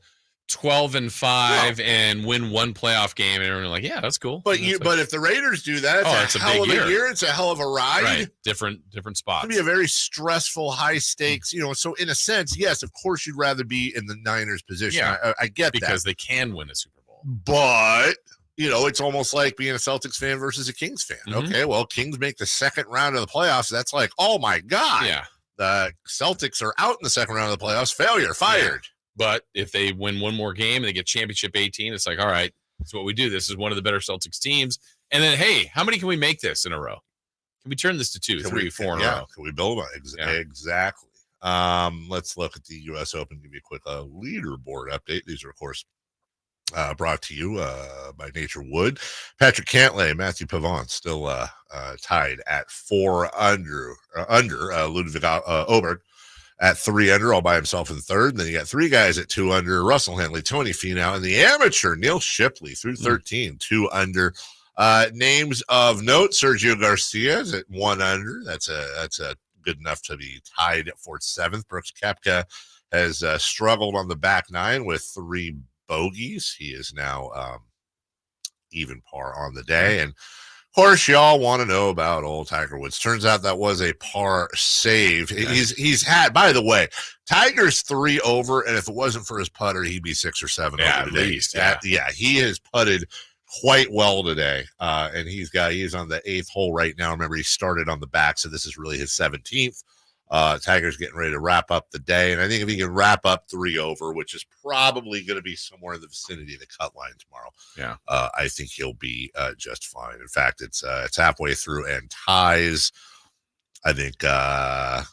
12-5 and win one playoff game, and everyone like, yeah, that's cool. But if the Raiders do that, it's a hell of a year. It's a hell of a ride. Right. Different spots. It's gonna be a very stressful, high stakes. You know, so in a sense, yes, of course, you'd rather be in the Niners position. Yeah, I get that because they can win a Super Bowl. But you know, it's almost like being a Celtics fan versus a Kings fan. Mm-hmm. Okay, well, Kings make the second round of the playoffs. That's like, oh my god. Yeah. The Celtics are out in the second round of the playoffs. Failure, fired. Yeah. But if they win one more game and they get championship 18, it's like, all right, that's what we do. This is one of the better Celtics teams. And then, hey, how many can we make this in a row? Can we turn this to 2, 3, 4 in a row? Can we build on it? Exactly. Let's look at the U.S. Open. Give you a quick leaderboard update. These are, of course, brought to you by Nature Wood. Patrick Cantlay, Matthew Pavon still tied at 4 under. Ludwig Oberg at 3 under, all by himself in third. And then you got 3 guys at 2 under: Russell Henley, Tony Finau, and the amateur Neil Shipley through 13, 2 under. Names of note: Sergio Garcia is at 1 under. That's a good enough to be tied for 7th. Brooks Koepka has struggled on the back 9 with 3 bogeys. He is now even par on the day. And of course, y'all want to know about old Tiger Woods. Turns out that was a par save. Yeah. He's had, by the way, Tiger's 3 over, and if it wasn't for his putter, he'd be 6 or 7 over at today. Least. He has putted quite well today, and he's on the 8th hole right now. Remember, he started on the back, so this is really his 17th. Tiger's getting ready to wrap up the day, and I think if he can wrap up 3 over, which is probably going to be somewhere in the vicinity of the cut line tomorrow, I think he'll be just fine. In fact, it's halfway through and ties. I think how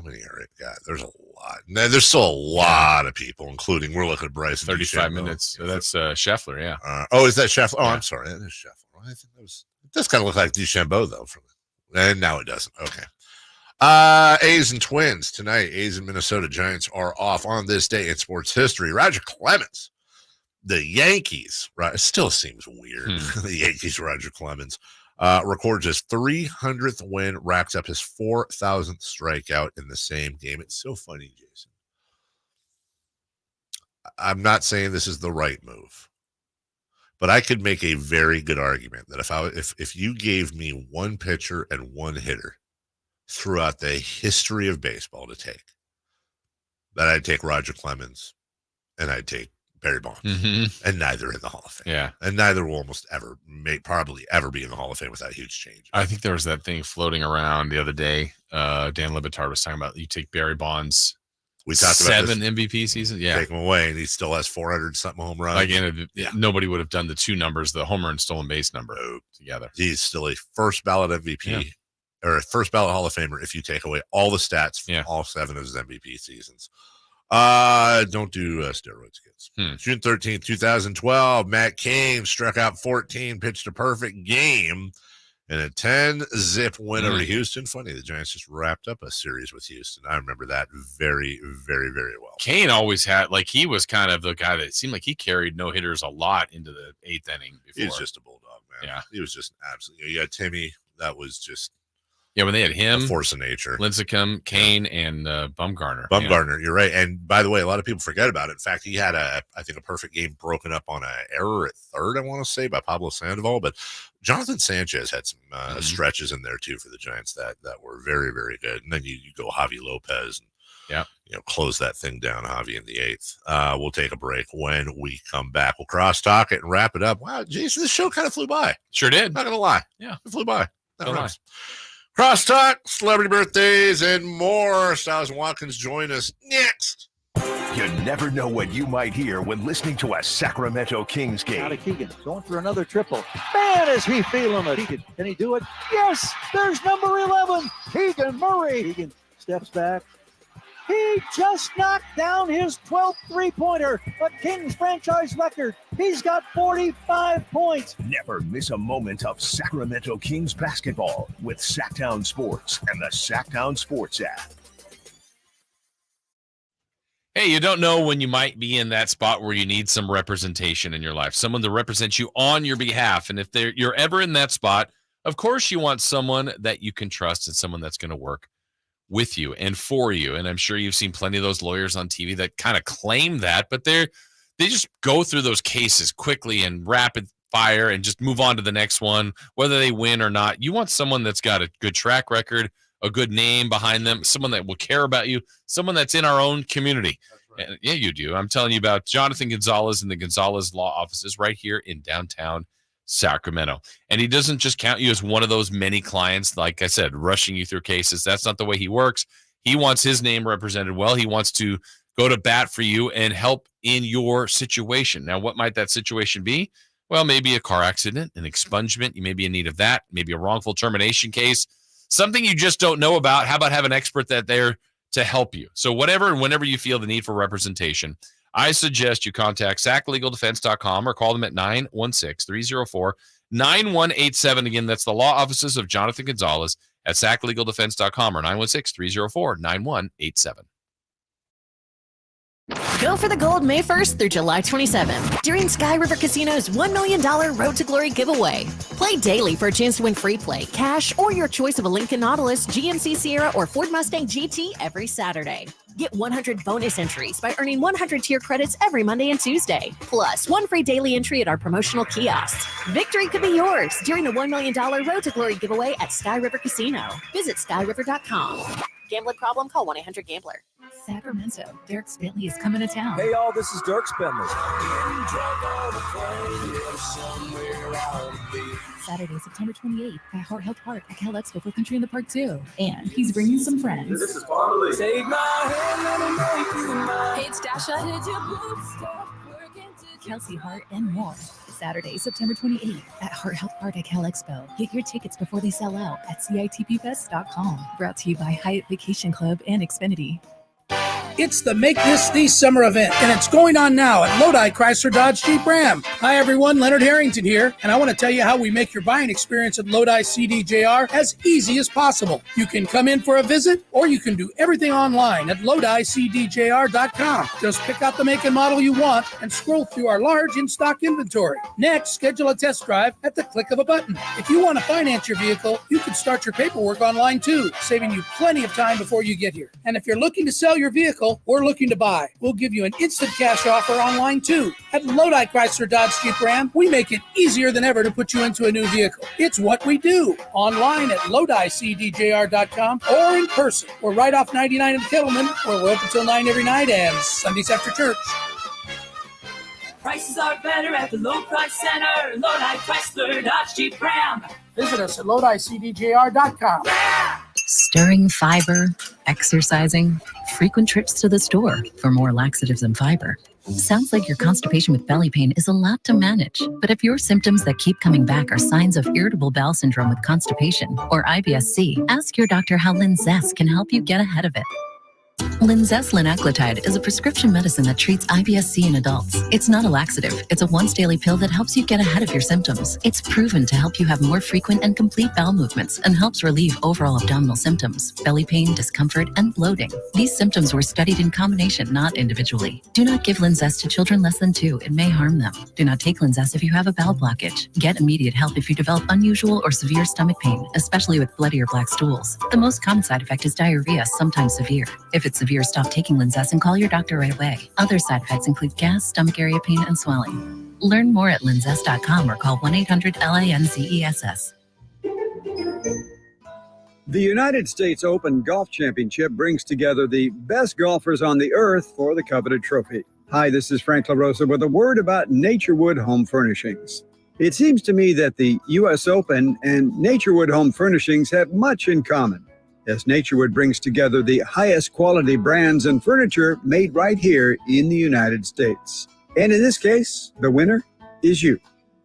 many are it got? There's a lot. There's still a lot of people, including we're looking at Bryce. 35 minutes. So that's Scheffler, yeah. Is that Scheffler? Oh, yeah. I'm sorry, that is Scheffler. I think it does kind of look like DeChambeau though, and now it doesn't. Okay. A's and Twins tonight. A's and Minnesota Giants are off on this day in sports history. Roger Clemens, the Yankees, right? It still seems weird. The Yankees, Roger Clemens, records his 300th win, racks up his 4,000th strikeout in the same game. It's so funny, Jason. I'm not saying this is the right move, but I could make a very good argument that if you gave me one pitcher and one hitter throughout the history of baseball to take, that I'd take Roger Clemens and I'd take Barry Bonds, and neither in the Hall of Fame. Yeah. And neither will almost ever, probably ever be in the Hall of Fame without huge change. I think there was that thing floating around the other day. Dan Le Batard was talking about you take Barry Bonds We talked about 7 MVP seasons. Yeah. Take him away, and he still has 400-something home runs. Again, nobody would have done the 2 numbers, the homer and stolen base number together. He's still a first ballot MVP or a first ballot Hall of Famer if you take away all the stats from all 7 of his MVP seasons. Don't do steroids, kids. June 13th, 2012, Matt Cain struck out 14, pitched a perfect game in a 10-zip win over to Houston. Funny, the Giants just wrapped up a series with Houston. I remember that very, very, very well. Cain always had, he was kind of the guy that seemed like he carried no-hitters a lot into the 8th inning before. He was just a bulldog, man. Yeah. He was just absolutely. You had Timmy. That was just. Yeah, when they had him, a force of nature. Lincecum, Cain, and Bumgarner. Bumgarner, you're right. And by the way, a lot of people forget about it. In fact, he had I think a perfect game broken up on an error at third, I want to say, by Pablo Sandoval. But Jonathan Sanchez had some stretches in there too for the Giants that were very, very good. And then you go Javi Lopez and close that thing down, Javi, in the 8th. We'll take a break. When we come back, we'll cross-talk it and wrap it up. Wow, Jason, this show kind of flew by. Sure did. Not going to lie. Yeah. It flew by. Crosstalk, celebrity birthdays, and more. Styles and Watkins join us next. You never know what you might hear when listening to a Sacramento Kings game. Out of Keegan, going for another triple. Man, is he feeling it. Keegan, can he do it? Yes, there's number 11, Keegan Murray. Keegan steps back. He just knocked down his 12th three-pointer, a Kings franchise record. He's got 45 points. Never miss a moment of Sacramento Kings basketball with Sacktown Sports and the Sacktown Sports app. Hey, you don't know when you might be in that spot where you need some representation in your life, someone to represent you on your behalf. And if you're ever in that spot, of course you want someone that you can trust and someone that's going to work with you and for you. And I'm sure you've seen plenty of those lawyers on TV that kind of claim that, but they just go through those cases quickly and rapid fire and just move on to the next one, whether they win or not. You want someone that's got a good track record, a good name behind them, someone that will care about you, someone that's in our own community. Right. And yeah, you do. I'm telling you about Jonathan Gonzalez and the Gonzalez Law Offices right here in downtown Sacramento. And he doesn't just count you as one of those many clients, like I said, rushing you through cases. That's not the way he works. He wants his name represented well. He wants to go to bat for you and help in your situation. Now, what might that situation be? Well, maybe a car accident, an expungement. You may be in need of that. Maybe a wrongful termination case, something you just don't know about. How about have an expert that there to help you? So whatever and whenever you feel the need for representation, I suggest you contact SacLegalDefense.com or call them at 916-304-9187. Again, that's the law offices of Jonathan Gonzalez at SacLegalDefense.com or 916-304-9187. Go for the gold May 1st through July 27th during Sky River Casino's $1 million Road to Glory giveaway. Play daily for a chance to win free play, cash, or your choice of a Lincoln Nautilus, GMC Sierra, or Ford Mustang GT every Saturday. Get 100 bonus entries by earning 100 tier credits every Monday and Tuesday, plus one free daily entry at our promotional kiosks. Victory could be yours during the $1 million Road to Glory giveaway at Sky River Casino. Visit skyriver.com. Gambling problem? Call 1-800-GAMBLER. Sacramento, Dirk Bentley is coming to town. Hey, y'all, this is Dirk Bentley. Saturday, September 28th at Hart Health Park at Cal Expo for Country in the Park, too. And he's bringing some friends. This is Bonley. Take my hand, let me make you mine. It's Dasha, hit your boots, Kelsey Hart, and more. Saturday, September 28th at Hart Health Park at Cal Expo. Get your tickets before they sell out at CITPFest.com. Brought to you by Hyatt Vacation Club and Xfinity. It's the Make This the Summer event, and it's going on now at Lodi Chrysler Dodge Jeep Ram. Hi, everyone. Leonard Harrington here, and I want to tell you how we make your buying experience at Lodi CDJR as easy as possible. You can come in for a visit, or you can do everything online at LodiCDJR.com. Just pick out the make and model you want and scroll through our large in-stock inventory. Next, schedule a test drive at the click of a button. If you want to finance your vehicle, you can start your paperwork online too, saving you plenty of time before you get here. And if you're looking to sell your vehicle or looking to buy, we'll give you an instant cash offer online too. At Lodi Chrysler Dodge Jeep Ram, we make it easier than ever to put you into a new vehicle. It's what we do. Online at LodiCDJR.com or in person. We're right off 99 in Kettleman, where we're open till 9 every night and Sundays after church. Prices are better at the Low Price Center. Lodi Chrysler Dodge Jeep Ram. Visit us at LodiCDJR.com. Stirring fiber, exercising, frequent trips to the store for more laxatives and fiber. Sounds like your constipation with belly pain is a lot to manage, but if your symptoms that keep coming back are signs of irritable bowel syndrome with constipation or IBS-C, ask your doctor how Linzess can help you get ahead of it. Linzess linaclotide is a prescription medicine that treats IBS-C in adults. It's not a laxative. It's a once-daily pill that helps you get ahead of your symptoms. It's proven to help you have more frequent and complete bowel movements and helps relieve overall abdominal symptoms, belly pain, discomfort, and bloating. These symptoms were studied in combination, not individually. Do not give Linzess to children less than 2. It may harm them. Do not take Linzess if you have a bowel blockage. Get immediate help if you develop unusual or severe stomach pain, especially with bloody or black stools. The most common side effect is diarrhea, sometimes severe. If it's severe, stop taking Linzess and call your doctor right away. Other side effects include gas, stomach area pain, and swelling. Learn more at linzess.com or call 1-800-LINZESS. The United States Open Golf Championship brings together the best golfers on the earth for the coveted trophy. Hi, this is Frank LaRosa with a word about Naturewood Home Furnishings. It seems to me that the U.S. Open and Naturewood Home Furnishings have much in common, as Naturewood brings together the highest quality brands and furniture made right here in the United States. And in this case, the winner is you.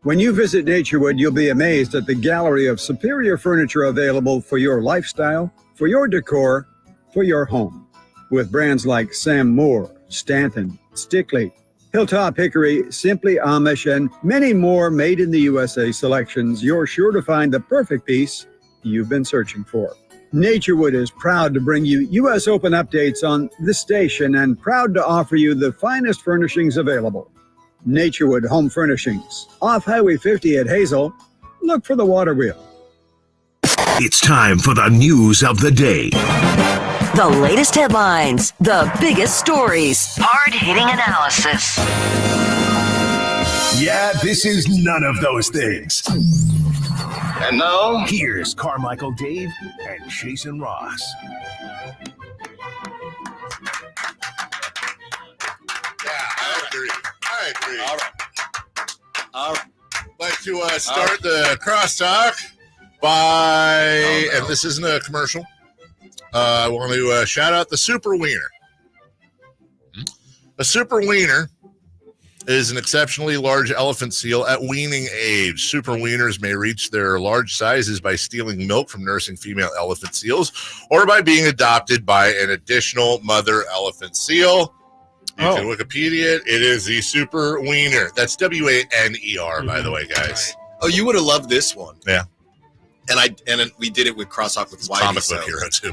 When you visit Naturewood, you'll be amazed at the gallery of superior furniture available for your lifestyle, for your decor, for your home. With brands like Sam Moore, Stanton, Stickley, Hilltop Hickory, Simply Amish, and many more made in the USA selections, you're sure to find the perfect piece you've been searching for. Naturewood is proud to bring you U.S. Open updates on the station and proud to offer you the finest furnishings available. Naturewood Home Furnishings, off Highway 50 at Hazel. Look for the water wheel. It's time for the news of the day. The latest headlines, the biggest stories, hard-hitting analysis. Yeah, this is none of those things. And now, here's Carmichael Dave and Jason Ross. I agree. All right. I'd like to start the crosstalk by, and this isn't a commercial, I want to shout out the Super Wiener. A Super Wiener is an exceptionally large elephant seal at weaning age. Super wieners may reach their large sizes by stealing milk from nursing female elephant seals or by being adopted by an additional mother elephant seal. You can Wikipedia it. It is the Super Wiener. That's W-A-N-E-R, by the way, guys. Oh, you would have loved this one. Yeah. And we did it with Crosstalk with Whitey. Comic book hero, too.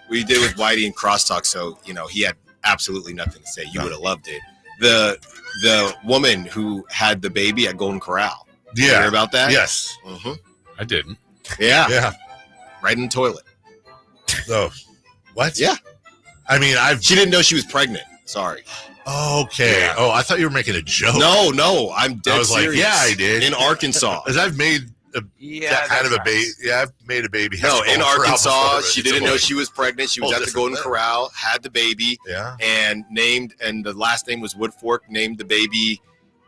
We did it with Whitey and Crosstalk, so, he had absolutely nothing to say. You would have loved it. The woman who had the baby at Golden Corral. Did you hear about that? Yes. Mm-hmm. I didn't. Yeah. Right in the toilet. Oh, what? Yeah. I mean, she didn't know she was pregnant. Sorry. Okay. Yeah. Oh, I thought you were making a joke. No, I'm dead serious. Like, yeah, I did. In Arkansas. Because I've made that kind of a baby. Yeah, I've made a baby. No, in Arkansas, she didn't know she was pregnant. She was at the Golden Corral, had the baby, and the last name was Woodfork, named the baby,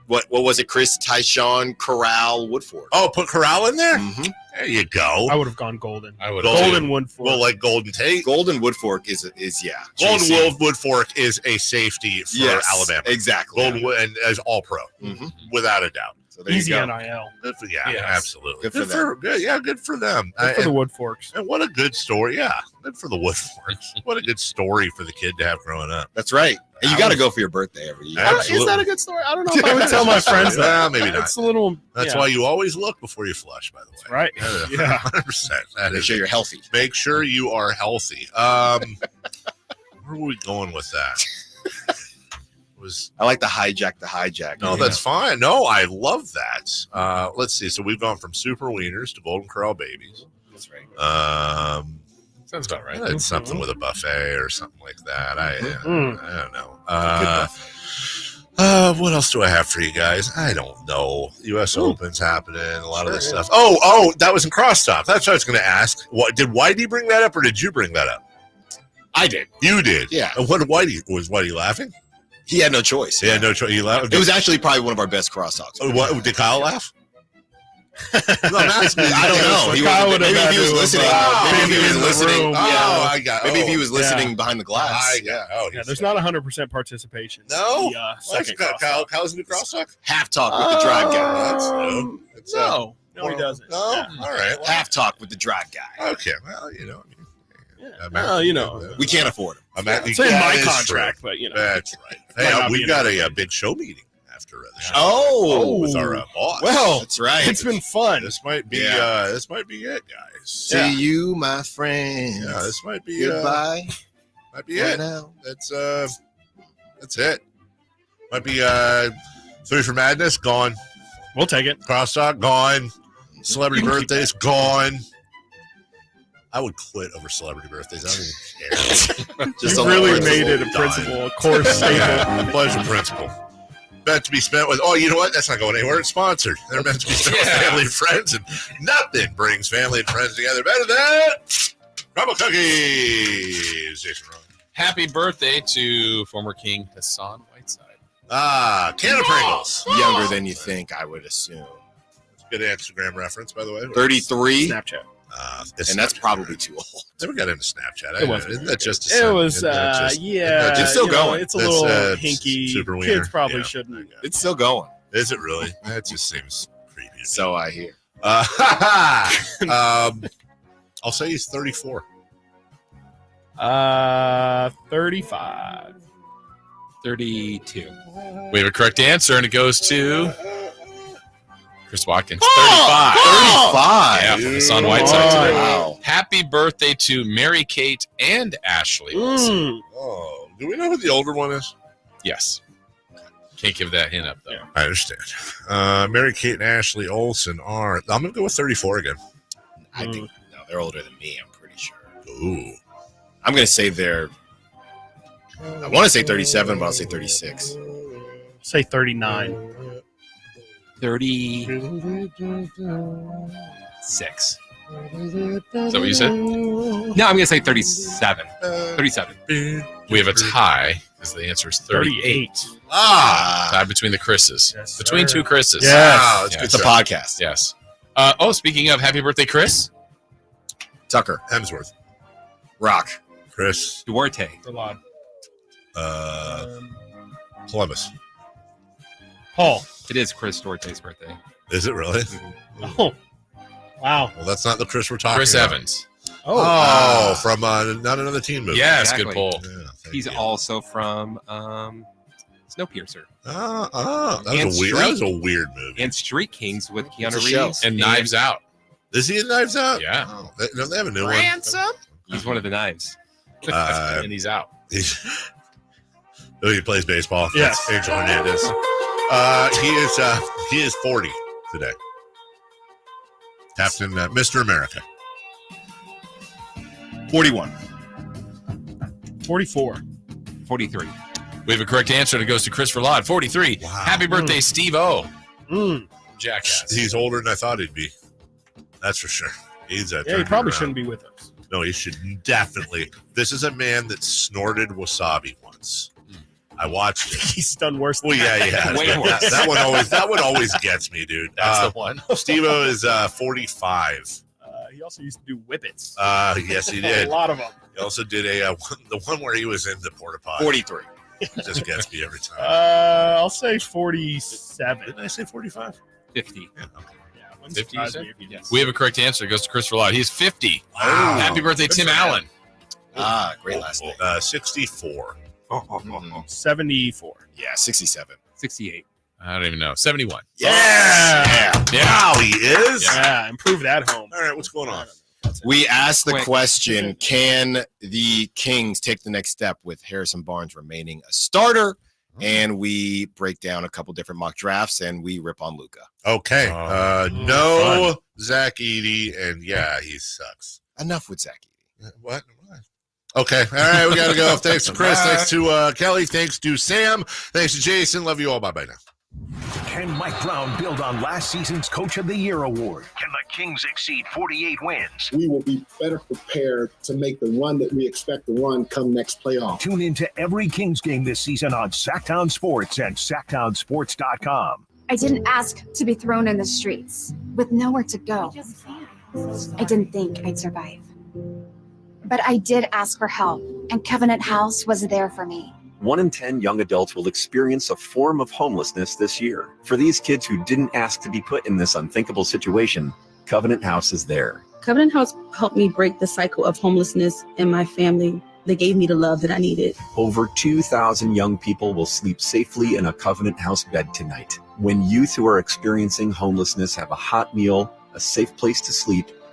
what was it, Chris Tyshawn Corral Woodfork. Oh, put Corral in there? Mm-hmm. There you go. I would have gone Golden. Golden Woodfork. Well, like Golden Tate. Golden Woodfork is Golden Woodfork is a safety for Alabama. Exactly. Golden and as all pro, without a doubt. So there Easy you go. NIL. Good for, absolutely. Good for them. Good for them. Good for the Woodforks. And what a good story. Yeah, good for the Woodforks. What a good story for the kid to have growing up. That's right. And you got to go for your birthday every year. Is that a good story? I don't know if I would tell my friends that. Well, maybe not. It's a little. That's why you always look before you flush, by the way. Right. Yeah. 100%. Make sure you're healthy. Make sure you are healthy. Where are we going with that? I like the hijack. No, that's fine. No, I love that. Let's see. So we've gone from Super Wieners to Golden Corral babies. That's right. Sounds about right. It's something with a buffet or something like that. I don't know. What else do I have for you guys? I don't know. U.S. Open's happening. A lot of this stuff. Oh, that was in Crosstalk. That's what I was going to ask. What did Whitey bring that up, or did you bring that up? I did. You did. Yeah. And what was Whitey laughing? He had no choice. He had no choice. He laughed. It was actually probably one of our best crosstalks. What did Kyle laugh? No, I'm asking. I don't know. Maybe if he was listening. Maybe if he was listening. I got. Maybe if he was listening behind the glass. There's not 100% participation. No. Kyle's new crosstalk. Half talk with the drive guy. No, he doesn't. No. All right. Well, half talk with the drive guy. Okay. Well, we can't afford him. It's in my contract, but that's right. Hey, we've got a big show meeting after the show. With our boss. Well, that's right. It's been fun. This might be. This might be it, guys. See you, my friend. Yeah, this might be. Goodbye. Might be right it. Now. That's it. Might be 3 for Madness gone. We'll take it. Crosstalk gone. Celebrity birthdays gone. I would quit over celebrity birthdays. I don't even care. You really made it a principle, a core staple. Pleasure principle. Meant to be spent with, you know what? That's not going anywhere. It's sponsored. They're meant to be spent with family and friends, and nothing brings family and friends together better than Crumble Cookies. Jason Rowan. Happy birthday to former King Hassan Whiteside. Can of Pringles. Younger than you think, I would assume. Good Instagram reference, by the way. 33. Snapchat. And that's probably too old. Never got into Snapchat. It wasn't. Isn't that just It was, it's still going. It's a little hinky. Super weird. Kids probably shouldn't. It's still going. Is it really? That just seems creepy. So I hear. I'll say he's 34. 35. 32. We have a correct answer, and it goes to Chris Watkins. 35. 35. Yeah, from Hassan Whiteside today. Wow. Happy birthday to Mary Kate and Ashley. Do we know who the older one is? Yes. Can't give that hint up, though. Yeah. I understand. Mary Kate and Ashley Olsen are. I'm going to go with 34 again. I think they're older than me. I'm pretty sure. Ooh. I'm going to say they're. I want to say 37, but I'll say 36. Say 39. 36. Is that what you said? No, I'm going to say 37. 37. We have a tie, because the answer is 38. Tie between the Chris's. Yes, between sir. two Chris's. Yes. Wow, It's a podcast. Yes. Speaking of happy birthday, Chris. Tucker. Hemsworth. Rock. Chris. Duarte. Ralad. Columbus. Paul. It is Chris Duarte's birthday. Is it really? Oh. Wow. Well, that's not the Chris we're talking Chris about. Evans. From Not Another Teen movie. Yes, Exactly. good pull. Yeah, thank He's you. also from Snowpiercer. That was a weird movie. And Street Kings with Keanu It's a show. Reeves. And Knives Out. Is he in Knives Out? Yeah. Oh, they have a new Ransom. He's one of the knives. one. And he's out. He plays baseball. Yes. That's Angel Hernandez. He is 40 today. Captain Mr. America. 41. 44. 43. We have a correct answer, and it goes to Chris Ralad. 43. Wow. Happy birthday, Steve-O. Jackass. He's older than I thought he'd be. That's for sure. He's He probably shouldn't be with us. No, he should definitely. This is a man that snorted wasabi once. I watched it. He's done worse than Well, yeah. Way worse. That one always gets me, dude. That's the one. Steve-O is 45. He also used to do whippets. Yes, he did. A lot of them. He also did the one where he was in the porta potty. 43. It just gets me every time. I'll say 47. Didn't I say 45? 50. Yeah, okay. 50, you said? Yes. We have a correct answer. It goes to Chris Ralad. He's 50. Wow. Happy birthday, Good Tim for him. Allen. Great last name. 64. 74. Yeah, 67. 68. I don't even know. 71. Yeah. Wow, he is? Yeah, improve that home. All right, what's going on? We asked the Quick. question, can the Kings take the next step with Harrison Barnes remaining a starter? And we break down a couple different mock drafts, and we rip on Luka. Okay. No Zach Edey, and yeah, he sucks. Enough with Zach Edey. What? Okay. All right, we got to go. Thanks to Chris. Thanks to Kelly. Thanks to Sam. Thanks to Jason. Love you all. Bye-bye now. Can Mike Brown build on last season's Coach of the Year award? Can the Kings exceed 48 wins? We will be better prepared to make the run that we expect to run come next playoff. Tune into every Kings game this season on Sacktown Sports and SacktownSports.com. I didn't ask to be thrown in the streets. with nowhere to go. I didn't think I'd survive. But I did ask for help, and Covenant House was there for me. 1 in 10 young adults will experience a form of homelessness this year. For these kids who didn't ask to be put in this unthinkable situation, Covenant House is there. Covenant House helped me break the cycle of homelessness in my family. They gave me the love that I needed. Over 2,000 young people will sleep safely in a Covenant House bed tonight. When youth who are experiencing homelessness have a hot meal, a safe place to sleep,